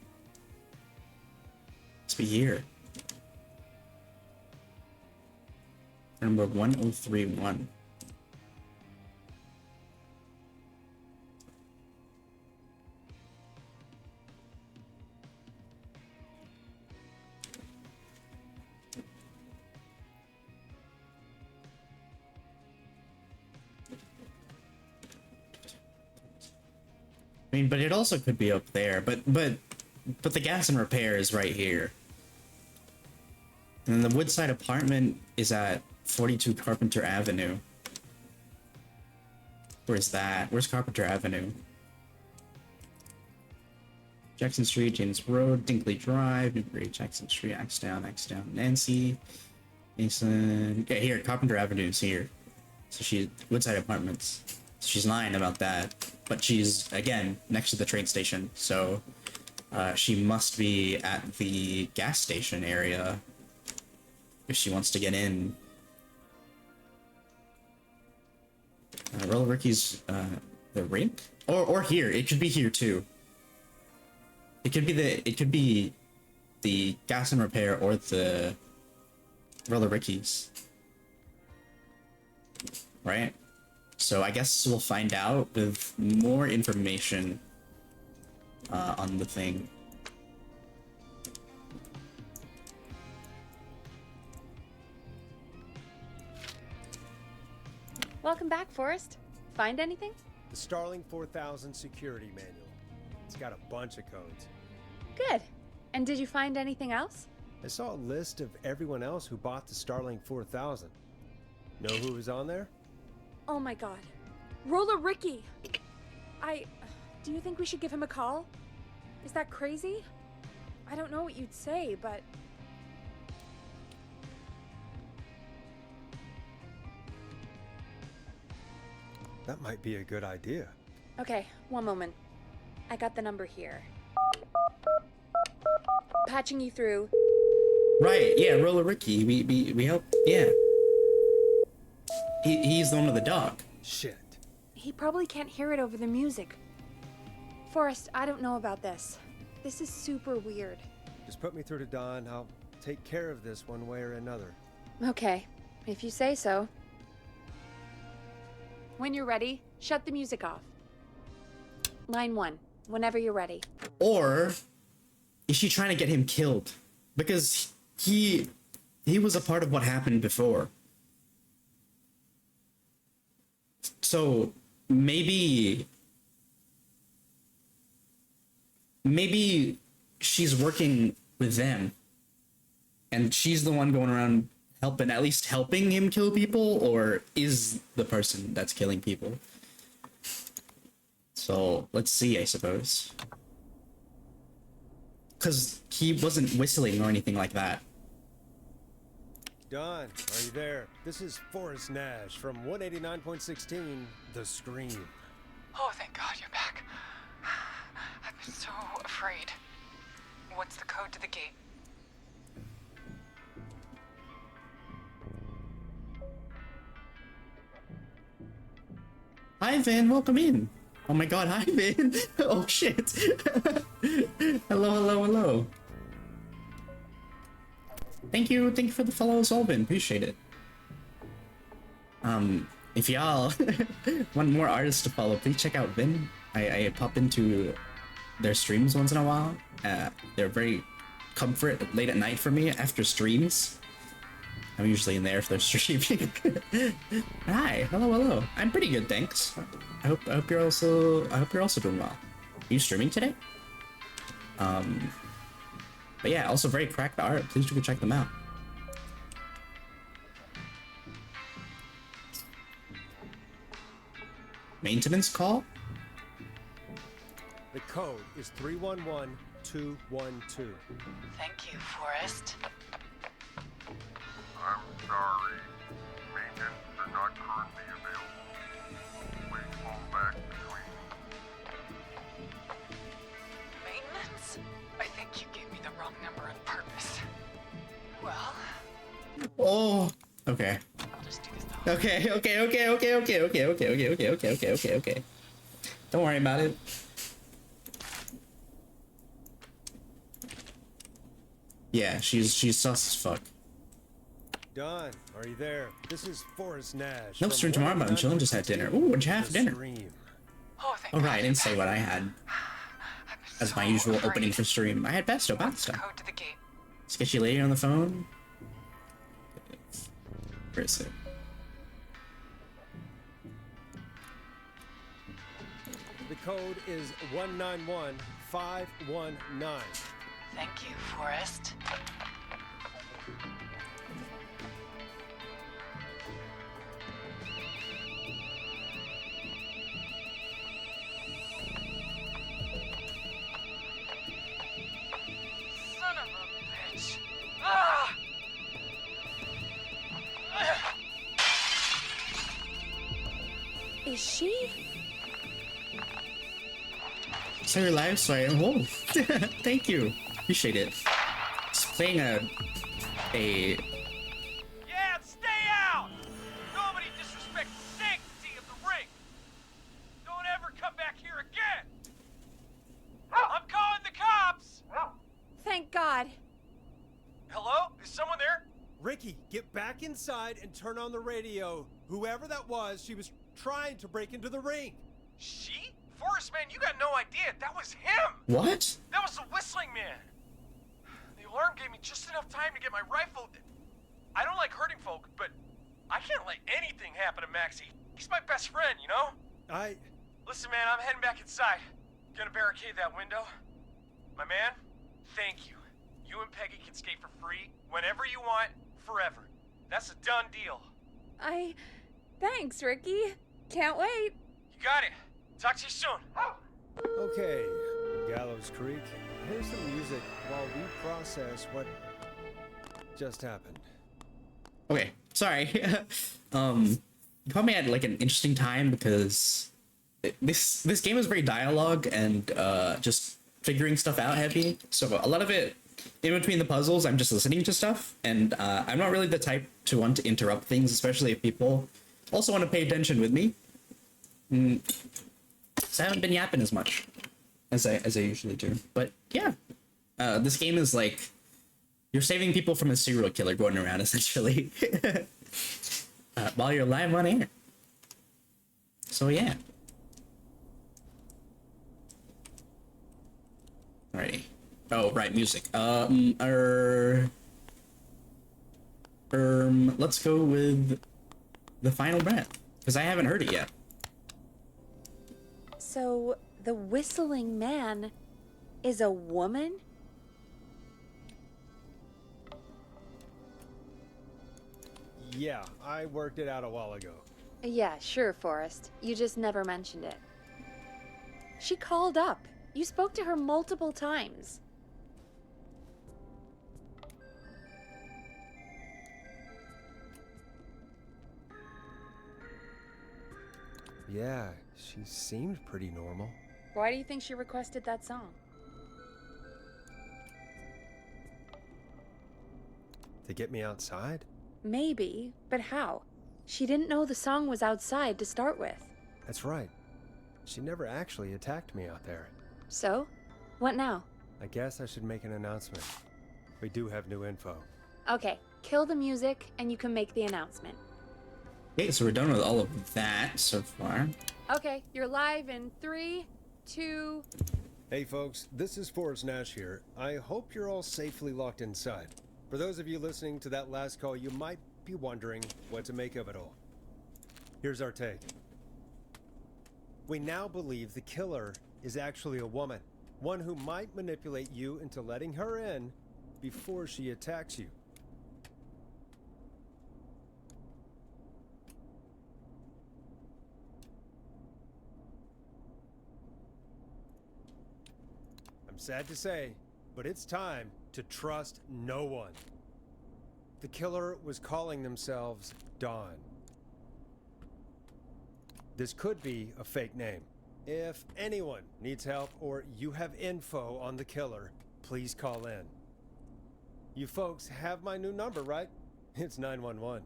Must be here. Number 1031. I mean, but it also could be up there, but the Gas and Repair is right here. And then the Woodside apartment is at 42 Carpenter Avenue. Where's that? Where's Carpenter Avenue? Jackson Street, James Road, Dinkley Drive, Newbury, Jackson Street, Axtown, Nancy, Mason. Yeah, here, Carpenter Avenue is here. So she's Woodside Apartments. So she's lying about that, but she's again next to the train station. So she must be at the gas station area if she wants to get in. Roller Ricky's the rink, or here. It could be here too. It could be the gas and repair or the Roller Ricky's, right? So I guess we'll find out with more information on the thing. Welcome back, Forrest. Find anything? The Starling 4000 security manual. It's got a bunch of codes. Good. And did you find anything else? I saw a list of everyone else who bought the Starling 4000. Know who was on there? Oh my god. Roller Ricky! Do you think we should give him a call? Is that crazy? I don't know what you'd say, but... That might be a good idea. Okay, one moment. I got the number here. Patching you through. Right, yeah, Roller Ricky. We help. Yeah. He's the one with the dog. Shit. He probably can't hear it over the music. Forrest, I don't know about this. This is super weird. Just put me through to Don. I'll take care of this one way or another. Okay, if you say so. When you're ready, shut the music off. Line 1, whenever you're ready. Or is she trying to get him killed? Because he was a part of what happened before. So maybe she's working with them and she's the one going around at least helping him kill people, or is the person that's killing people. So let's see, I suppose. Because he wasn't whistling or anything like that. Don, are you there? This is Forrest Nash from 189.16, The Scream. Oh, thank God you're back. I've been so afraid. What's the code to the gate? Hi, Van, welcome in. Oh my god, hi, Van. Oh shit. Hello. Thank you for the follow as well, Vin. Appreciate it. If y'all want more artists to follow, please check out Vin. I pop into their streams once in a while. They're very comfort late at night for me after streams. I'm usually in there if they're streaming. Hi, hello. I'm pretty good, thanks. I hope you're also doing well. Are you streaming today? But yeah, also very cracked art. Please do go check them out. Maintenance call? The code is 311212. Thank you, Forrest. I'm sorry. Maintenance are not currently available. Please call back between... Maintenance? I think you gave me the wrong number on purpose. Well... Oh, okay. I'll just do this Okay. Don't worry about it. Yeah, she's sus as fuck. Don, are you there? This is Forrest Nash. Nope, stream tomorrow, but I'm chilling. Just had dinner. Ooh, what'd you have for dinner? Oh, thank Oh God right, I didn't say what I had as my usual afraid. opening for stream. I had pesto pasta. Code to the gate. Sketchy lady on the phone. Where is it? The code is 191519. Thank you, Forrest. she? So your live, sorry. Oh, thank you. Appreciate it. It's playing a. Yeah, stay out! Nobody disrespect the sanctity of the ring! Don't ever come back here again! I'm calling the cops! Thank God. Hello? Is someone there? Ricky, get back inside and turn on the radio. Whoever that was, she was trying to break into the ring. She? Forest Man, you got no idea. That was him! What? That was the Whistling Man! The alarm gave me just enough time to get my rifle. I don't like hurting folk, but I can't let anything happen to Maxie. He's my best friend, you know? Listen, man, I'm heading back inside. Gonna barricade that window. My man, thank you. You and Peggy can skate for free whenever you want, forever. That's a done deal. Thanks, Ricky. Can't wait. You got it. Talk to you soon. Okay, Gallows Creek. Here's some music while we process what just happened. Okay, sorry. You caught me at like an interesting time because this game is very dialogue and just figuring stuff out heavy. So a lot of it in between the puzzles, I'm just listening to stuff, and I'm not really the type to want to interrupt things, especially if people also want to pay attention with me. So I haven't been yapping as much as I usually do. But yeah, this game is like you're saving people from a serial killer going around essentially while you're live on air. So yeah. Alrighty. Oh right, music. Let's go with The Final Breath because I haven't heard it yet. So, the Whistling Man is a woman? Yeah, I worked it out a while ago. Yeah, sure, Forrest. You just never mentioned it. She called up. You spoke to her multiple times. Yeah, she seemed pretty normal. Why do you think she requested that song? To get me outside? Maybe, but how? She didn't know the song was outside to start with. That's right. She never actually attacked me out there. So? What now? I guess I should make an announcement. We do have new info. Okay, kill the music and you can make the announcement. Okay, so we're done with all of that so far. Okay, you're live in 3, 2... Hey folks, this is Forrest Nash here. I hope you're all safely locked inside. For those of you listening to that last call, you might be wondering what to make of it all. Here's our take. We now believe the killer is actually a woman. One who might manipulate you into letting her in before she attacks you. I'm sad to say, but it's time to trust no one. The killer was calling themselves Dawn. This could be a fake name. If anyone needs help or you have info on the killer, please call in. You folks have my new number, right? It's 911.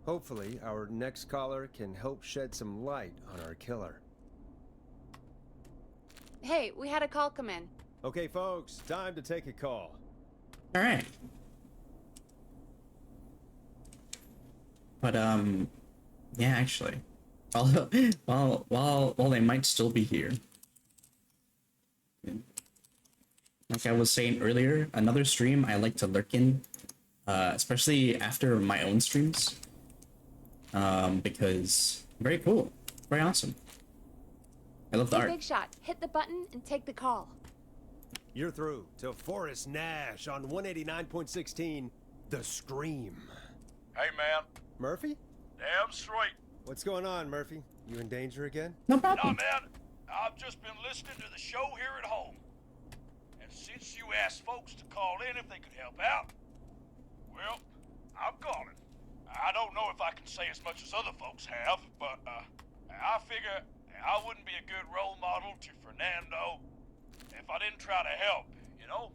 Hopefully, our next caller can help shed some light on our killer. Hey, we had a call come in. Okay, folks, time to take a call. All right. But yeah, actually, while they might still be here, like I was saying earlier, another stream I like to lurk in, especially after my own streams, because very cool, very awesome. I love the art. Big shot. Hit the button and take the call. You're through to Forrest Nash on 189.16, The Scream. Hey, man. Murphy? Damn straight. What's going on, Murphy? You in danger again? No Nah, problem. man. I've just been listening to the show here at home. And since you asked folks to call in if they could help out, well, I'm calling. I don't know if I can say as much as other folks have, but, I figure I wouldn't be a good role model to Fernando if I didn't try to help, you know?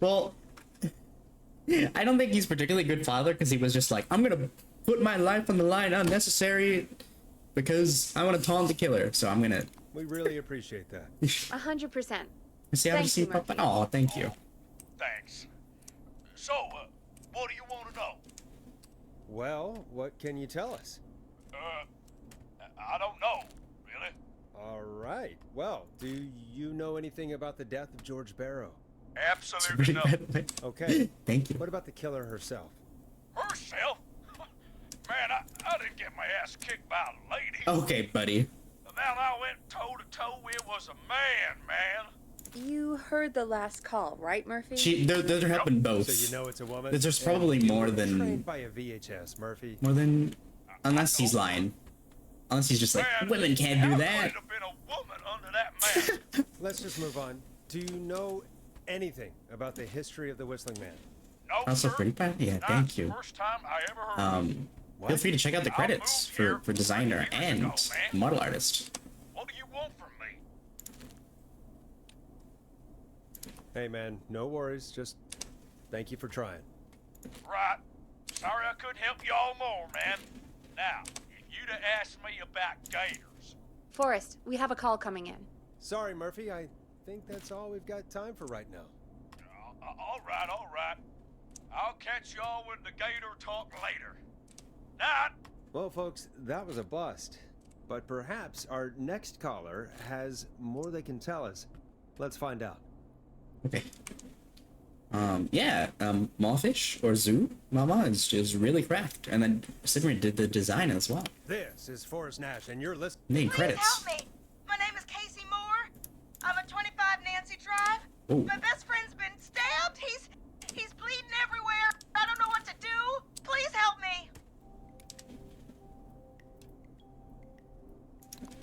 Well, I don't think he's particularly good father because he was just like, I'm gonna put my life on the line unnecessary because I want to taunt the killer, so I'm gonna. We really appreciate that. 100%. See how you see Papa? Oh, thank you. Thanks. So, what do you want to know? Well, what can you tell us? I don't know, really. All right. Well, do you know anything about the death of George Barrow? Absolutely nothing. Okay. Thank you. What about the killer herself? Herself? Man, I didn't get my ass kicked by a lady. Okay, buddy. The man I went toe-to-toe with was a man. You heard the last call, right, Murphy? There happened both. So you know it's a woman? There's probably more than. Trained by a VHS, Murphy. More than. Unless he's lying. Unless he's just like, women can't do that. Could have been a woman under that mask. Let's just move on. Do you know anything about the history of the Whistling Man? No, Also sir. pretty bad. Yeah, thank you. First time I ever heard Feel free to check out the credits for designer and model artist. What do you want from me? Hey, man, no worries. Just thank you for trying. Right. Sorry I couldn't help you all more, man. Now, if you'd have asked me about gators. Forrest, we have a call coming in. Sorry, Murphy. I think that's all we've got time for right now. All right. I'll catch y'all with the gator talk later. Night. Well, folks, that was a bust. But perhaps our next caller has more they can tell us. Let's find out. Okay. Mawfish or Zoo Mama is really cracked, and then Sigrid did the design as well. This is Forrest Nash, and you're listening. Main Please credits. help me. My name is Casey Moore. I'm at 25 Nancy Drive. Ooh. My best friend's been stabbed. He's bleeding everywhere. I don't know what to do. Please help me.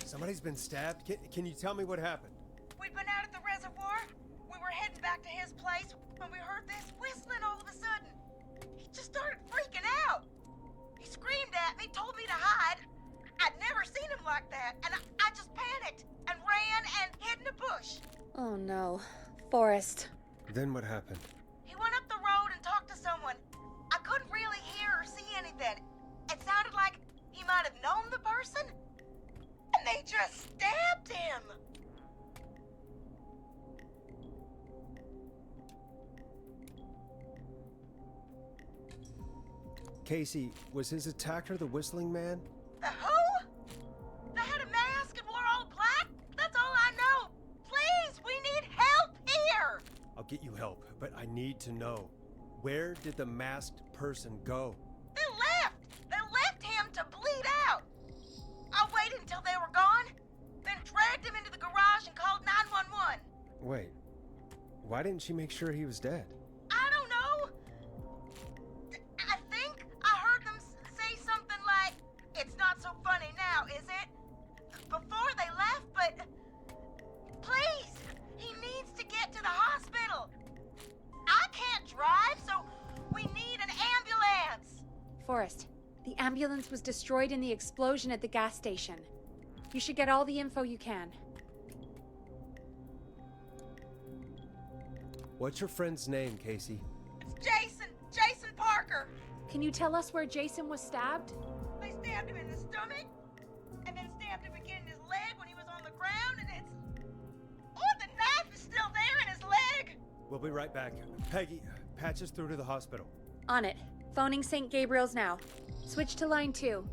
Somebody's been stabbed? Can you tell me what happened? We'd been out at the reservoir. We were heading back to his place when we heard this whistling all of a sudden. He just started freaking out. He screamed at me, told me to hide. I'd never seen him like that, and I just panicked and ran and hid in a bush. Oh no. Forrest. Then what happened? He went up the road and talked to someone. I couldn't really hear or see anything. It sounded like he might have known the person, and they just stabbed him. Casey, was his attacker the Whistling Man? The who? They had a mask and wore all black? That's all I know. Please, we need help here. I'll get you help, but I need to know. Where did the masked person go? They left. They left him to bleed out. I waited until they were gone, then dragged him into the garage and called 911. Wait, why didn't she make sure he was dead? I don't know. I think I heard them say something like, "It's not so funny now, is it?" before they left, but please, he needs to get to the hospital. I can't drive, so we need an ambulance. Forrest, the ambulance was destroyed in the explosion at the gas station. You should get all the info you can. What's your friend's name, Casey? It's Jason Parker. Can you tell us where Jason was stabbed? They stabbed him in the stomach, and then stabbed him again in his leg when he was on the ground, and the knife is still there in his leg. We'll be right back. Peggy, patch us through to the hospital. On it. Phoning St. Gabriel's now. Switch to line 2.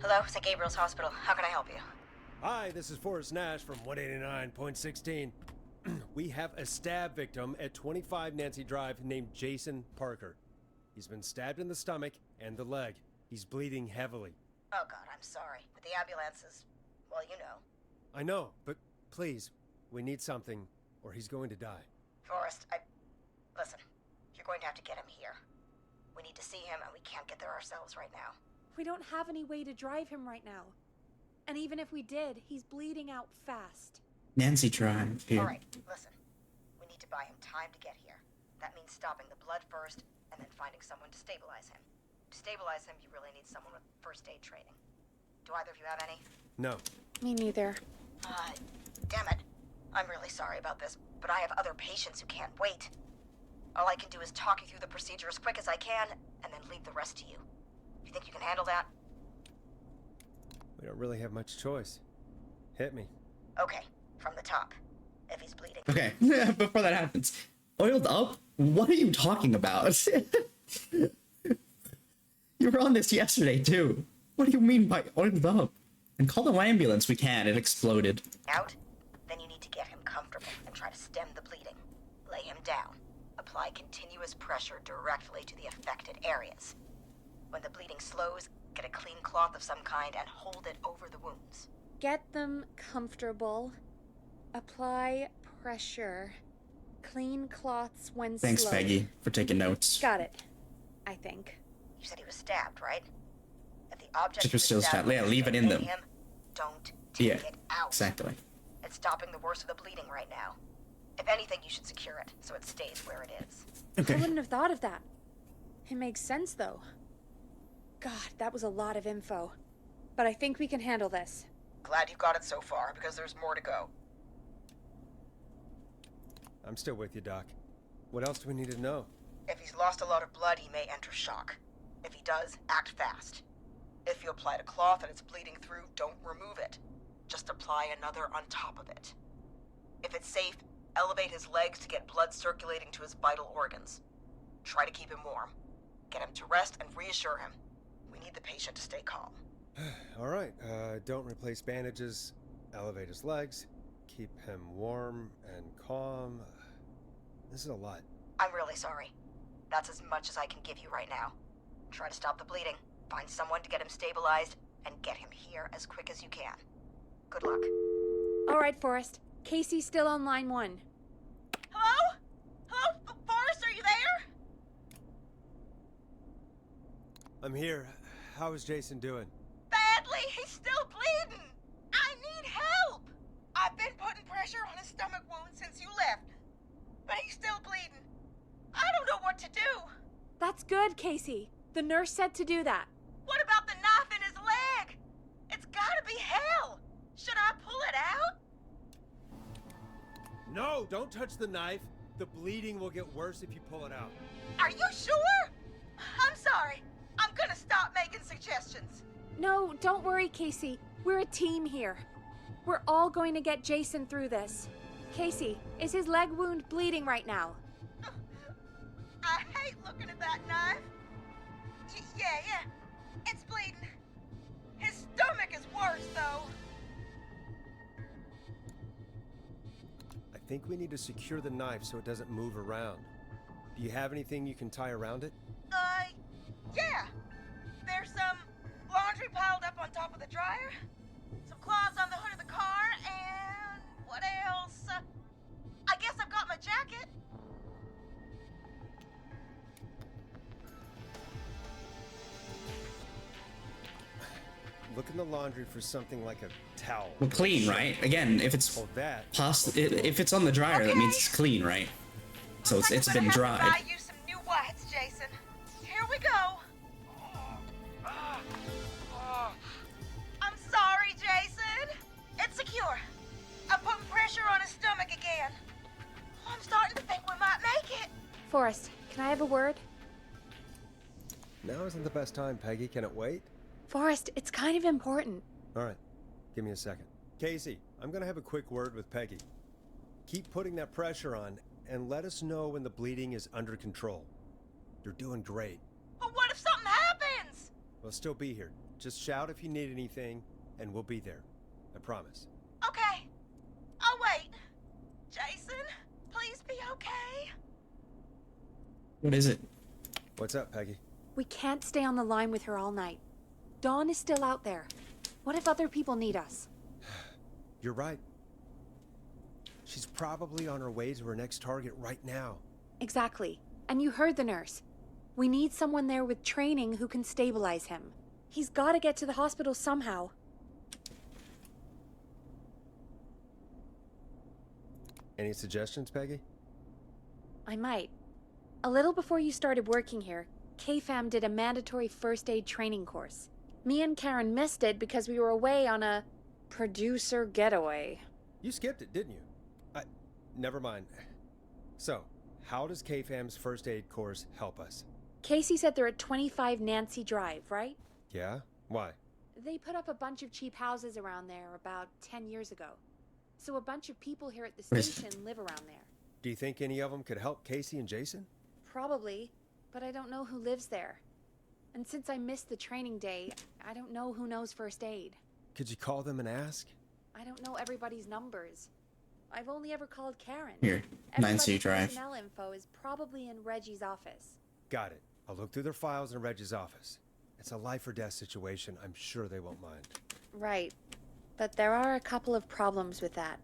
Hello, St. Gabriel's Hospital. How can I help you? Hi, this is Forrest Nash from 189.16. We have a stab victim at 25 Nancy Drive named Jason Parker. He's been stabbed in the stomach and the leg. He's bleeding heavily. Oh, God, I'm sorry. But the ambulance is, well, you know. I know, but please, we need something, or he's going to die. Forrest, listen, you're going to have to get him here. We need to see him, and we can't get there ourselves right now. We don't have any way to drive him right now. And even if we did, he's bleeding out fast. Nancy Drive here. All right, listen. We need to buy him time to get here. That means stopping the blood first, and then finding someone to stabilize him. To stabilize him, you really need someone with first aid training. Do either of you have any? No. Me neither. Damn it. I'm really sorry about this, but I have other patients who can't wait. All I can do is talk you through the procedure as quick as I can, and then leave the rest to you. You think you can handle that? We don't really have much choice. Hit me. Okay, from the top. If he's bleeding. Okay, before that happens. Oiled up? What are you talking about? You were on this yesterday, too. What do you mean by oiled up? And call the ambulance we can, it exploded. Out? Then you need to get him comfortable and try to stem the bleeding. Lay him down. Apply continuous pressure directly to the affected areas. When the bleeding slows, get a clean cloth of some kind and hold it over the wounds. Get them comfortable. Apply pressure. Clean cloths when Thanks, slow. Peggy, for taking notes. Got it. I think. You said he was stabbed, right? If the object Just was still stabbed. Yeah, leave it in them. him, don't take it out. Exactly. It's stopping the worst of the bleeding right now. If anything, you should secure it so it stays where it is. I wouldn't have thought of that. It makes sense, though. God, that was a lot of info. But I think we can handle this. Glad you got it so far, because there's more to go. I'm still with you, Doc. What else do we need to know? If he's lost a lot of blood, he may enter shock. If he does, act fast. If you applied a cloth and it's bleeding through, don't remove it. Just apply another on top of it. If it's safe, elevate his legs to get blood circulating to his vital organs. Try to keep him warm. Get him to rest and reassure him. We need the patient to stay calm. All right, don't replace bandages. Elevate his legs. Keep him warm and calm. This is a lot. I'm really sorry. That's as much as I can give you right now. Try to stop the bleeding, find someone to get him stabilized, and get him here as quick as you can. Good luck. All right, Forrest. Casey's still on line 1. Hello? Hello? Forrest, are you there? I'm here. How is Jason doing? Badly. He's still bleeding. I need help. I've been putting pressure on his stomach wound since you left, but he's still bleeding. I don't know what to do. That's good, Casey. The nurse said to do that. What about the knife in his leg? It's gotta be hell. Should I pull it out? No, don't touch the knife. The bleeding will get worse if you pull it out. Are you sure? I'm sorry. I'm gonna stop making suggestions. No, don't worry, Casey. We're a team here. We're all going to get Jason through this. Casey, is his leg wound bleeding right now? I hate looking at that knife. Yeah. It's bleeding. His stomach is worse, though. I think we need to secure the knife so it doesn't move around. Do you have anything you can tie around it? Yeah. There's some laundry piled up on top of the dryer, some cloths on the hood of the car, and what else? I guess I've got my jacket. Look in the laundry for something like a towel. Well, clean, right? Again, if it's if it's on the dryer, that means it's clean, right? So it's been dried. Buy you some new whites, Jason. Here we go. I'm sorry, Jason. It's secure. I'm putting pressure on his stomach again. I'm starting to think we might make it. Forrest, can I have a word? Now isn't the best time, Peggy. Can it wait? Forrest, it's kind of important. All right, give me a second. Casey, I'm gonna have a quick word with Peggy. Keep putting that pressure on and let us know when the bleeding is under control. You're doing great. But what if something happens? We'll still be here. Just shout if you need anything, and we'll be there. I promise. Okay. I'll wait. Jason, please be okay. What is it? What's up, Peggy? We can't stay on the line with her all night. Dawn is still out there. What if other people need us? You're right. She's probably on her way to her next target right now. Exactly. And you heard the nurse. We need someone there with training who can stabilize him. He's got to get to the hospital somehow. Any suggestions, Peggy? I might. A little before you started working here, KFAM did a mandatory first aid training course. Me and Karen missed it because we were away on a producer getaway. You skipped it, didn't you? Never mind. So, how does KFAM's first aid course help us? Casey said they're at 25 Nancy Drive, right? Yeah? Why? They put up a bunch of cheap houses around there about 10 years ago. So a bunch of people here at the station live around there. Do you think any of them could help Casey and Jason? Probably, but I don't know who lives there. And since I missed the training day, I don't know who knows first aid. Could you call them and ask? I don't know everybody's numbers. I've only ever called Karen. Here, Nancy Everybody's Drive. personnel info is probably in Reggie's office. Got it. I'll look through their files in Reggie's office. It's a life or death situation. I'm sure they won't mind. Right. But there are a couple of problems with that.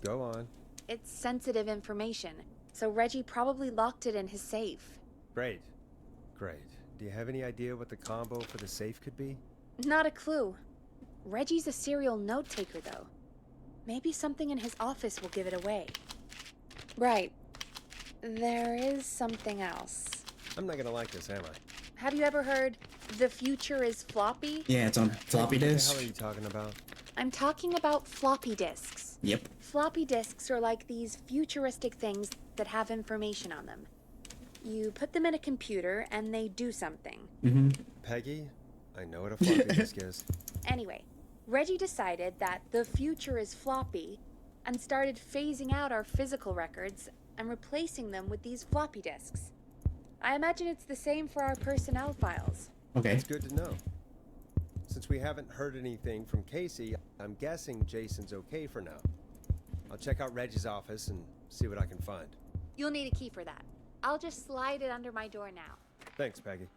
Go on. It's sensitive information, so Reggie probably locked it in his safe. Great. Great. Do you have any idea what the combo for the safe could be? Not a clue. Reggie's a serial note-taker, though. Maybe something in his office will give it away. Right. There is something else. I'm not gonna like this, am I? Have you ever heard, the future is floppy? Yeah, it's on floppy disk. What the hell are you talking about? I'm talking about floppy disks. Yep. Floppy disks are like these futuristic things that have information on them. You put them in a computer and they do something. Mm-hmm. Peggy, I know what a floppy disk is. Anyway, Reggie decided that the future is floppy and started phasing out our physical records and replacing them with these floppy disks. I imagine it's the same for our personnel files. Okay. It's good to know. Since we haven't heard anything from Casey, I'm guessing Jason's okay for now. I'll check out Reggie's office and see what I can find. You'll need a key for that. I'll just slide it under my door now. Thanks, Peggy.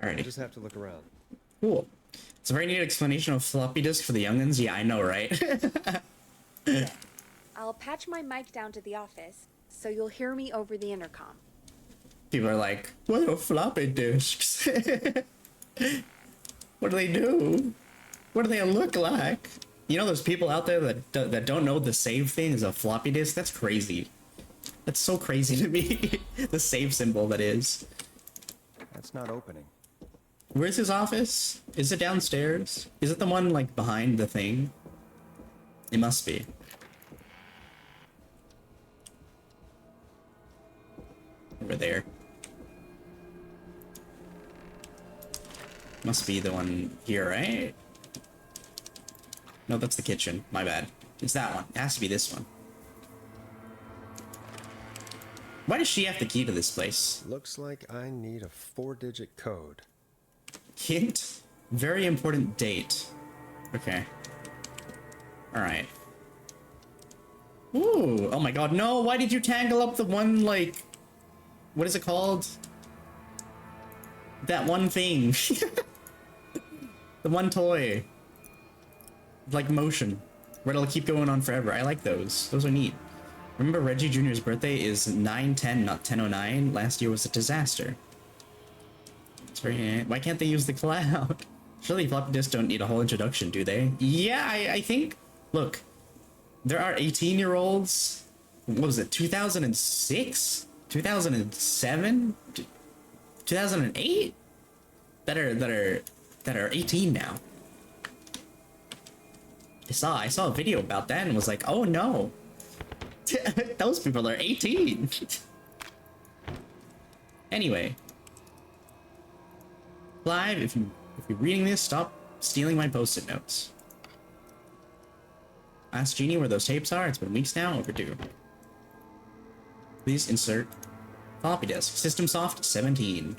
Alrighty. I'll just have to look around. Cool. It's a very neat explanation of floppy disk for the youngins. Yeah, I know, right? I'll patch my mic down to the office, so you'll hear me over the intercom. People are like, what are floppy disks? What do they do? What do they look like? You know, there's people out there that don't know what the save thing is a floppy disk. That's crazy. That's so crazy to me. The save symbol that is. That's not opening. Where's his office? Is it downstairs? Is it the one like behind the thing? It must be. Over there. Must be the one here, right? No, that's the kitchen. My bad. It's that one. It has to be this one. Why does she have the key to this place? Looks like I need a 4-digit code. Hint. Very important date. Okay. Alright. Ooh. Oh my god, no! Why did you tangle up the one, like... What is it called? That one thing. The one toy. Like motion. Where it'll keep going on forever. I like those. Those are neat. Remember Reggie Jr.'s birthday is 9/10, not 10/09. Last year was a disaster. It's very... Why can't they use the cloud? Surely floppy disks don't need a whole introduction, do they? Yeah, I think... Look. There are 18-year-olds... What was it? 2006? 2007? 2008? That are 18 now. I saw a video about that and was like, oh no. Those people are 18. Anyway. Clive, if you're reading this, stop stealing my post-it notes. Ask Jeannie where those tapes are. It's been weeks now. Overdue. Please insert floppy disk. System soft 17.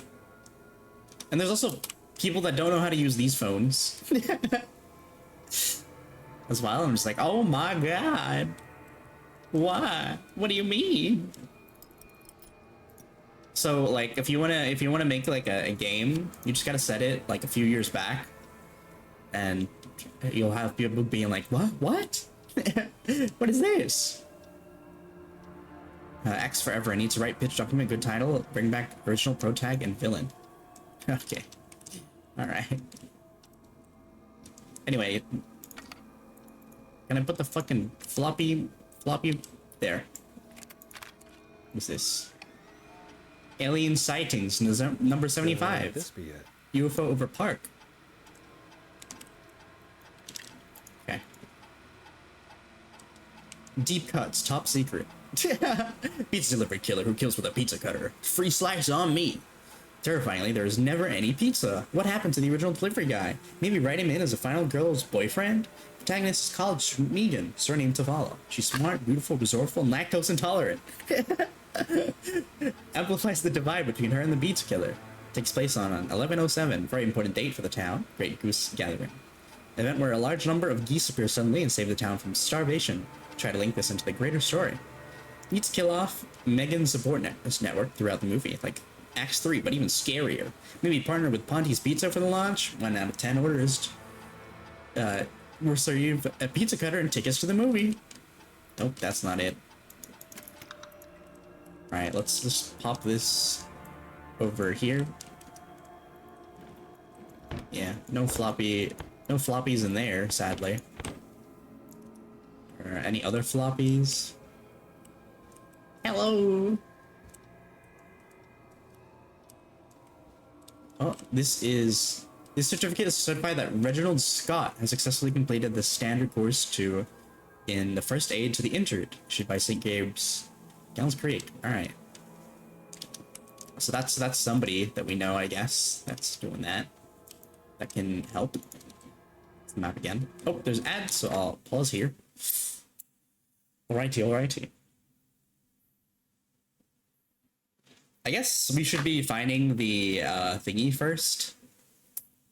And there's also people that don't know how to use these phones. As well, I'm just like, oh my god. Why? What do you mean? So like if you wanna make like a game, you just gotta set it like a few years back. And you'll have people being like, what? What? What is this? X forever. I need to write pitch document, good title, bring back original pro tag and villain. Okay. Alright. Anyway. Can I put the fucking floppy there? What's this? Alien sightings, number 75. This be it? UFO over park. Okay. Deep cuts, top secret. Pizza delivery killer who kills with a pizza cutter. Free slice on me. Terrifyingly, there is never any pizza. What happened to the original delivery guy? Maybe write him in as a final girl's boyfriend? Protagonist is college student Megan, surname to follow. She's smart, beautiful, resourceful, and lactose intolerant. Amplifies the divide between her and the pizza killer. Takes place on 1107, very important date for the town. Great Goose Gathering. An event where a large number of geese appear suddenly and save the town from starvation. Try to link this into the greater story. Need to kill off Megan's support network throughout the movie, like Acts 3, but even scarier. Maybe partner with Ponti's Pizza for the launch. 1 out of 10 orders. We'll serve you a pizza cutter and tickets to the movie. Nope, that's not it. Alright, let's just pop this over here. Yeah, no floppies in there, sadly. Or any other floppies? Hello! Oh, this certificate is certified that Reginald Scott has successfully completed the standard course 2 in the first aid to the injured, issued by St. Gabe's Gallows Creek. Alright. So that's somebody that we know, I guess, that's doing that. That can help. It's the map again. Oh, there's ads, so I'll pause here. Alrighty. I guess we should be finding the thingy first.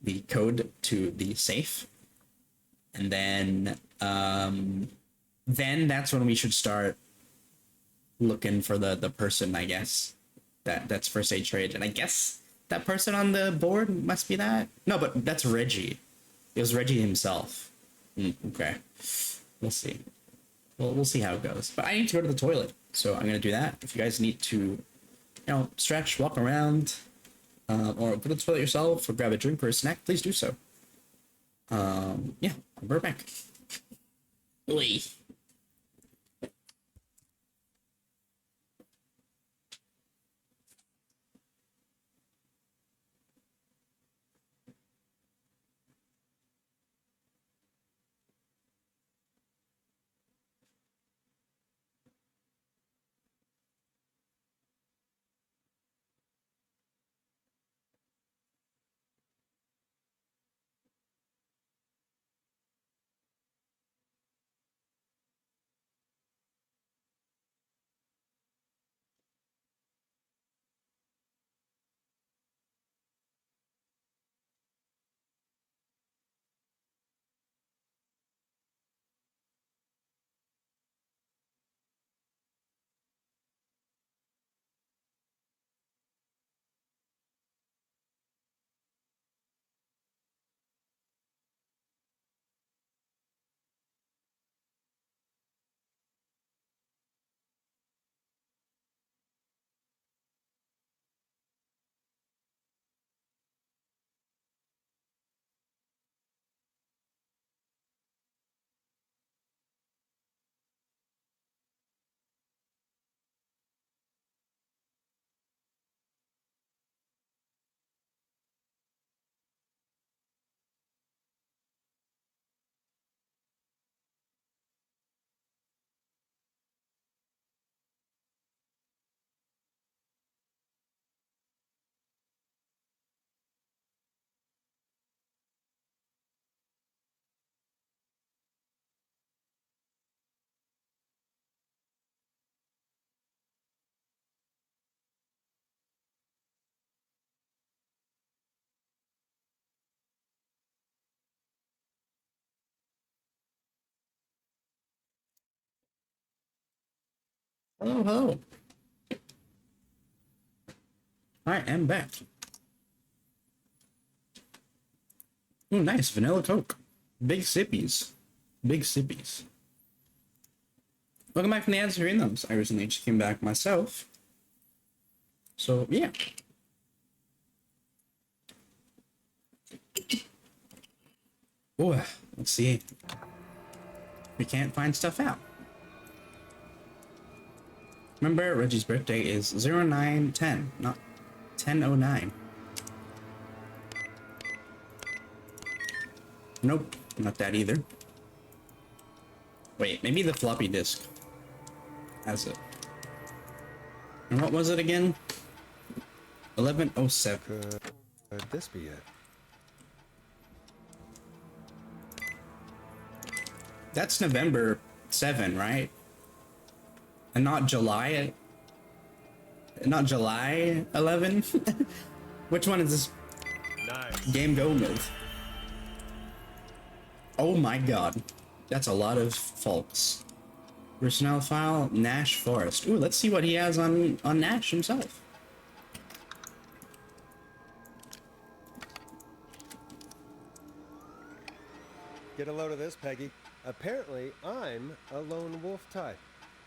The code to the safe. And then that's when we should start looking for the person, I guess. That's first aid trade. And I guess that person on the board must be that? No, but that's Reggie. It was Reggie himself. Okay. We'll see. We'll see how it goes. But I need to go to the toilet, so I'm gonna do that. If you guys need to, stretch, walk around, or go to the toilet yourself, or grab a drink or a snack, please do so. Yeah, I'll be right back. Oi. Hello. I am back. Oh, nice. Vanilla Coke. Big sippies. Welcome back from the ads hearing those. I recently just came back myself. So, yeah. Oh, let's see. We can't find stuff out. Remember, Reggie's birthday is 0910, not 1009. Nope, not that either. Wait, maybe the floppy disk has it. And what was it again? 1107. Could this be it? That's November 7, right? And not July? Not July 11? Which one is this Nice. game go with? Oh my god. That's a lot of faults. Personnel file, Nash Forest. Ooh, let's see what he has on Nash himself. Get a load of this, Peggy. Apparently, I'm a lone wolf type.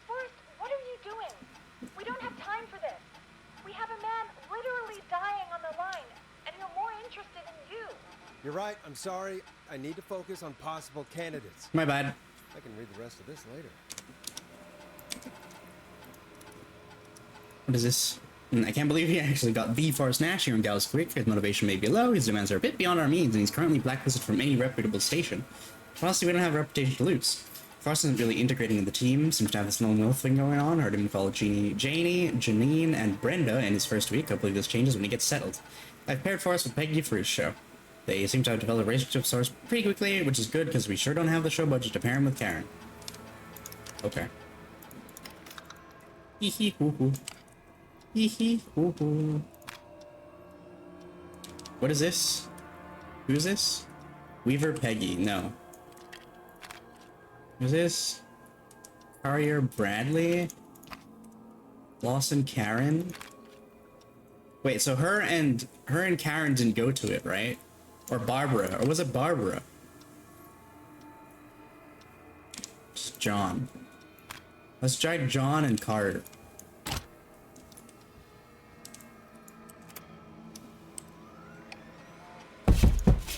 Forrest, what are you doing? We don't have time for this. We have a man literally dying on the line, and you're more interested in you. You're right, I'm sorry. I need to focus on possible candidates. My bad. I can read the rest of this later. What is this? I can't believe he actually got the Forrest Nash here in Gallows Creek. His motivation may be low, his demands are a bit beyond our means, and he's currently blacklisted from any reputable station. Honestly, we don't have a reputation to lose. Forrest isn't really integrating in the team, seems to have this lone wolf thing going on. Heard him call Janie, Janine, and Brenda in his first week. Hopefully this changes when he gets settled. I've paired Forrest with Peggy for his show. They seem to have developed a relationship with Source pretty quickly, which is good because we sure don't have the show budget to pair him with Karen. Okay. Hee hee hoo hoo. Hee hee hoo hoo. What is this? Who's this? Weaver Peggy. No. Who's this? Carrier Bradley? Lawson Karen? Wait, so her and Karen didn't go to it, right? Or Barbara, or was it Barbara? It's John. Let's try John and Carter.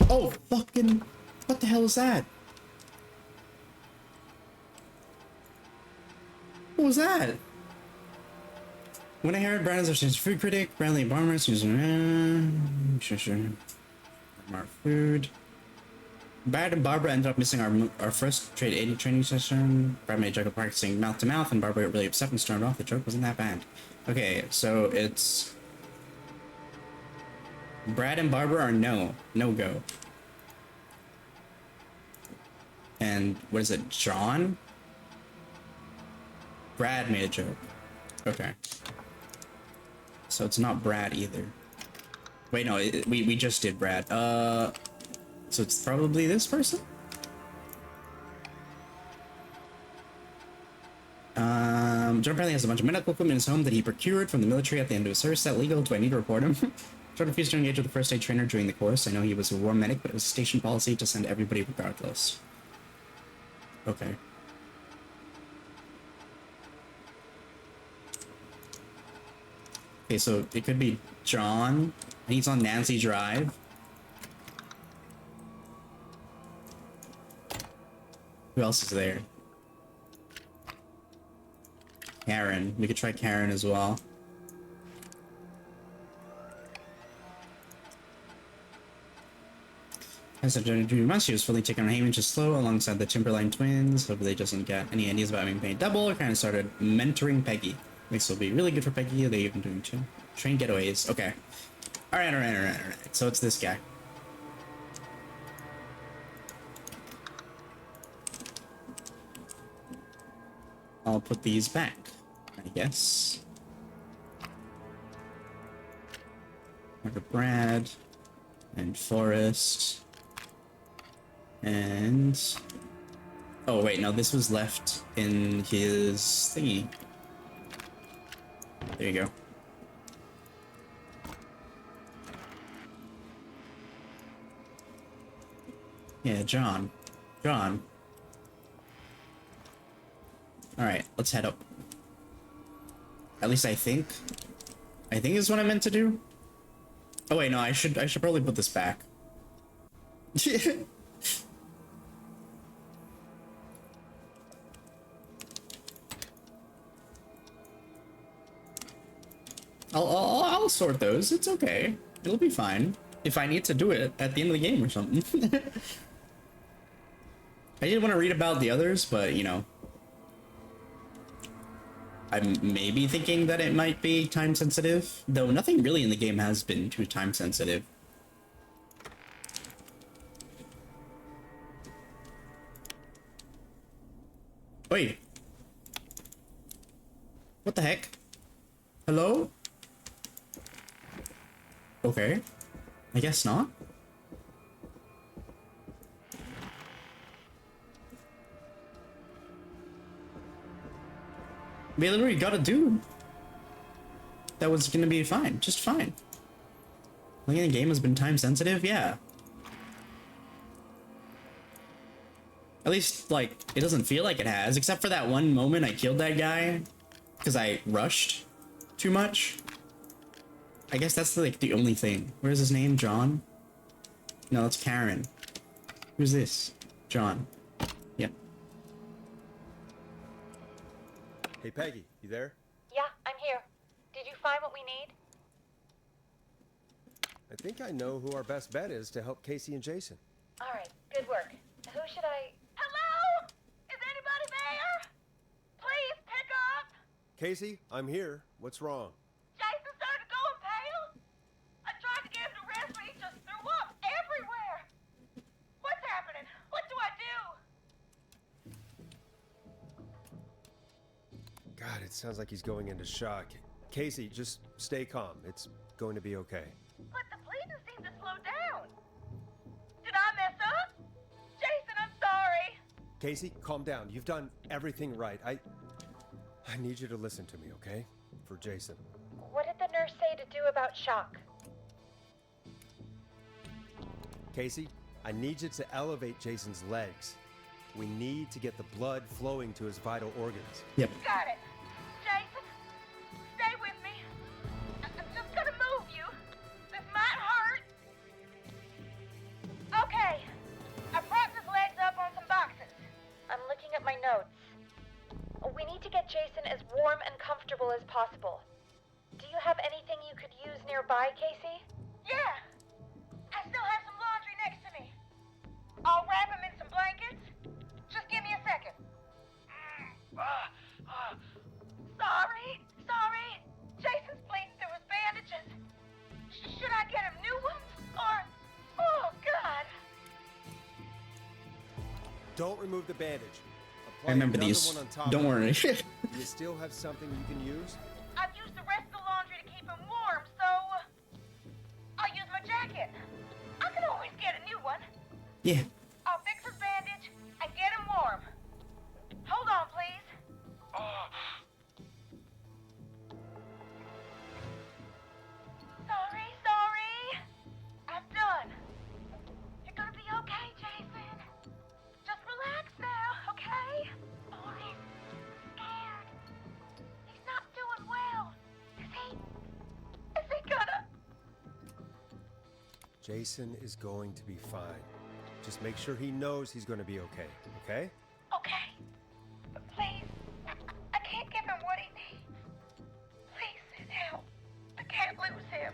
Oh, fucking... What the hell is that? What was that? When I heard Brandon's a food critic, Bradley and Barmer using sure. Our food. Brad and Barbara ended up missing our first trade aid training session. Brad made a joke of practicing mouth to mouth, and Barbara got really upset and stormed off. The joke wasn't that bad. Okay, so it's Brad and Barbara are no go. And what is it, John? Brad made a joke. Okay. So it's not Brad either. Wait, no, we just did Brad. So it's probably this person? John apparently has a bunch of medical equipment in his home that he procured from the military at the end of his service. Is that legal? Do I need to report him? John refused to engage with the first aid trainer during the course. I know he was a war medic, but it was station policy to send everybody regardless. Okay. Okay, so it could be John, and he's on Nancy Drive. Who else is there? Karen. We could try Karen as well. As of 2 months, she was fully taken on Hamish Slow alongside the Timberline twins. Hopefully, doesn't get any ideas about being paid double. Or kind of started mentoring Peggy. This will be really good for Peggy. They even doing train getaways. Okay. Alright. So it's this guy. I'll put these back, I guess. Like Brad and Forrest. And oh wait, no, this was left in his thingy. There you go. Yeah, John. Alright, let's head up. At least I think. I think is what I meant to do. Oh wait, no, I should probably put this back. I'll sort those. It's okay. It'll be fine. If I need to do it at the end of the game or something. I did want to read about the others, but you know, I'm maybe thinking that it might be time sensitive, though nothing really in the game has been too time sensitive. Wait. What the heck? Hello? Okay. I guess not. We literally got a dude that was gonna be fine, just fine. I think the game has been time sensitive, yeah. At least, like, it doesn't feel like it has, except for that one moment I killed that guy because I rushed too much. I guess that's like the only thing. Where's his name? John? No, that's Karen. Who's this? John. Yep. Hey, Peggy, you there? Yeah, I'm here. Did you find what we need? I think I know who our best bet is to help Casey and Jason. All right, good work. Who should I... Hello? Is anybody there? Please pick up. Casey, I'm here. What's wrong? Jason started going pale. I tried to get him to rest, but he just threw up everywhere. What's happening? What do I do? God, it sounds like he's going into shock. Casey, just stay calm. It's going to be okay. But the bleeding seemed to slow down. Did I mess up? Jason, I'm sorry. Casey, calm down. You've done everything right. I need you to listen to me, okay? For Jason. What did the nurse say to do about shock? Casey, I need you to elevate Jason's legs. We need to get the blood flowing to his vital organs. Yep. Got it. Jason, stay with me. I'm just gonna move you. This might hurt. Okay. I propped his legs up on some boxes. I'm looking at my notes. We need to get Jason as warm and comfortable as possible. Do you have anything you could use nearby, Casey? Yeah. I still have some laundry next to me. I'll wrap him in some blankets. Just give me a second. Sorry. Jason's bleeding through his bandages. Should I get him new ones? Or... Oh, God. Don't remove the bandage. I remember these. Don't worry. Do you still have something you can use? I've used the rest of the laundry to keep him warm, so... I'll use my jacket. I can always get a new one. Yeah. I'll fix his bandage and get him warm. Hold on, please. Sorry. I'm done. You're gonna be okay, Jason. Just relax now, okay? Oh, he's scared. He's not doing well. Is he gonna... Jason is going to be fine. Just make sure he knows he's going to be okay, okay? Okay. But please, I can't give him what he needs. Please send help. I can't lose him.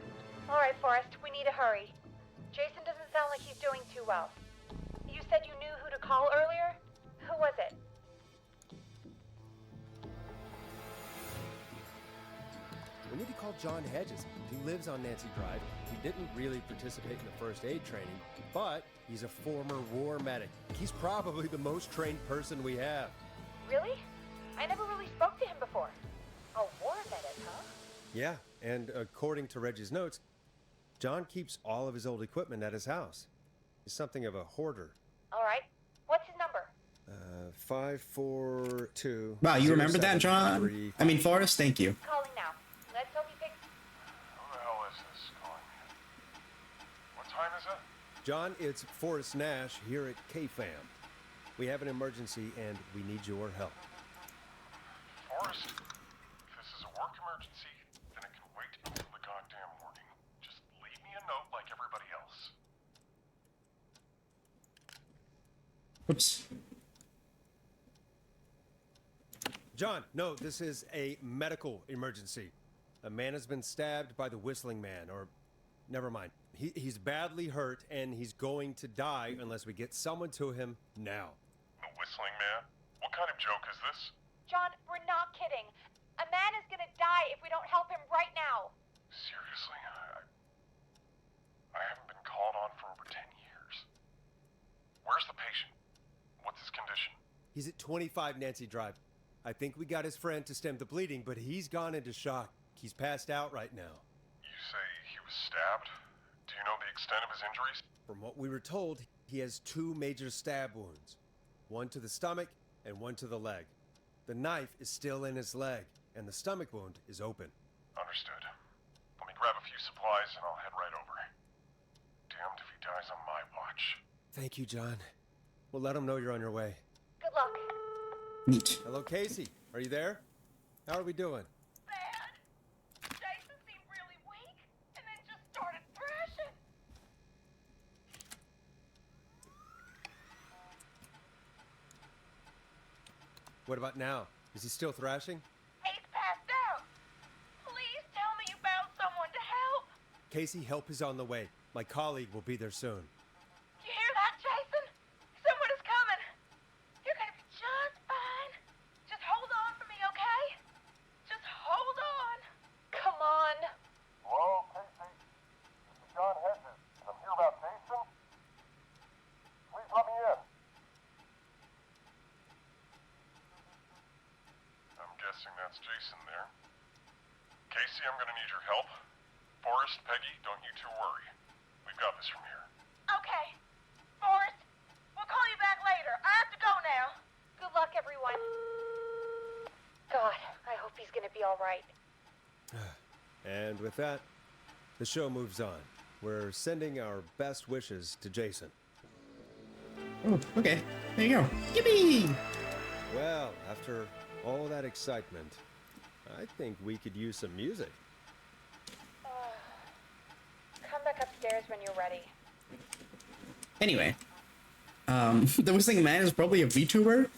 All right, Forrest, we need to hurry. Jason doesn't sound like he's doing too well. You said you knew who to call earlier? Who was it? We need to call John Hedges. He lives on Nancy Drive. He didn't really participate in the first aid training, but he's a former war medic. He's probably the most trained person we have. Really? I never really spoke to him before. A war medic, huh? Yeah, and according to Reggie's notes, John keeps all of his old equipment at his house. He's something of a hoarder. All right. What's his number? 542. Wow, you remember that, John? I mean, Forrest, thank you. Calling now. Let's hope he picks... Who the hell is this calling me? What time is it? John, it's Forrest Nash here at KFAM. We have an emergency and we need your help. Forrest, if this is a work emergency, then it can wait until the goddamn morning. Just leave me a note like everybody else. Oops. John, no, this is a medical emergency. A man has been stabbed by the Whistling Man, or... Never mind. He's badly hurt, and he's going to die unless we get someone to him now. The Whistling Man? What kind of joke is this? John, we're not kidding. A man is gonna die if we don't help him right now. Seriously? I haven't been called on for over 10 years. Where's the patient? What's his condition? He's at 25 Nancy Drive. I think we got his friend to stem the bleeding, but he's gone into shock. He's passed out right now. You say he was stabbed? Do you know the extent of his injuries? From what we were told, he has 2 major stab wounds. One to the stomach and one to the leg. The knife is still in his leg, and the stomach wound is open. Understood. Let me grab a few supplies and I'll head right over. Damned if he dies on my watch. Thank you, John. We'll let him know you're on your way. Good luck. Neat. Hello, Casey. Are you there? How are we doing? Bad. Jason seemed really weak, and then just started thrashing. What about now? Is he still thrashing? He's passed out. Please tell me you found someone to help. Casey, help is on the way. My colleague will be there soon. You hear that, Jason? Someone is coming. You're gonna be just fine. Just hold on for me, okay? Just hold on. Come on. Hello, Casey. This is John Hedges. I'm here about Jason. Please let me in. I'm guessing that's Jason there. Casey, I'm gonna need your help. Forrest, Peggy, don't you two worry. We've got this from here. Okay. Forrest, we'll call you back later. I have to go now. Good luck, everyone. God, I hope he's gonna be all right. And with that, the show moves on. We're sending our best wishes to Jason. Oh, okay. There you go. Yippee! Well, after all that excitement, I think we could use some music. Come back upstairs when you're ready. Anyway, the Whistling Man is probably a VTuber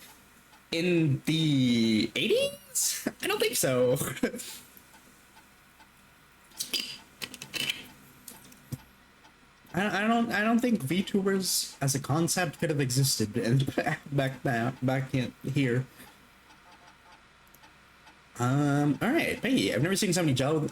in the 80s? I don't think so. I don't think VTubers as a concept could have existed back in here. All right, Peggy. I've never seen somebody gel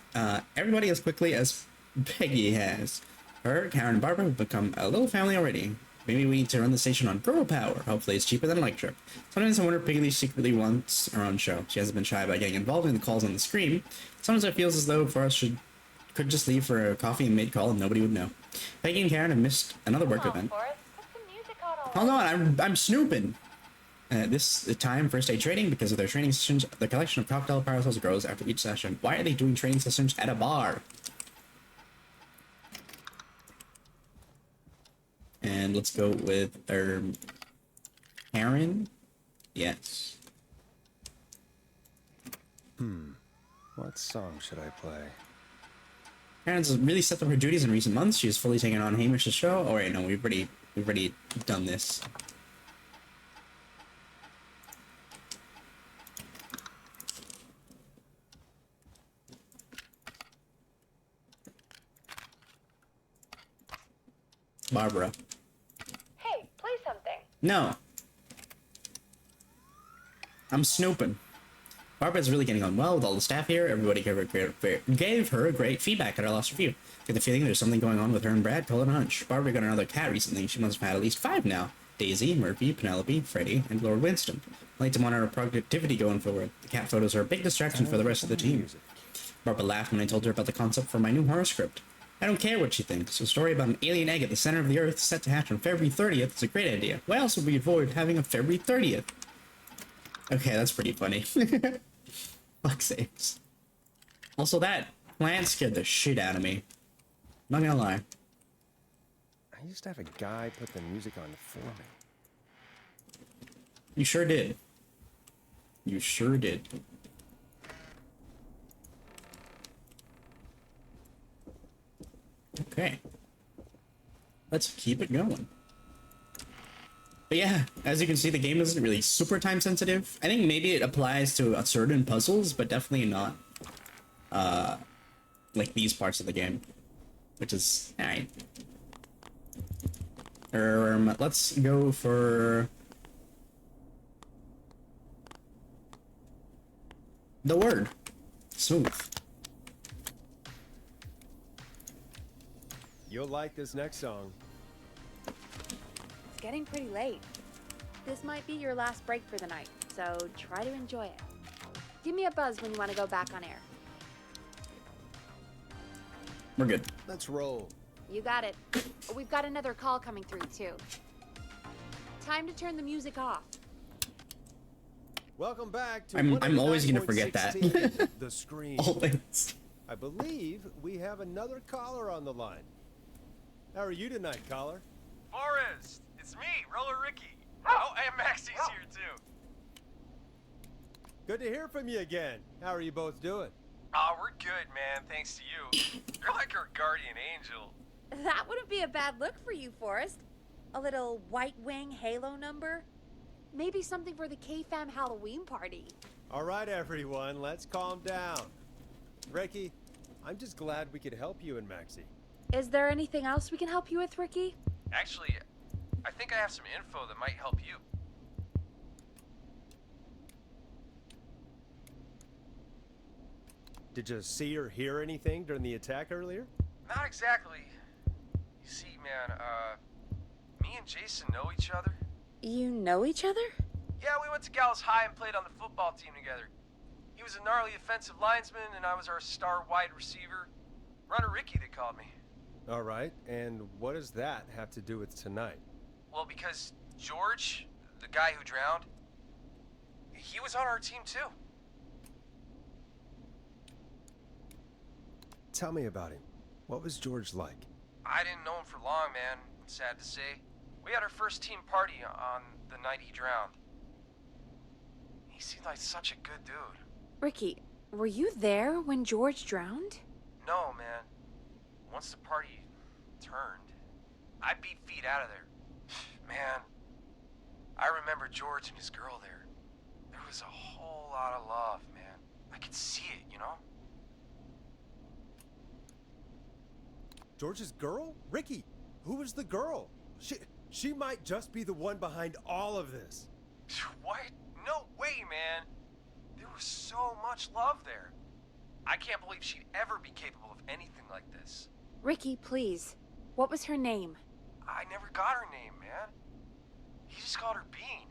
everybody as quickly as Peggy has. Her, Karen, and Barbara have become a little family already. Maybe we need to run the station on girl power. Hopefully it's cheaper than Electric. Sometimes I wonder if Piggy secretly wants her own show. She hasn't been shy about getting involved in the calls on the screen. Sometimes it feels as though Forrest could just leave for a coffee and mid-call and nobody would know. Peggy and Karen have missed another work event. Forrest, put some music on Hold on, I'm snooping. This time, first aid training, because of their training sessions, the collection of cocktail parasols grows after each session. Why are they doing training sessions at a bar? And let's go with Karen. Yes. What song should I play? Karen's really stepped up her duties in recent months. She's fully taken on Hamish's show. Oh wait, no, we've already done this. Barbara. Hey, play something. No. I'm snooping. Barbara's really getting on well with all the staff here. Everybody gave her great feedback at our last review. Get the feeling there's something going on with her and Brad. Call it a hunch. Barbara got another cat recently. She must have had at least 5 now. Daisy, Murphy, Penelope, Freddy, and Lord Winston. I like to monitor her productivity going forward. The cat photos are a big distraction for the rest of the team. Barbara laughed when I told her about the concept for my new horror script. I don't care what she thinks. A story about an alien egg at the center of the Earth set to hatch on February 30th is a great idea. Why else would we avoid having a February 30th? Okay, that's pretty funny. Fuck sakes. Also, that plant scared the shit out of me. Not gonna lie. I used to have a guy put the music on for me. You sure did. You sure did. Okay. Let's keep it going. But yeah, as you can see, the game isn't really super time sensitive. I think maybe it applies to certain puzzles, but definitely not like these parts of the game, which is alright. Let's go for the word. Smooth. You'll like this next song. It's getting pretty late. This might be your last break for the night, so try to enjoy it. Give me a buzz when you want to go back on air. We're good. Let's roll. You got it. We've got another call coming through, too. Time to turn the music off. Welcome back to I'm always gonna forget that. 109.16, The Scream. Always. I believe we have another caller on the line. How are you tonight, caller? Forrest, it's me, Roller Ricky. Oh, and Maxie's here too. Good to hear from you again. How are you both doing? Oh, we're good, man. Thanks to you. You're like our guardian angel. That wouldn't be a bad look for you, Forrest. A little White Wing Halo number? Maybe something for the K-Fam Halloween party. All right, everyone, let's calm down. Ricky, I'm just glad we could help you and Maxie. Is there anything else we can help you with, Ricky? Actually, I think I have some info that might help you. Did you see or hear anything during the attack earlier? Not exactly. You see, man, me and Jason know each other. You know each other? Yeah, we went to Gallows High and played on the football team together. He was a gnarly offensive linesman, and I was our star wide receiver. Runner Ricky, they called me. All right, and what does that have to do with tonight? Well, because George, the guy who drowned, he was on our team too. Tell me about him. What was George like? I didn't know him for long, man. Sad to say. We had our first team party on the night he drowned. He seemed like such a good dude. Ricky, were you there when George drowned? No, man. Once the party turned, I beat feet out of there. Man, I remember George and his girl there. There was a whole lot of love, man. I could see it, you know? George's girl? Ricky, who was the girl? She might just be the one behind all of this. What? No way, man. There was so much love there. I can't believe she'd ever be capable of anything like this. Ricky, please. What was her name? I never got her name, man. He just called her Bean.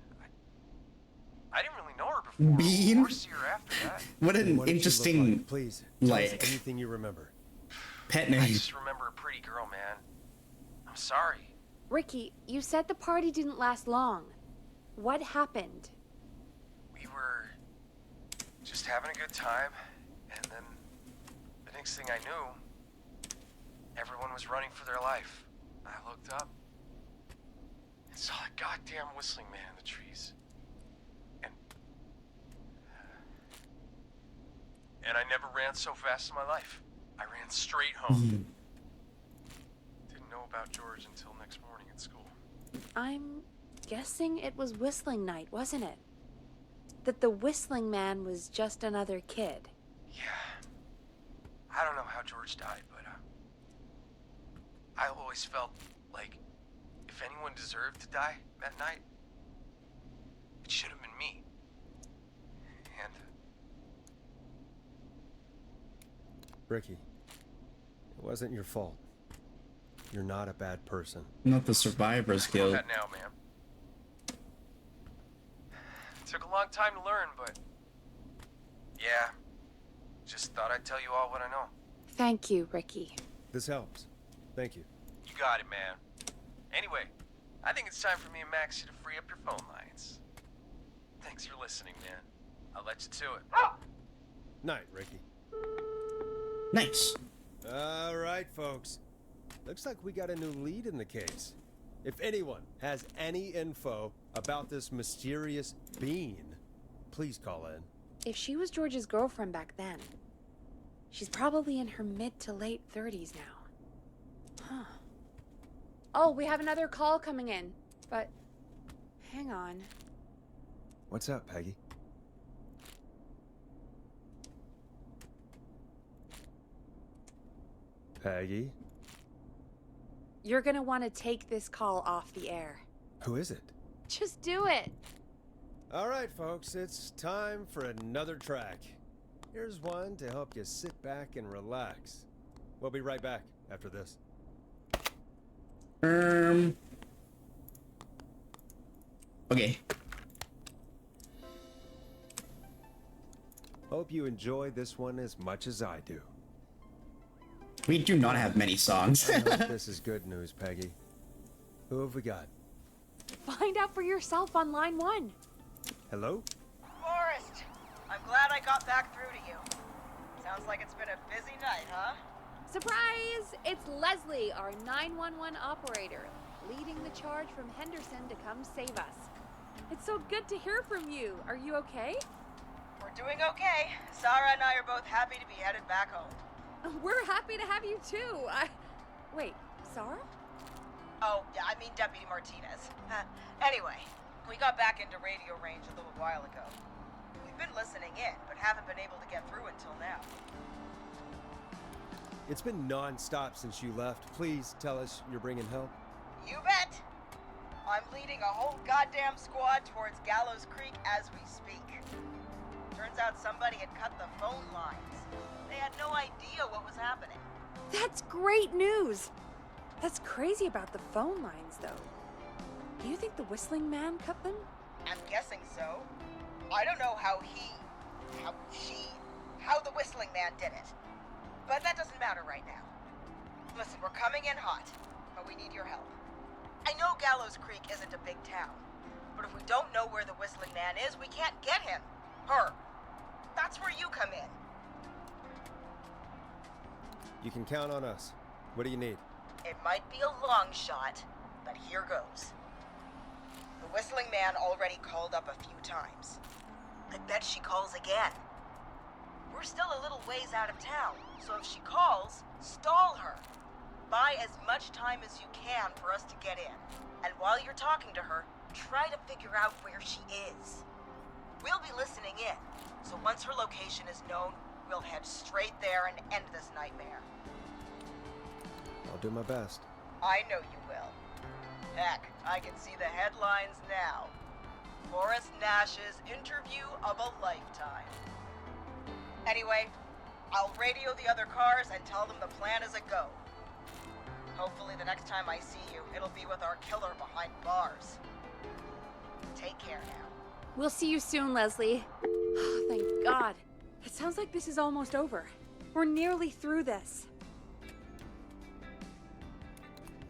I didn't really know her before. Bean? Or see her after that. What an What did she interesting, look like? Please, tell us like, anything you remember. pet I name. just remember a pretty girl, man. I'm sorry. Ricky, you said the party didn't last long. What happened? We were just having a good time, and then the next thing I knew, everyone was running for their life. I looked up and saw a goddamn whistling man in the trees. And I never ran so fast in my life. I ran straight home. Didn't know about George until next morning at school. I'm guessing it was whistling night, wasn't it? That the whistling man was just another kid. Yeah. I don't know how George died, but I always felt like if anyone deserved to die that night, it should have been me. And Ricky, it wasn't your fault. You're not a bad person. Not the survivor's I know guild. that now, man. Took a long time to learn, but yeah, just thought I'd tell you all what I know. Thank you, Ricky. This helps. Thank you. You got it, man. Anyway, I think it's time for me and Maxie to free up your phone lines. Thanks for listening, man. I'll let you to it. Night, Ricky. Nice. All right, folks. Looks like we got a new lead in the case. If anyone has any info about this mysterious being, please call in. If she was George's girlfriend back then, she's probably in her mid to late 30s now. Huh. Oh, we have another call coming in, but hang on. What's up, Peggy? Peggy? You're gonna want to take this call off the air. Who is it? Just do it. All right, folks, it's time for another track. Here's one to help you sit back and relax. We'll be right back after this. Okay. Hope you enjoy this one as much as I do. We do not have many songs. I hope this is good news, Peggy. Who have we got? Find out for yourself on line 1. Hello? Forrest, I'm glad I got back through to you. Sounds like it's been a busy night, huh? Surprise! It's Leslie, our 911 operator, leading the charge from Henderson to come save us. It's so good to hear from you. Are you okay? We're doing okay. Sarah and I are both happy to be headed back home. We're happy to have you too. Wait, Sarah? Oh, yeah, I mean Deputy Martinez. Anyway, we got back into radio range a little while ago. We've been listening in, but haven't been able to get through until now. It's been non-stop since you left. Please tell us you're bringing help. You bet! I'm leading a whole goddamn squad towards Gallows Creek as we speak. Turns out somebody had cut the phone lines. They had no idea what was happening. That's great news. That's crazy about the phone lines, though. Do you think the Whistling Man cut them? I'm guessing so. I don't know how the Whistling Man did it. But that doesn't matter right now. Listen, we're coming in hot, but we need your help. I know Gallows Creek isn't a big town, but if we don't know where the Whistling Man is, we can't get him. Her. That's where you come in. You can count on us. What do you need? It might be a long shot, but here goes. The Whistling Man already called up a few times. I bet she calls again. We're still a little ways out of town, so if she calls, stall her. Buy as much time as you can for us to get in. And while you're talking to her, try to figure out where she is. We'll be listening in, so once her location is known, we'll head straight there and end this nightmare. I'll do my best. I know you will. Heck, I can see the headlines now. Forrest Nash's interview of a lifetime. Anyway, I'll radio the other cars and tell them the plan is a go. Hopefully the next time I see you, it'll be with our killer behind bars. Take care now. We'll see you soon, Leslie. Oh, thank God. It sounds like this is almost over. We're nearly through this.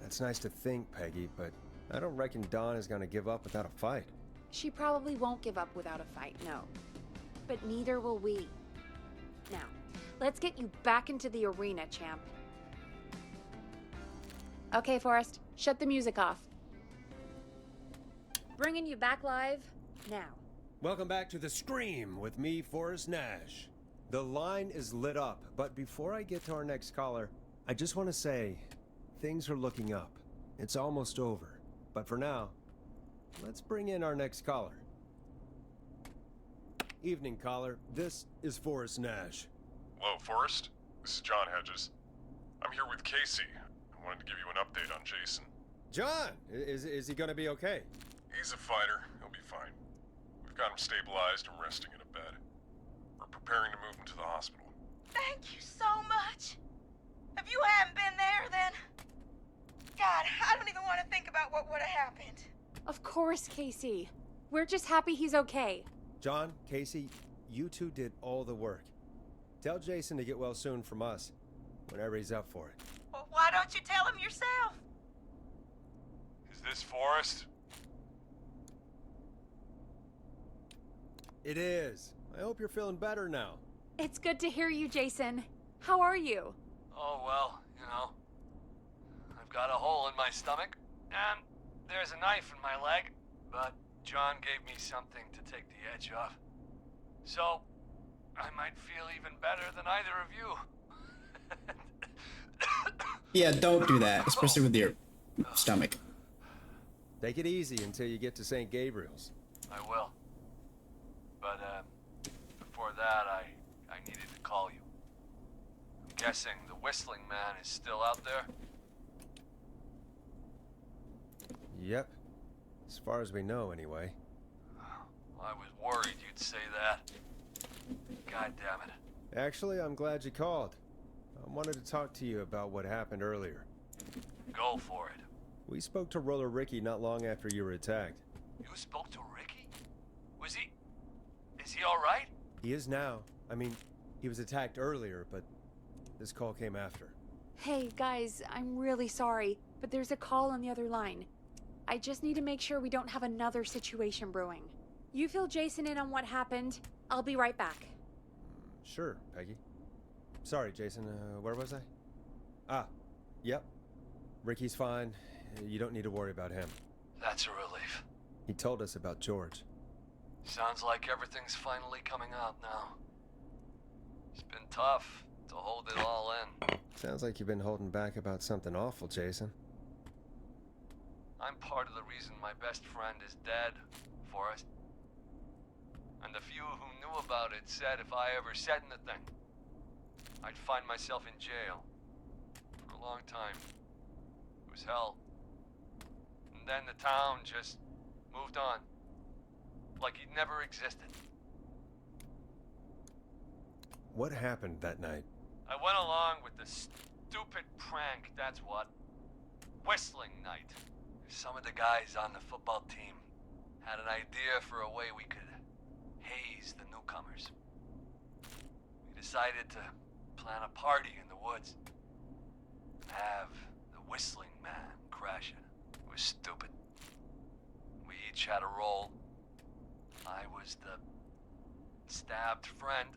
That's nice to think, Peggy, but I don't reckon Dawn is gonna give up without a fight. She probably won't give up without a fight, no. But neither will we. Now, let's get you back into the arena, champ. Okay, Forrest, shut the music off. Bringing you back live now. Welcome back to The Scream with me, Forrest Nash. The line is lit up, but before I get to our next caller, I just want to say, things are looking up. It's almost over. But for now, let's bring in our next caller. Evening, caller. This is Forrest Nash. Hello, Forrest. This is John Hedges. I'm here with Casey. I wanted to give you an update on Jason. John! Is he gonna be okay? He's a fighter. He'll be fine. We've got him stabilized and resting in a bed. We're preparing to move him to the hospital. Thank you so much. If you hadn't been there, then... God, I don't even want to think about what would have happened. Of course, Casey. We're just happy he's okay. John, Casey, you two did all the work. Tell Jason to get well soon from us, whenever he's up for it. Well, why don't you tell him yourself? Is this Forrest? It is. I hope you're feeling better now. It's good to hear you, Jason. How are you? Oh, well, you know. I've got a hole in my stomach, and there's a knife in my leg, but John gave me something to take the edge off. So, I might feel even better than either of you. Yeah, don't do that, especially with your stomach. Take it easy until you get to St. Gabriel's. I will. But, before that, I needed to call you. guessing the Whistling Man is still out there? Yep. As far as we know, anyway. I was worried you'd say that. God damn it. Actually, I'm glad you called. I wanted to talk to you about what happened earlier. Go for it. We spoke to Roller Ricky not long after you were attacked. You spoke to Ricky? Is he alright? He is now. I mean, he was attacked earlier, but this call came after. Hey, guys, I'm really sorry, but there's a call on the other line. I just need to make sure we don't have another situation brewing. You fill Jason in on what happened. I'll be right back. Sure, Peggy. Sorry, Jason, where was I? Ah, yep. Ricky's fine. You don't need to worry about him. That's a relief. He told us about George. Sounds like everything's finally coming out now. It's been tough to hold it all in. Sounds like you've been holding back about something awful, Jason. I'm part of the reason my best friend is dead, Forrest. And the few who knew about it said if I ever said anything, I'd find myself in jail. For a long time. It was hell. And then the town just moved on. Like he'd never existed. What happened that night? I went along with the stupid prank, that's what. Whistling night. Some of the guys on the football team had an idea for a way we could haze the newcomers. We decided to plan a party in the woods. Have the Whistling Man crash it. It was stupid. We each had a role. I was the stabbed friend.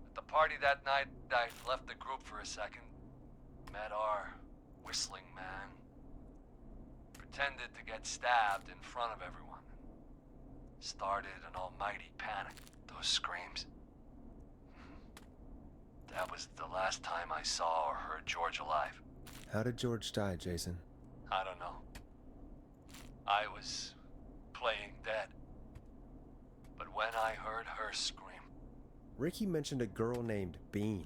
At the party that night, I left the group for a second. Met our Whistling Man. Pretended to get stabbed in front of everyone. Started an almighty panic. Those screams. That was the last time I saw or heard George alive. How did George die, Jason? I don't know. I was playing dead. But when I heard her scream... Ricky mentioned a girl named Bean.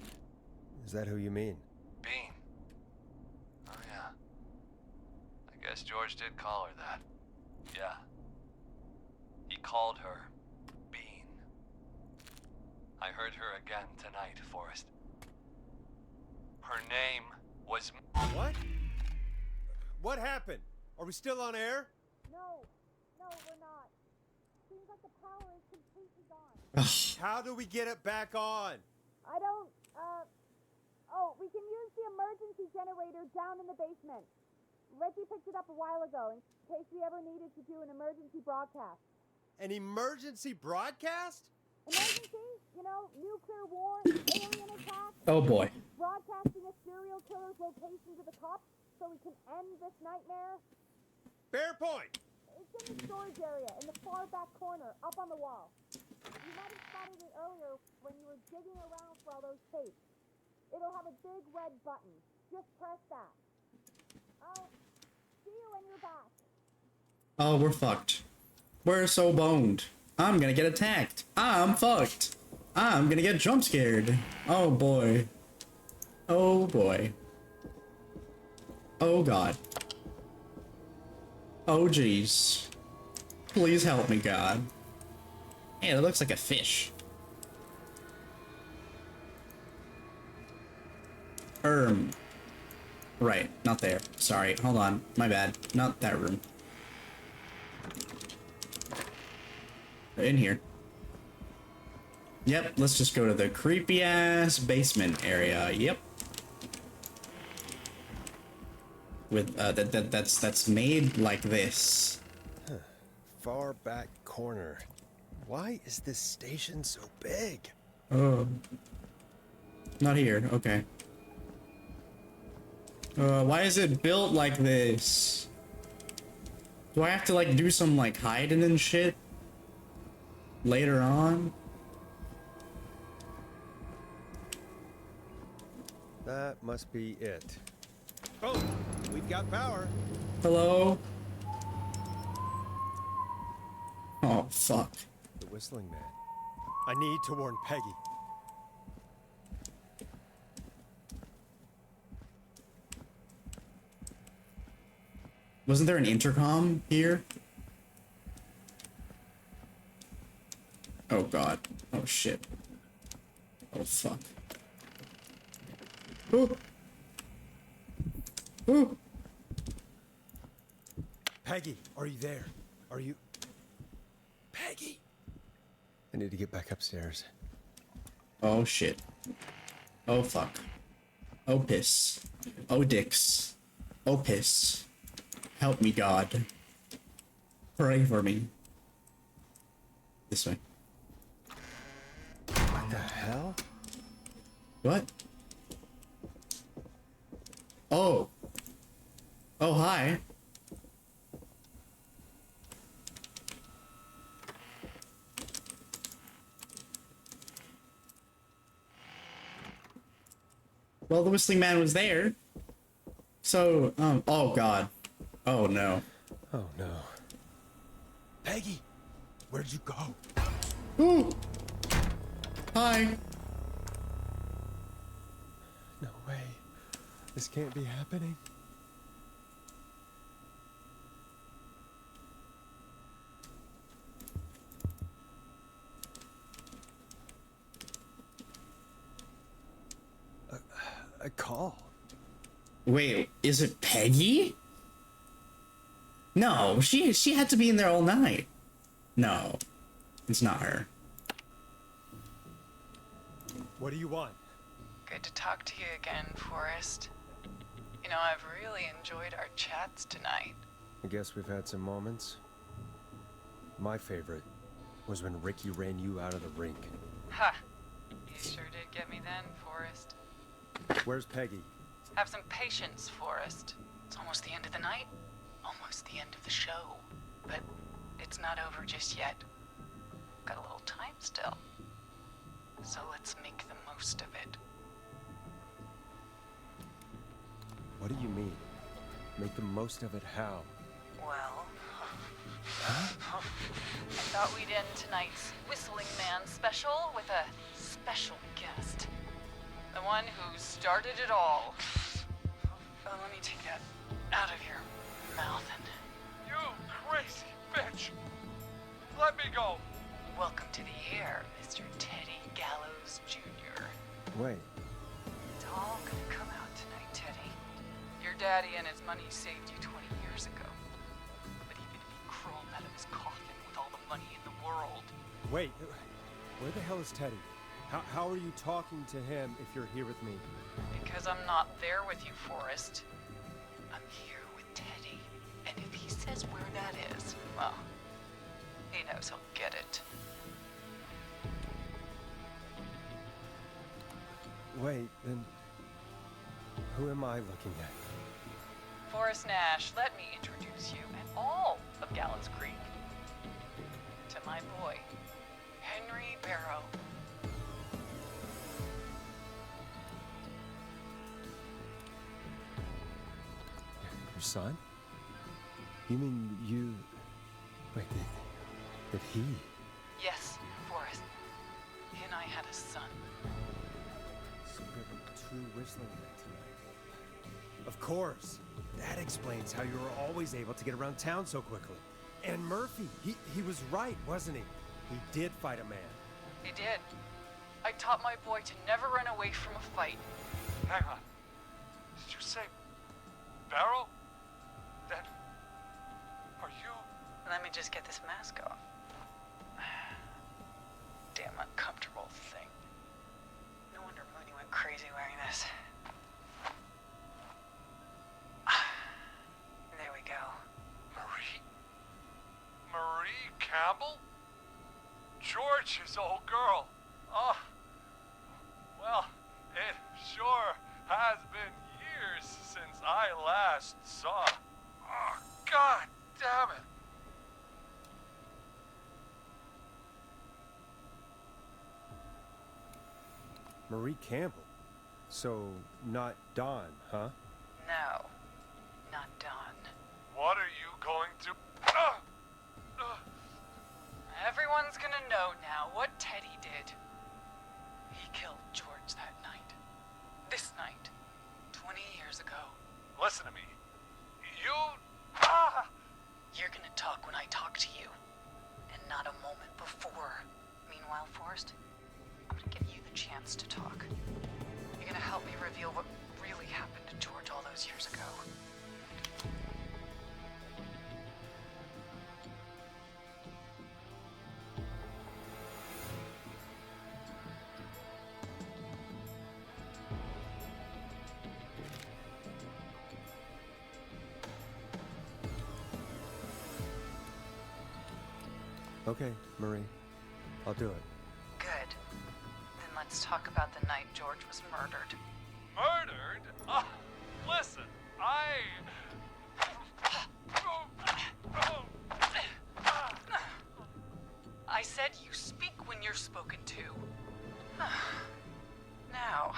Is that who you mean? Bean? Oh yeah. I guess George did call her that. Yeah. He called her Bean. I heard her again tonight, Forrest. Her name was... What? What happened? Are we still on air? No, we're not. Seems like the power is completely gone. How do we get it back on? I don't, we can use the emergency generator down in the basement. Reggie picked it up a while ago in case we ever needed to do an emergency broadcast. An emergency broadcast? Emergency? You know, nuclear war, alien attack. Oh boy. Broadcasting a serial killer's location to the cops so we can end this nightmare. Fair point. It's in the storage area in the far back corner, up on the wall. You might have spotted it earlier when you were digging around for all those tapes. It'll have a big red button. Just press that. I'll see you when you're back. Oh, we're fucked. We're so boned. I'm gonna get attacked. I'm fucked. I'm gonna get jump scared. Oh boy. Oh boy. Oh god. Oh jeez. Please help me, God. Hey, that looks like a fish. Right, not there. Sorry, hold on. My bad. Not that room. In here. Yep, let's just go to the creepy ass basement area. Yep. With that's made like this. Huh. Far back corner. Why is this station so big? Oh. Not here. Okay. Why is it built like this? Do I have to like do some like hiding and shit later on? That must be it. Boom! We've got power. Hello? Oh, fuck. The Whistling Man. I need to warn Peggy. Wasn't there an intercom here? Oh god. Oh shit. Oh fuck. Ooh. Ooh. Peggy, are you there? Are you... Peggy! I need to get back upstairs. Oh shit. Oh fuck. Oh piss. Oh dicks. Oh piss. Help me, God. Pray for me. This way. What the hell? What? Oh. Oh, hi. Well, the Whistling Man was there. So, oh god. Oh no. Oh no. Peggy! Where'd you go? Ooh! Hi. No way. This can't be happening. A call. Wait, is it Peggy? No, she had to be in there all night. No, it's not her. What do you want? Good to talk to you again, Forrest. You know, I've really enjoyed our chats tonight. I guess we've had some moments. My favorite was when Ricky ran you out of the rink. Ha! You sure did get me then, Forrest. Where's Peggy? Have some patience, Forrest. It's almost the end of the night. Almost the end of the show. But it's not over just yet. Got a little time still. So let's make the most of it. What do you mean? Make the most of it how? Well... I thought we'd end tonight's Whistling Man special with a special guest. The one who started it all. Oh, let me take that out of your mouth and... You crazy bitch! Let me go! Welcome to the air, Mr. Teddy Gallows Jr. Wait. It's all gonna come out tonight, Teddy. Your daddy and his money saved you 20 years ago. But even if he crawled out of his coffin with all the money in the world... Wait, where the hell is Teddy? How are you talking to him if you're here with me? Because I'm not there with you, Forrest. I'm here with Teddy. And if he says where that is, well, he knows he'll get it. Wait, then who am I looking at? Forrest Nash, let me introduce you and all of Gallows Creek to my boy, Henry Barrow. Your son? You mean you... Wait, did he? Yes, Forrest. He and I had a son. So there were two Whistling Men tonight. Of course. That explains how you were always able to get around town so quickly. And Murphy, he was right, wasn't he? He did fight a man. He did. I taught my boy to never run away from a fight. Hang on. Did you say Barrow? That... Are you... Let me just get this mask off. Damn uncomfortable thing. No wonder Mooney went crazy wearing this. There we go. Marie Campbell? George's old girl. Oh. Well, it sure has been years since I last saw. Oh, God damn it. Marie Campbell? So, not Dawn, huh? No, not Dawn. What are you going to... Everyone's gonna know now what Teddy did. He killed George that night. This night. 20 years ago. Listen to me. You... talk when I talk to you, and not a moment before. Meanwhile, Forrest, I'm gonna give you the chance to talk. You're gonna help me reveal what really happened to George all those years ago. Okay, Marie. I'll do it. Good. Then let's talk about the night George was murdered. Murdered? Listen, I said you speak when you're spoken to. Now,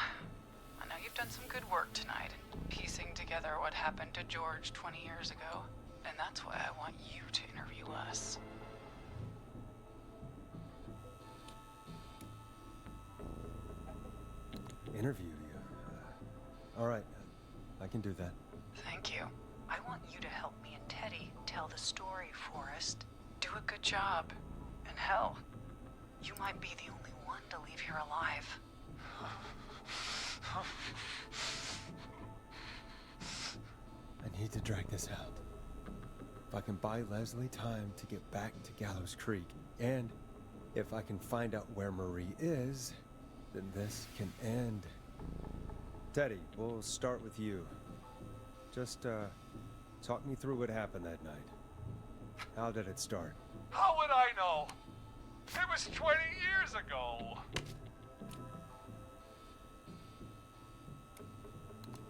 I know you've done some good work tonight, piecing together what happened to George 20 years ago, and that's why I want you to interview us. Interview you. All right. I can do that. Thank you. I want you to help me and Teddy tell the story, Forrest. Do a good job. And hell, you might be the only one to leave here alive. I need to drag this out. If I can buy Leslie time to get back to Gallows Creek, and if I can find out where Marie is, then this can end. Teddy, we'll start with you. Just, talk me through what happened that night. How did it start? how would I know? It was 20 years ago.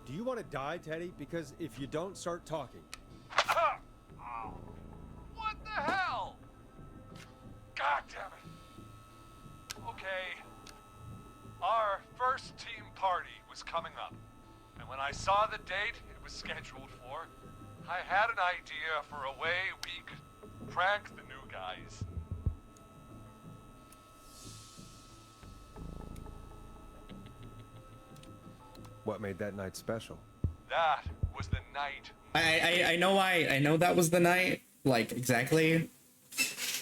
Do you want to die, Teddy? Because if you don't, start talking. What the hell? God damn it. Okay. Our first team party was coming up. And when I saw the date it was scheduled for, I had an idea for a way we could prank the new guys. What made that night special? That was the night. I know why. I know that was the night, like exactly.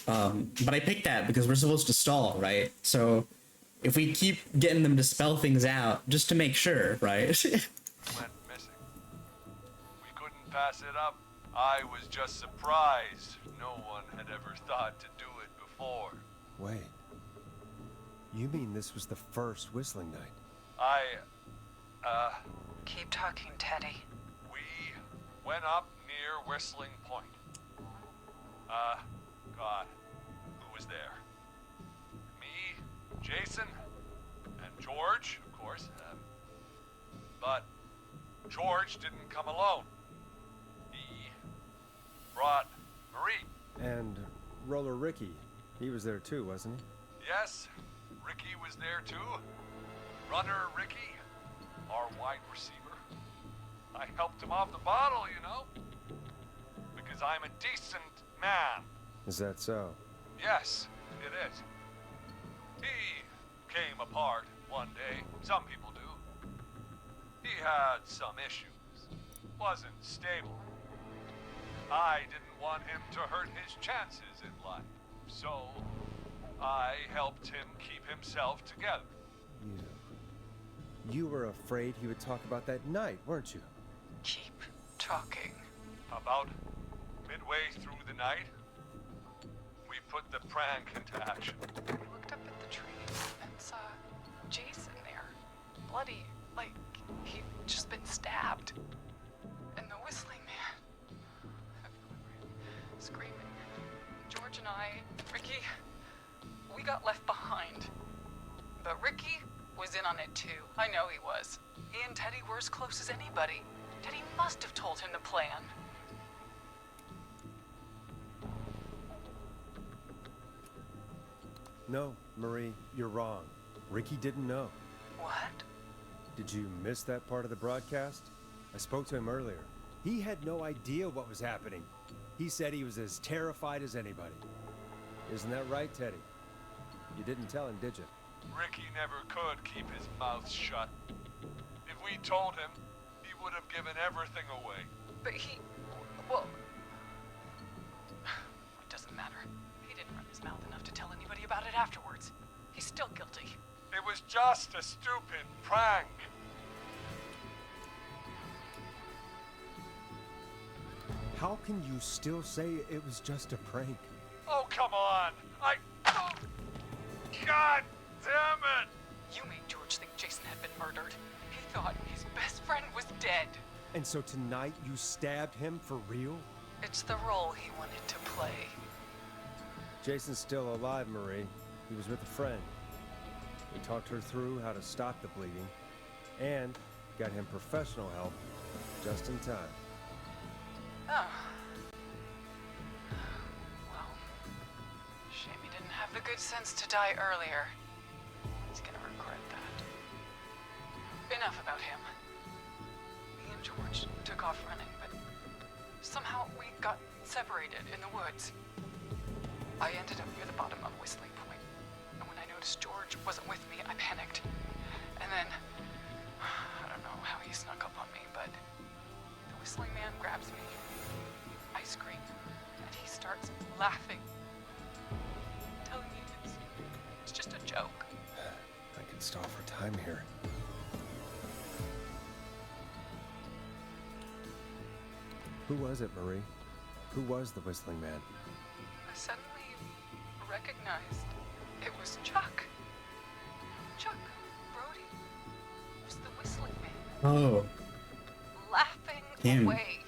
But I picked that because we're supposed to stall, right? So if we keep getting them to spell things out, just to make sure, right? Went missing. We couldn't pass it up. I was just surprised no one had ever thought to do it before. Wait. You mean this was the first whistling night? Keep talking, Teddy. We went up near Whistling Point. God, who was there? Me, Jason, and George, of course. But George didn't come alone. He brought Marie. And Roller Ricky, he was there too, wasn't he? Yes, Ricky was there too. Runner Ricky, our wide receiver. I helped him off the bottle, you know. Because I'm a decent man. Is that so? Yes, it is. He came apart one day. Some people do. He had some issues. Wasn't stable. I didn't want him to hurt his chances in life. So, I helped him keep himself together. You were afraid he would talk about that night, weren't you? Keep talking. About midway through the night, we put the prank into action. We looked up at the tree and saw Jason there. Bloody, like he'd just been stabbed. And the whistling man screaming. George and I, Ricky, we got left behind. But Ricky was in on it too. I know he was. He and Teddy were as close as anybody. Teddy must have told him the plan. No, Marie, you're wrong. Ricky didn't know. What? Did you miss that part of the broadcast? I spoke to him earlier. He had no idea what was happening. He said he was as terrified as anybody. Isn't that right, Teddy? You didn't tell him, did you? Ricky never could keep his mouth shut. If we told him, he would have given everything away. But he... well... afterwards. He's still guilty. It was just a stupid prank. How can you still say it was just a prank? Oh, come on. Oh, God damn it! You made George think Jason had been murdered. He thought his best friend was dead. And so tonight you stabbed him for real? It's the role he wanted to play. Jason's still alive, Marie. He was with a friend. We talked her through how to stop the bleeding and got him professional help just in time. Oh. Well, shame he didn't have the good sense to die earlier. He's gonna regret that. Enough about him. Me and George took off running, but somehow we got separated in the woods. I ended up near the bottom of Whistling Point, and when I noticed George wasn't with me, I panicked. And then, I don't know how he snuck up on me, but the Whistling Man grabs me. I scream, and he starts laughing, telling me it's just a joke. I can stall for time here. Who was it, Marie? Who was the Whistling Man? I suddenly recognized it was Chuck. Chuck Brody was the Whistling Man. Oh. Laughing Him. away.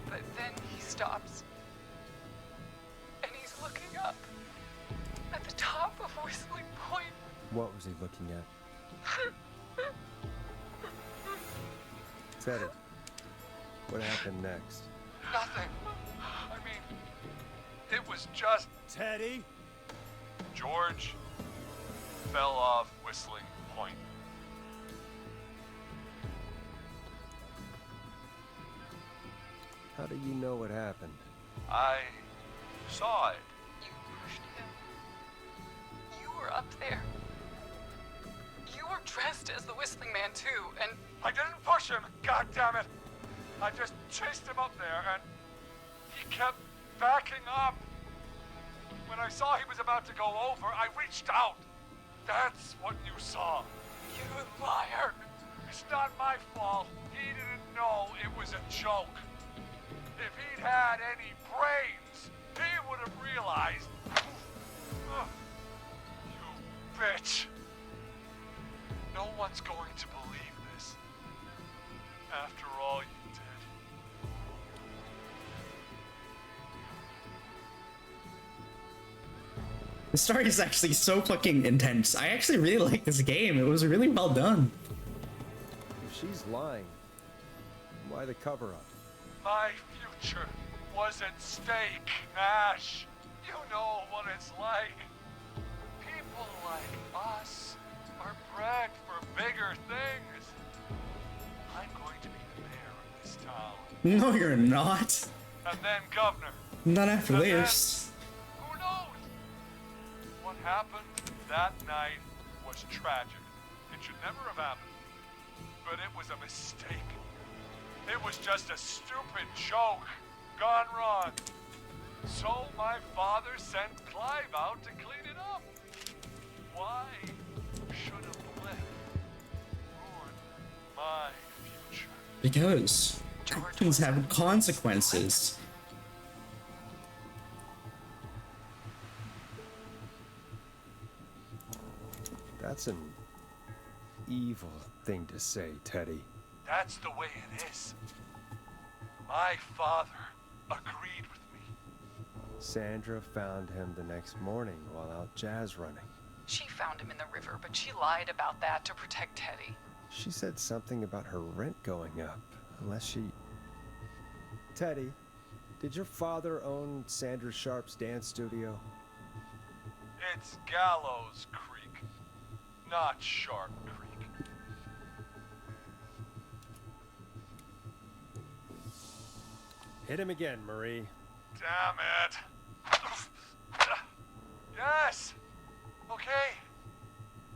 But then he stops. And he's looking up at the top of Whistling Point. What was he looking at? Teddy, what happened next? Nothing. I mean, it was just... Teddy? George fell off Whistling Point. How do you know what happened? I saw it. You pushed him. You were up there. You were dressed as the Whistling Man too, and I didn't push him, God damn it! I just chased him up there, and he kept backing up. When I saw he was about to go over, I reached out. That's what you saw. you liar. It's not my fault. He didn't know it was a joke. If he'd had any brains, he would have realized. Ugh. You bitch. No one's going to believe this. After all you did. The story is actually so fucking intense. I actually really like this game. It was really well done. If she's lying, why the cover-up? My future was at stake, Ash. You know what it's like. People like us are bred for bigger things. I'm going to be the mayor of this town. No, you're not. And then governor. Not after And this. then, who knows? What happened that night was tragic. It should never have happened. But it was a mistake. It was just a stupid joke gone wrong. So my father sent Clive out to clean it up. Why should a blip ruin my future? Because actions have consequences. That's an evil thing to say, Teddy. That's the way it is. My father agreed with me. Sandra found him the next morning while out jazz running. She found him in the river, but she lied about that to protect Teddy. She said something about her rent going up, unless she... Teddy, did your father own Sandra Sharp's dance studio? It's Gallows Creek, not Sharp Creek. Hit him again, Marie. Damn it. Yes. Okay.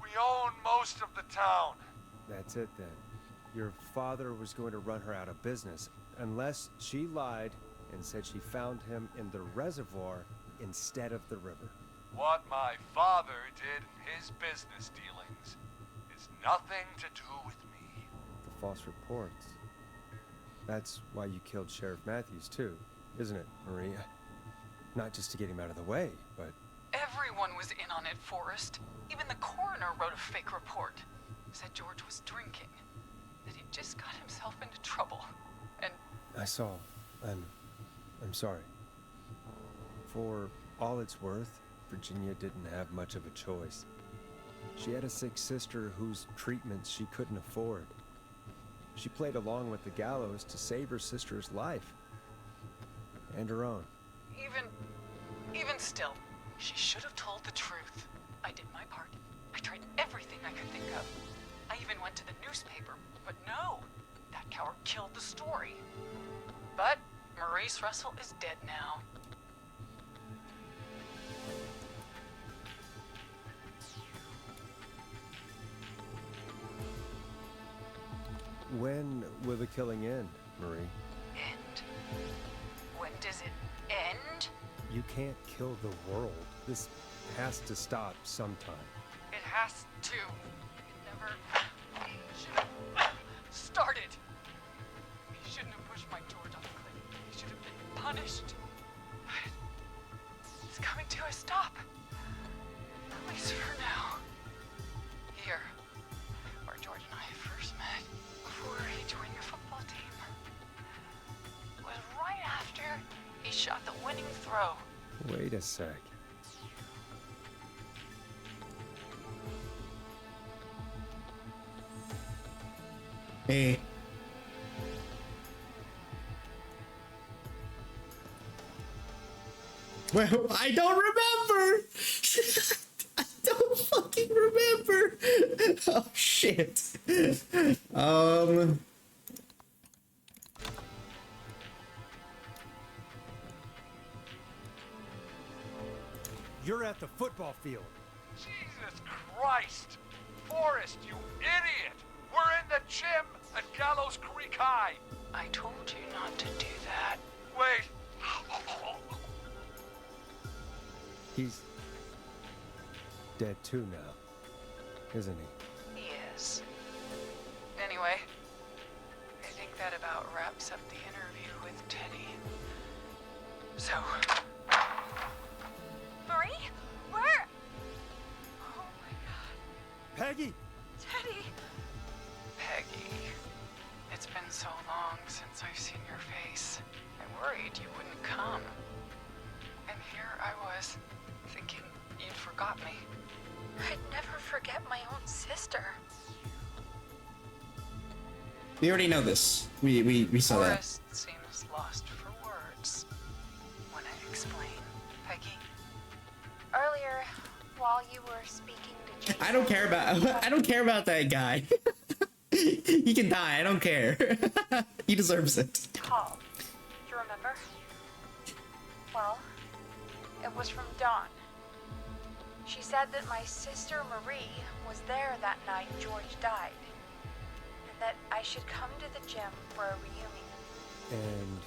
We own most of the town. That's it then. Your father was going to run her out of business, unless she lied and said she found him in the reservoir instead of the river. What my father did in his business dealings is nothing to do with me. The false reports. That's why you killed Sheriff Matthews, too, isn't it, Maria? Not just to get him out of the way, but... Everyone was in on it, Forrest. Even the coroner wrote a fake report. Said George was drinking. That he just got himself into trouble. And... I saw. I'm sorry. For all it's worth, Virginia didn't have much of a choice. She had a sick sister whose treatments she couldn't afford. She played along with the gallows to save her sister's life. And her own. Even still, she should have told the truth. I did my part. I tried everything I could think of. I even went to the newspaper, but no, that coward killed the story. But Maurice Russell is dead now. When will the killing end, Marie? End? When does it end? You can't kill the world. This has to stop sometime. It has to. It never should have started. He shouldn't have pushed my George off the cliff. He should have been punished. It's coming to a stop. At least for now. Here, where George and I first met, before he joined your football team. It was right after he shot the winning throw. Wait a sec. Hey. Well, I don't remember. I don't fucking remember. Oh shit. You're at the football field. Jesus Christ! Forrest, you idiot! We're in the gym at Gallows Creek High! I told you not to do that. Wait! He's dead too now, isn't he? He is. Anyway, I think that about wraps up the interview with Teddy. So... Marie? Where? Oh my god. Peggy! Teddy! Peggy, it's been so long since I've seen your face. I worried you wouldn't come. And here I was, thinking you'd forgot me. I'd never forget my own sister. We already know this. We saw that. Forrest seems lost for words. Wanna explain, Peggy? Earlier, while you were speaking to Jason... I don't care about that guy. He can die. I don't care. He deserves it. Call. Do you remember? Well, it was from Dawn. She said that my sister Marie was there that night George died. And that I should come to the gym for a reunion. And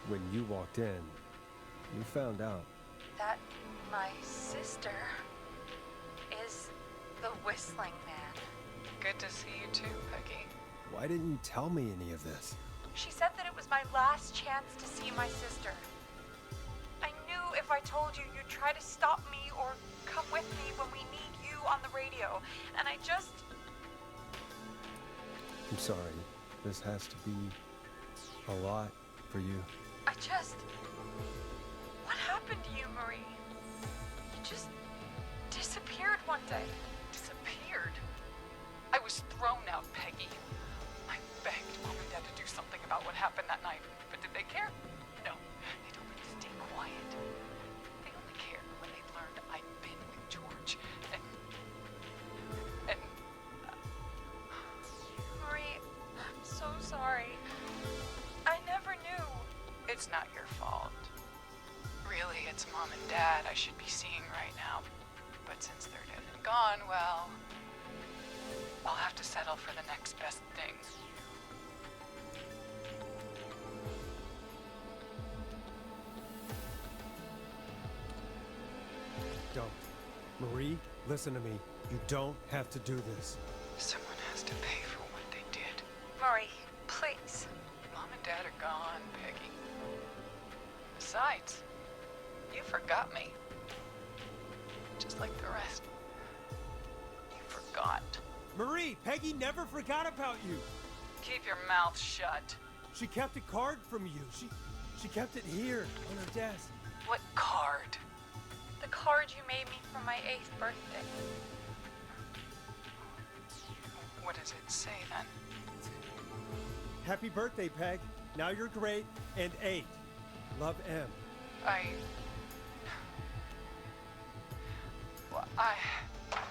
when you walked in, you found out. That my sister is the Whistling Man. Good to see you too, Peggy. Why didn't you tell me any of this? She said that it was my last chance to see my sister. I knew if I told you, you'd try to stop me or come with me when we need you on the radio. And I just... I'm sorry. This has to be a lot for you. I just... What happened to you, Marie? You just disappeared one day. Disappeared? I was thrown out, Peggy. I begged Mom and Dad to do something about what happened that night, but did they care? No, they told me to stay quiet. They only cared when they learned I'd been with George, and... Marie, I'm so sorry. I never knew. It's not your fault. Really, it's Mom and Dad I should be seeing right now. But since they're dead and gone, well... I'll have to settle for the next best thing. Don't. Marie, listen to me. You don't have to do this. Someone has to pay for what they did. Marie, please. Mom and Dad are gone, Peggy. Besides, you forgot me. Just like the rest. You forgot. Marie, Peggy never forgot about you. Keep your mouth shut. She kept a card from you. She kept it here on her desk. What card? The card you made me for my 8th birthday. What does it say then? Happy birthday, Peg. Now you're great and 8. Love, M.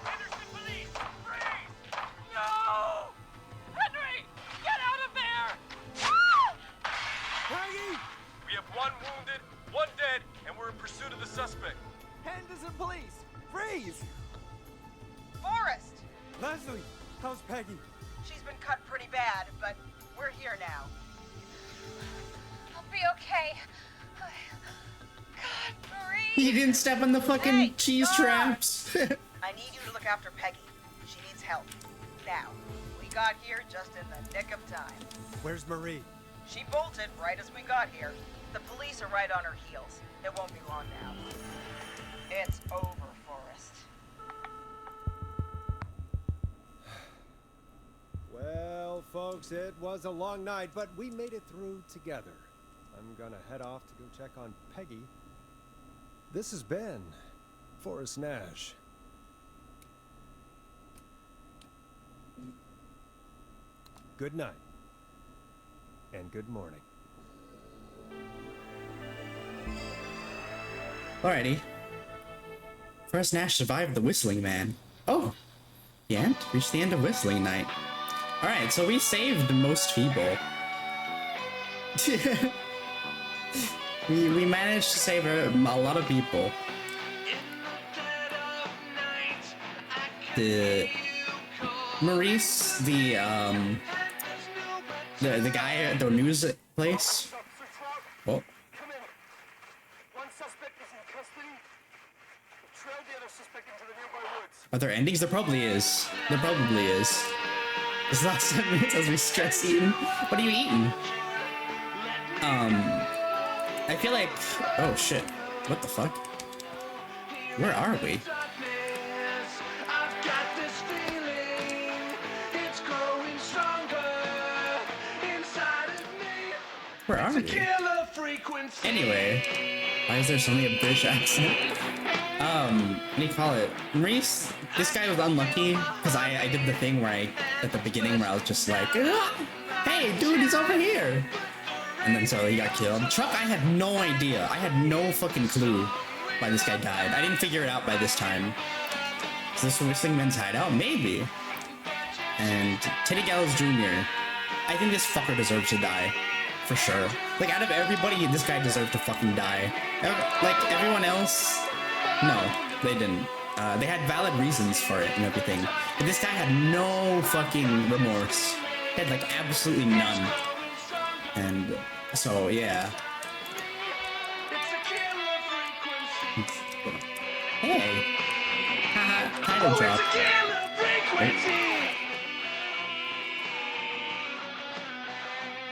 Henderson police! Freeze! No! Henry! Get out of there! Peggy! We have 1 wounded, 1 dead, and we're in pursuit of the suspect. Henderson police! Freeze! Forrest! Leslie, how's Peggy? She's been cut pretty bad, but we're here now. I'll be okay. God, Marie! You didn't step on the fucking Hey, cheese stop! traps. I need you to look after Peggy. She needs help. Now, we got here just in the nick of time. Where's Marie? She bolted right as we got here. The police are right on her heels. It won't be long now. It's over, Forrest. Well, folks, it was a long night, but we made it through together. I'm gonna head off to go check on Peggy. This has been Forrest Nash. Good night. And good morning. Alrighty. Forrest Nash survived the Whistling Man. Oh! The end? Reached the end of Whistling Night. Alright, so we saved most people. we managed to save a lot of people. The Maurice, the guy at the news place. Oh. One suspect is in custody. Trail the other suspect into the nearby woods. Are there endings? There probably is. There probably is. This last 7 minutes as we stress eating. What are you eating? I feel like... Oh shit. What the fuck? Where are we? Where are we? Anyway, why is there suddenly a British accent? What do you call it? Maurice, this guy was unlucky because I did the thing where at the beginning where I was just like, hey dude, he's over here. And then so he got killed. Chuck, I had no idea. I had no fucking clue why this guy died. I didn't figure it out by this time. Is this Whistling Man's hideout? Maybe. And Teddy Gallows Jr. I think this fucker deserves to die. For sure. Like, out of everybody, this guy deserved to fucking die. Like, everyone else... No, they didn't. They had valid reasons for it and everything. But this guy had no fucking remorse. He had, like, absolutely none. And so, yeah. Hey! Haha, title drop.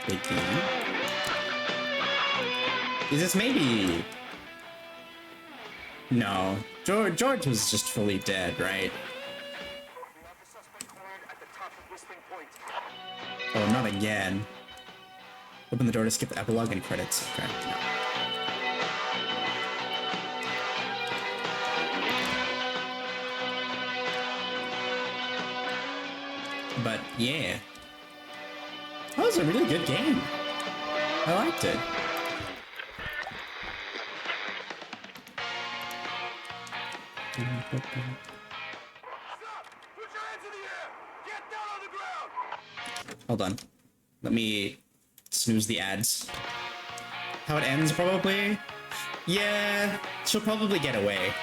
Big game. Is this maybe... No. George was just fully dead, right? Oh, not again. Open the door to skip the epilogue and credits. Okay, no. But, yeah. That was a really good game. I liked it. Hold on. Let me snooze the ads. How it ends, probably? Yeah, she'll probably get away.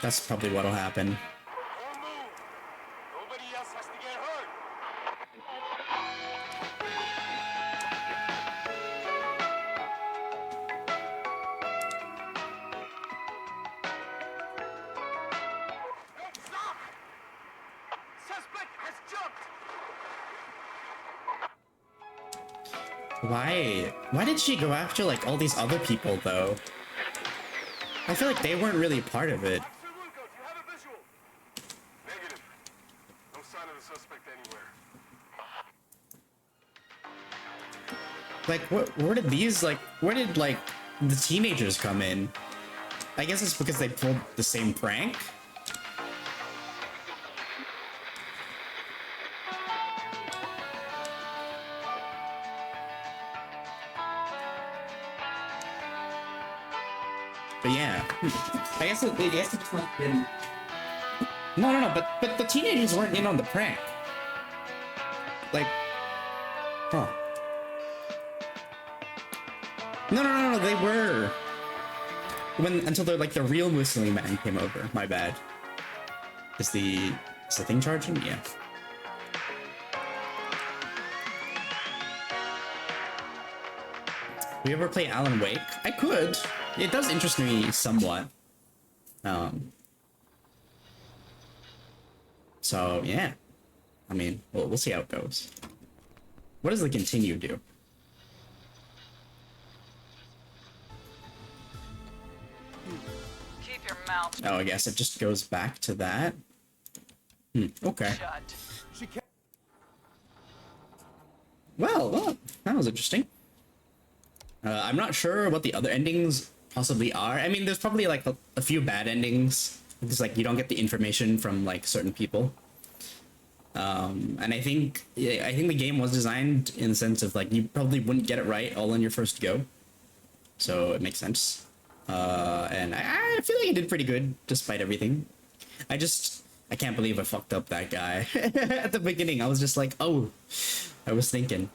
That's probably what'll happen. Why did she go after like all these other people though? I feel like they weren't really part of it. Negative. No sign of the suspect anywhere. Like, where did these, like, where did, like, the teenagers come in? I guess it's because they pulled the same prank? But yeah, I guess it's like been... No, but the teenagers weren't in on the prank. Like, huh. No, they were. Until the real Muslim man came over. My bad. Is the thing charging? Yeah. We ever play Alan Wake? I could. It does interest me somewhat. So yeah. I mean, we'll see how it goes. What does the continue do? Keep your mouth Oh, I guess it just goes back to that. Okay. shut. Well, that was interesting. I'm not sure what the other endings possibly are. I mean, there's probably like a few bad endings because like you don't get the information from like certain people. And I think the game was designed in the sense of like you probably wouldn't get it right all on your first go, so it makes sense. And I feel like I did pretty good despite everything. I can't believe I fucked up that guy at the beginning. I was just like, oh, I was thinking.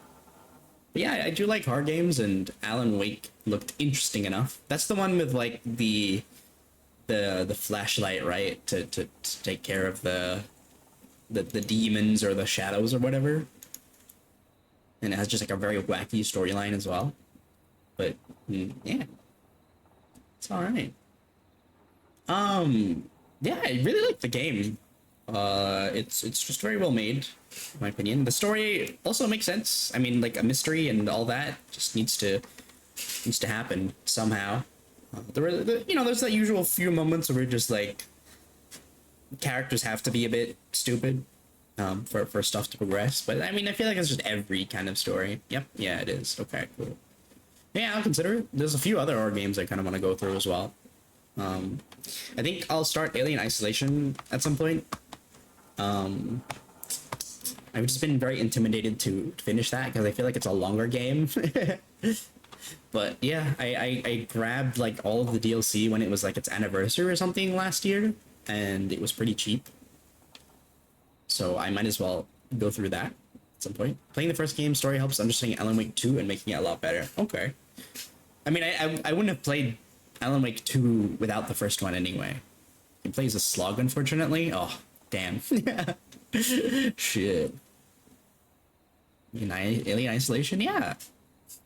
But yeah, I do like horror games, and Alan Wake looked interesting enough. That's the one with like the flashlight, right? To take care of the demons or the shadows or whatever. And it has just like a very wacky storyline as well. But yeah. It's alright. Yeah, I really like the game. It's just very well made, in my opinion. The story also makes sense. I mean, like a mystery and all that just needs to happen somehow. There's that usual few moments where just like characters have to be a bit stupid for stuff to progress. But I mean, I feel like it's just every kind of story. Yep, yeah, it is. Okay, cool. Yeah, I'll consider it. There's a few other horror games I kind of want to go through as well. I think I'll start Alien Isolation at some point. I've just been very intimidated to finish that because I feel like it's a longer game. But yeah, I grabbed like all of the DLC when it was like its anniversary or something last year, and it was pretty cheap. So I might as well go through that at some point. Playing the first game story helps understanding Alan Wake 2 and making it a lot better. Okay. I mean, I wouldn't have played Alan Wake 2 without the first one anyway. It plays a slug, unfortunately. Oh, damn. Shit. Alien Isolation? Yeah.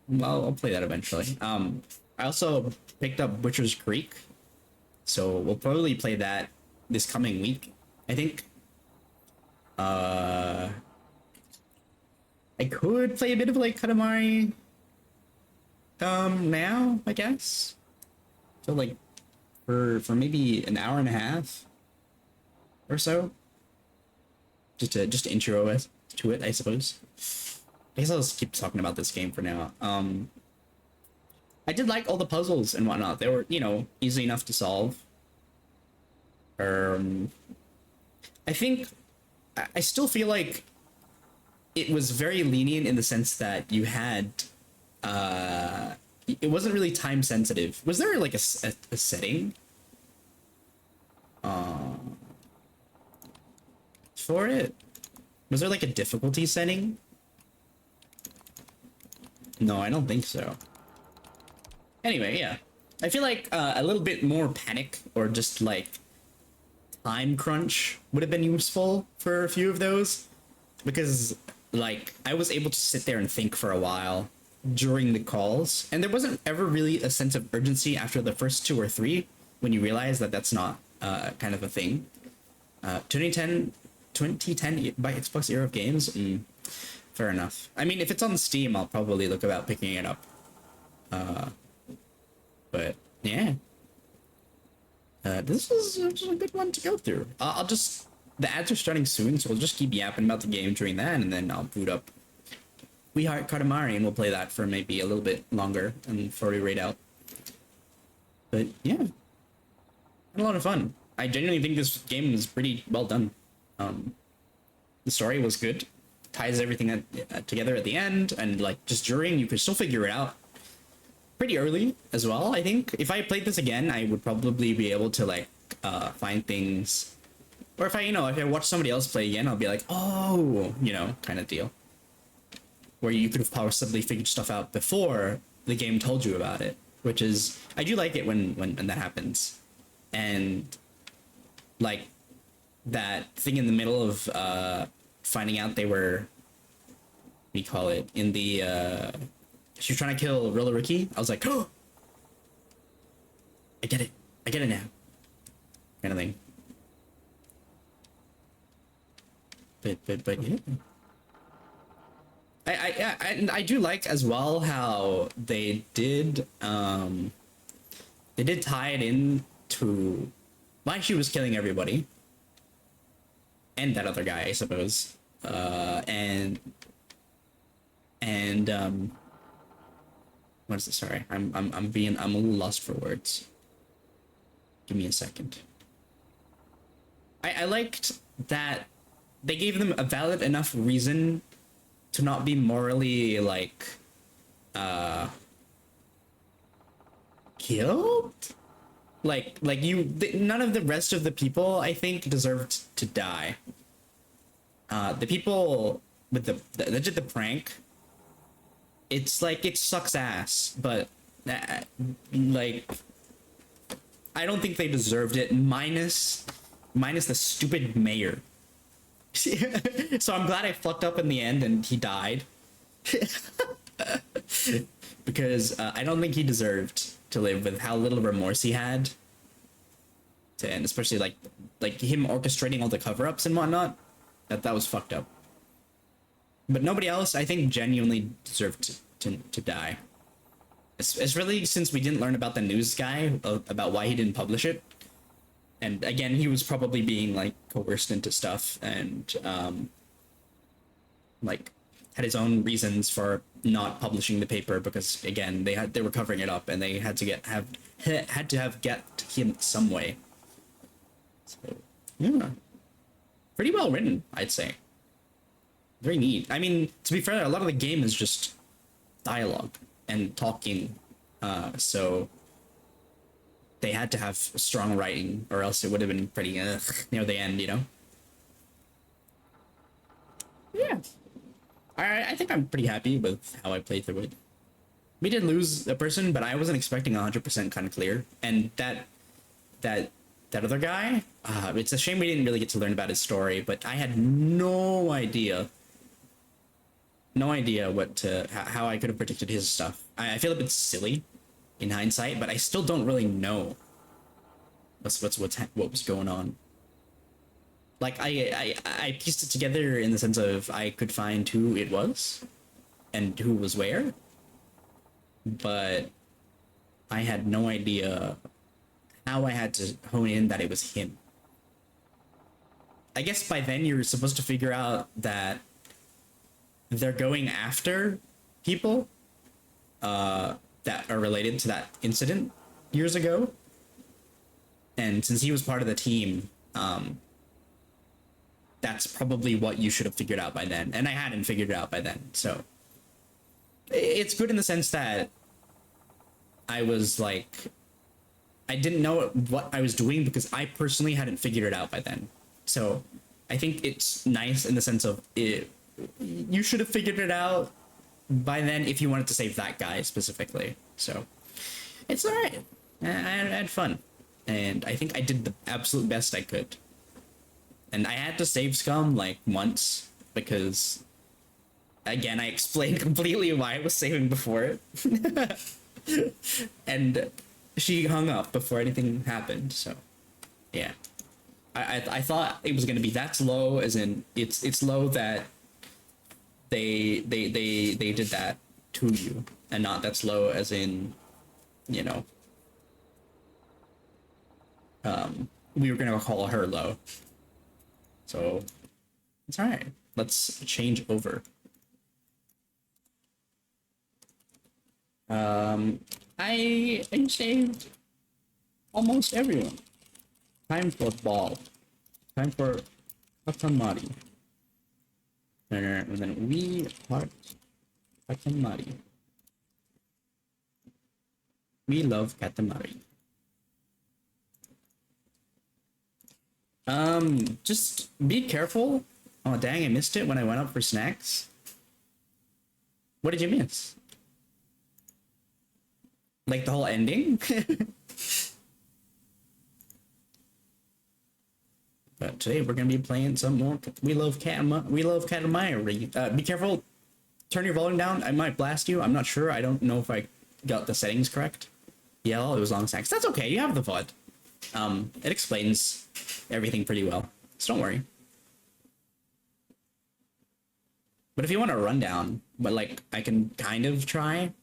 Well, I'll play that eventually. I also picked up Butcher's Creek, so we'll probably play that this coming week, I think. I could play a bit of like Katamari now, I guess. So like for maybe an hour and a half or so. Just to intro us to it, I suppose. I guess I'll just keep talking about this game for now. I did like all the puzzles and whatnot. They were, easy enough to solve. I think I still feel like it was very lenient in the sense that you had it wasn't really time sensitive. Was there like a setting for it? Was there like a difficulty setting? No, I don't think so. Anyway, yeah. I feel like a little bit more panic or just like time crunch would have been useful for a few of those, because like I was able to sit there and think for a while during the calls, and there wasn't ever really a sense of urgency after the first 2 or 3 when you realize that that's not kind of a thing. 2010 by Xbox era of games. fair enough. I mean, if it's on Steam, I'll probably look about picking it up. But yeah. This was a good one to go through. I'll just... The ads are starting soon, so we'll just keep yapping about the game during that, and then I'll boot up We Heart Katamari, and we'll play that for maybe a little bit longer and before we raid out. But yeah, had a lot of fun. I genuinely think this game is pretty well done. The story was good, ties everything together at the end, and like just during, you could still figure it out pretty early as well. I think if I played this again, I would probably be able to like find things. Or if I, if I watch somebody else play again, I'll be like, oh, kind of deal. Where you could have possibly figured stuff out before the game told you about it. Which is, I do like it when that happens. And, like, that thing in the middle of finding out they were, what do you call it, in the, she was trying to kill Rilla Ricky. I was like, oh! I get it now. Kind of thing. But yeah. I do like as well how they did tie it in to why she was killing everybody and that other guy, I suppose. And what is it? Sorry, I'm a little lost for words. Give me a second. I liked that they gave them a valid enough reason to not be morally, like, killed? None of the rest of the people, I think, deserved to die. The people with that did the prank, it's like, it sucks ass, but, like, I don't think they deserved it, minus the stupid mayor. So I'm glad I fucked up in the end and he died. Because I don't think he deserved to live with how little remorse he had to end, especially like him orchestrating all the cover-ups and whatnot. That was fucked up. But nobody else, I think, genuinely deserved to die. It's really since we didn't learn about the news guy, about why he didn't publish it. And again, he was probably being like coerced into stuff and like had his own reasons for not publishing the paper because again they were covering it up and they had to get him some way. So yeah, pretty well written, I'd say. Very neat. I mean, to be fair, a lot of the game is just dialogue and talking, so they had to have strong writing, or else it would have been pretty near the end, Yeah. I think I'm pretty happy with how I played through it. We did lose a person, but I wasn't expecting 100% kind of clear. And that other guy, it's a shame we didn't really get to learn about his story, but I had no idea how I could have predicted his stuff. I feel a bit silly in hindsight, but I still don't really know what was going on. Like I pieced it together in the sense of I could find who it was and who was where, but I had no idea how I had to hone in that it was him. I guess by then you're supposed to figure out that they're going after people that are related to that incident years ago. And since he was part of the team, that's probably what you should have figured out by then. And I hadn't figured it out by then. So it's good in the sense that I was like, I didn't know what I was doing because I personally hadn't figured it out by then. So I think it's nice in the sense of you should have figured it out by then if you wanted to save that guy specifically. So it's all right. I had fun. And I think I did the absolute best I could. And I had to save Scum like once because, again, I explained completely why I was saving before it. And she hung up before anything happened, so yeah. I thought it was going to be that slow, as in it's slow that they did that to you, and not that slow as in, you know, we were gonna call her low. So it's all right. Let's change over. I saved almost everyone. Time for ball. Time for Katamari. And then we heart Katamari. We love Katamari. Just be careful. Oh dang, I missed it when I went up for snacks. What did you miss? Like the whole ending? But today we're gonna be playing some more We Love Katamari. Be careful. Turn your volume down. I might blast you. I'm not sure. I don't know if I got the settings correct. Yeah, it was long snacks. That's okay. You have the VOD. It explains everything pretty well, so don't worry. But if you want a rundown, but like I can kind of try.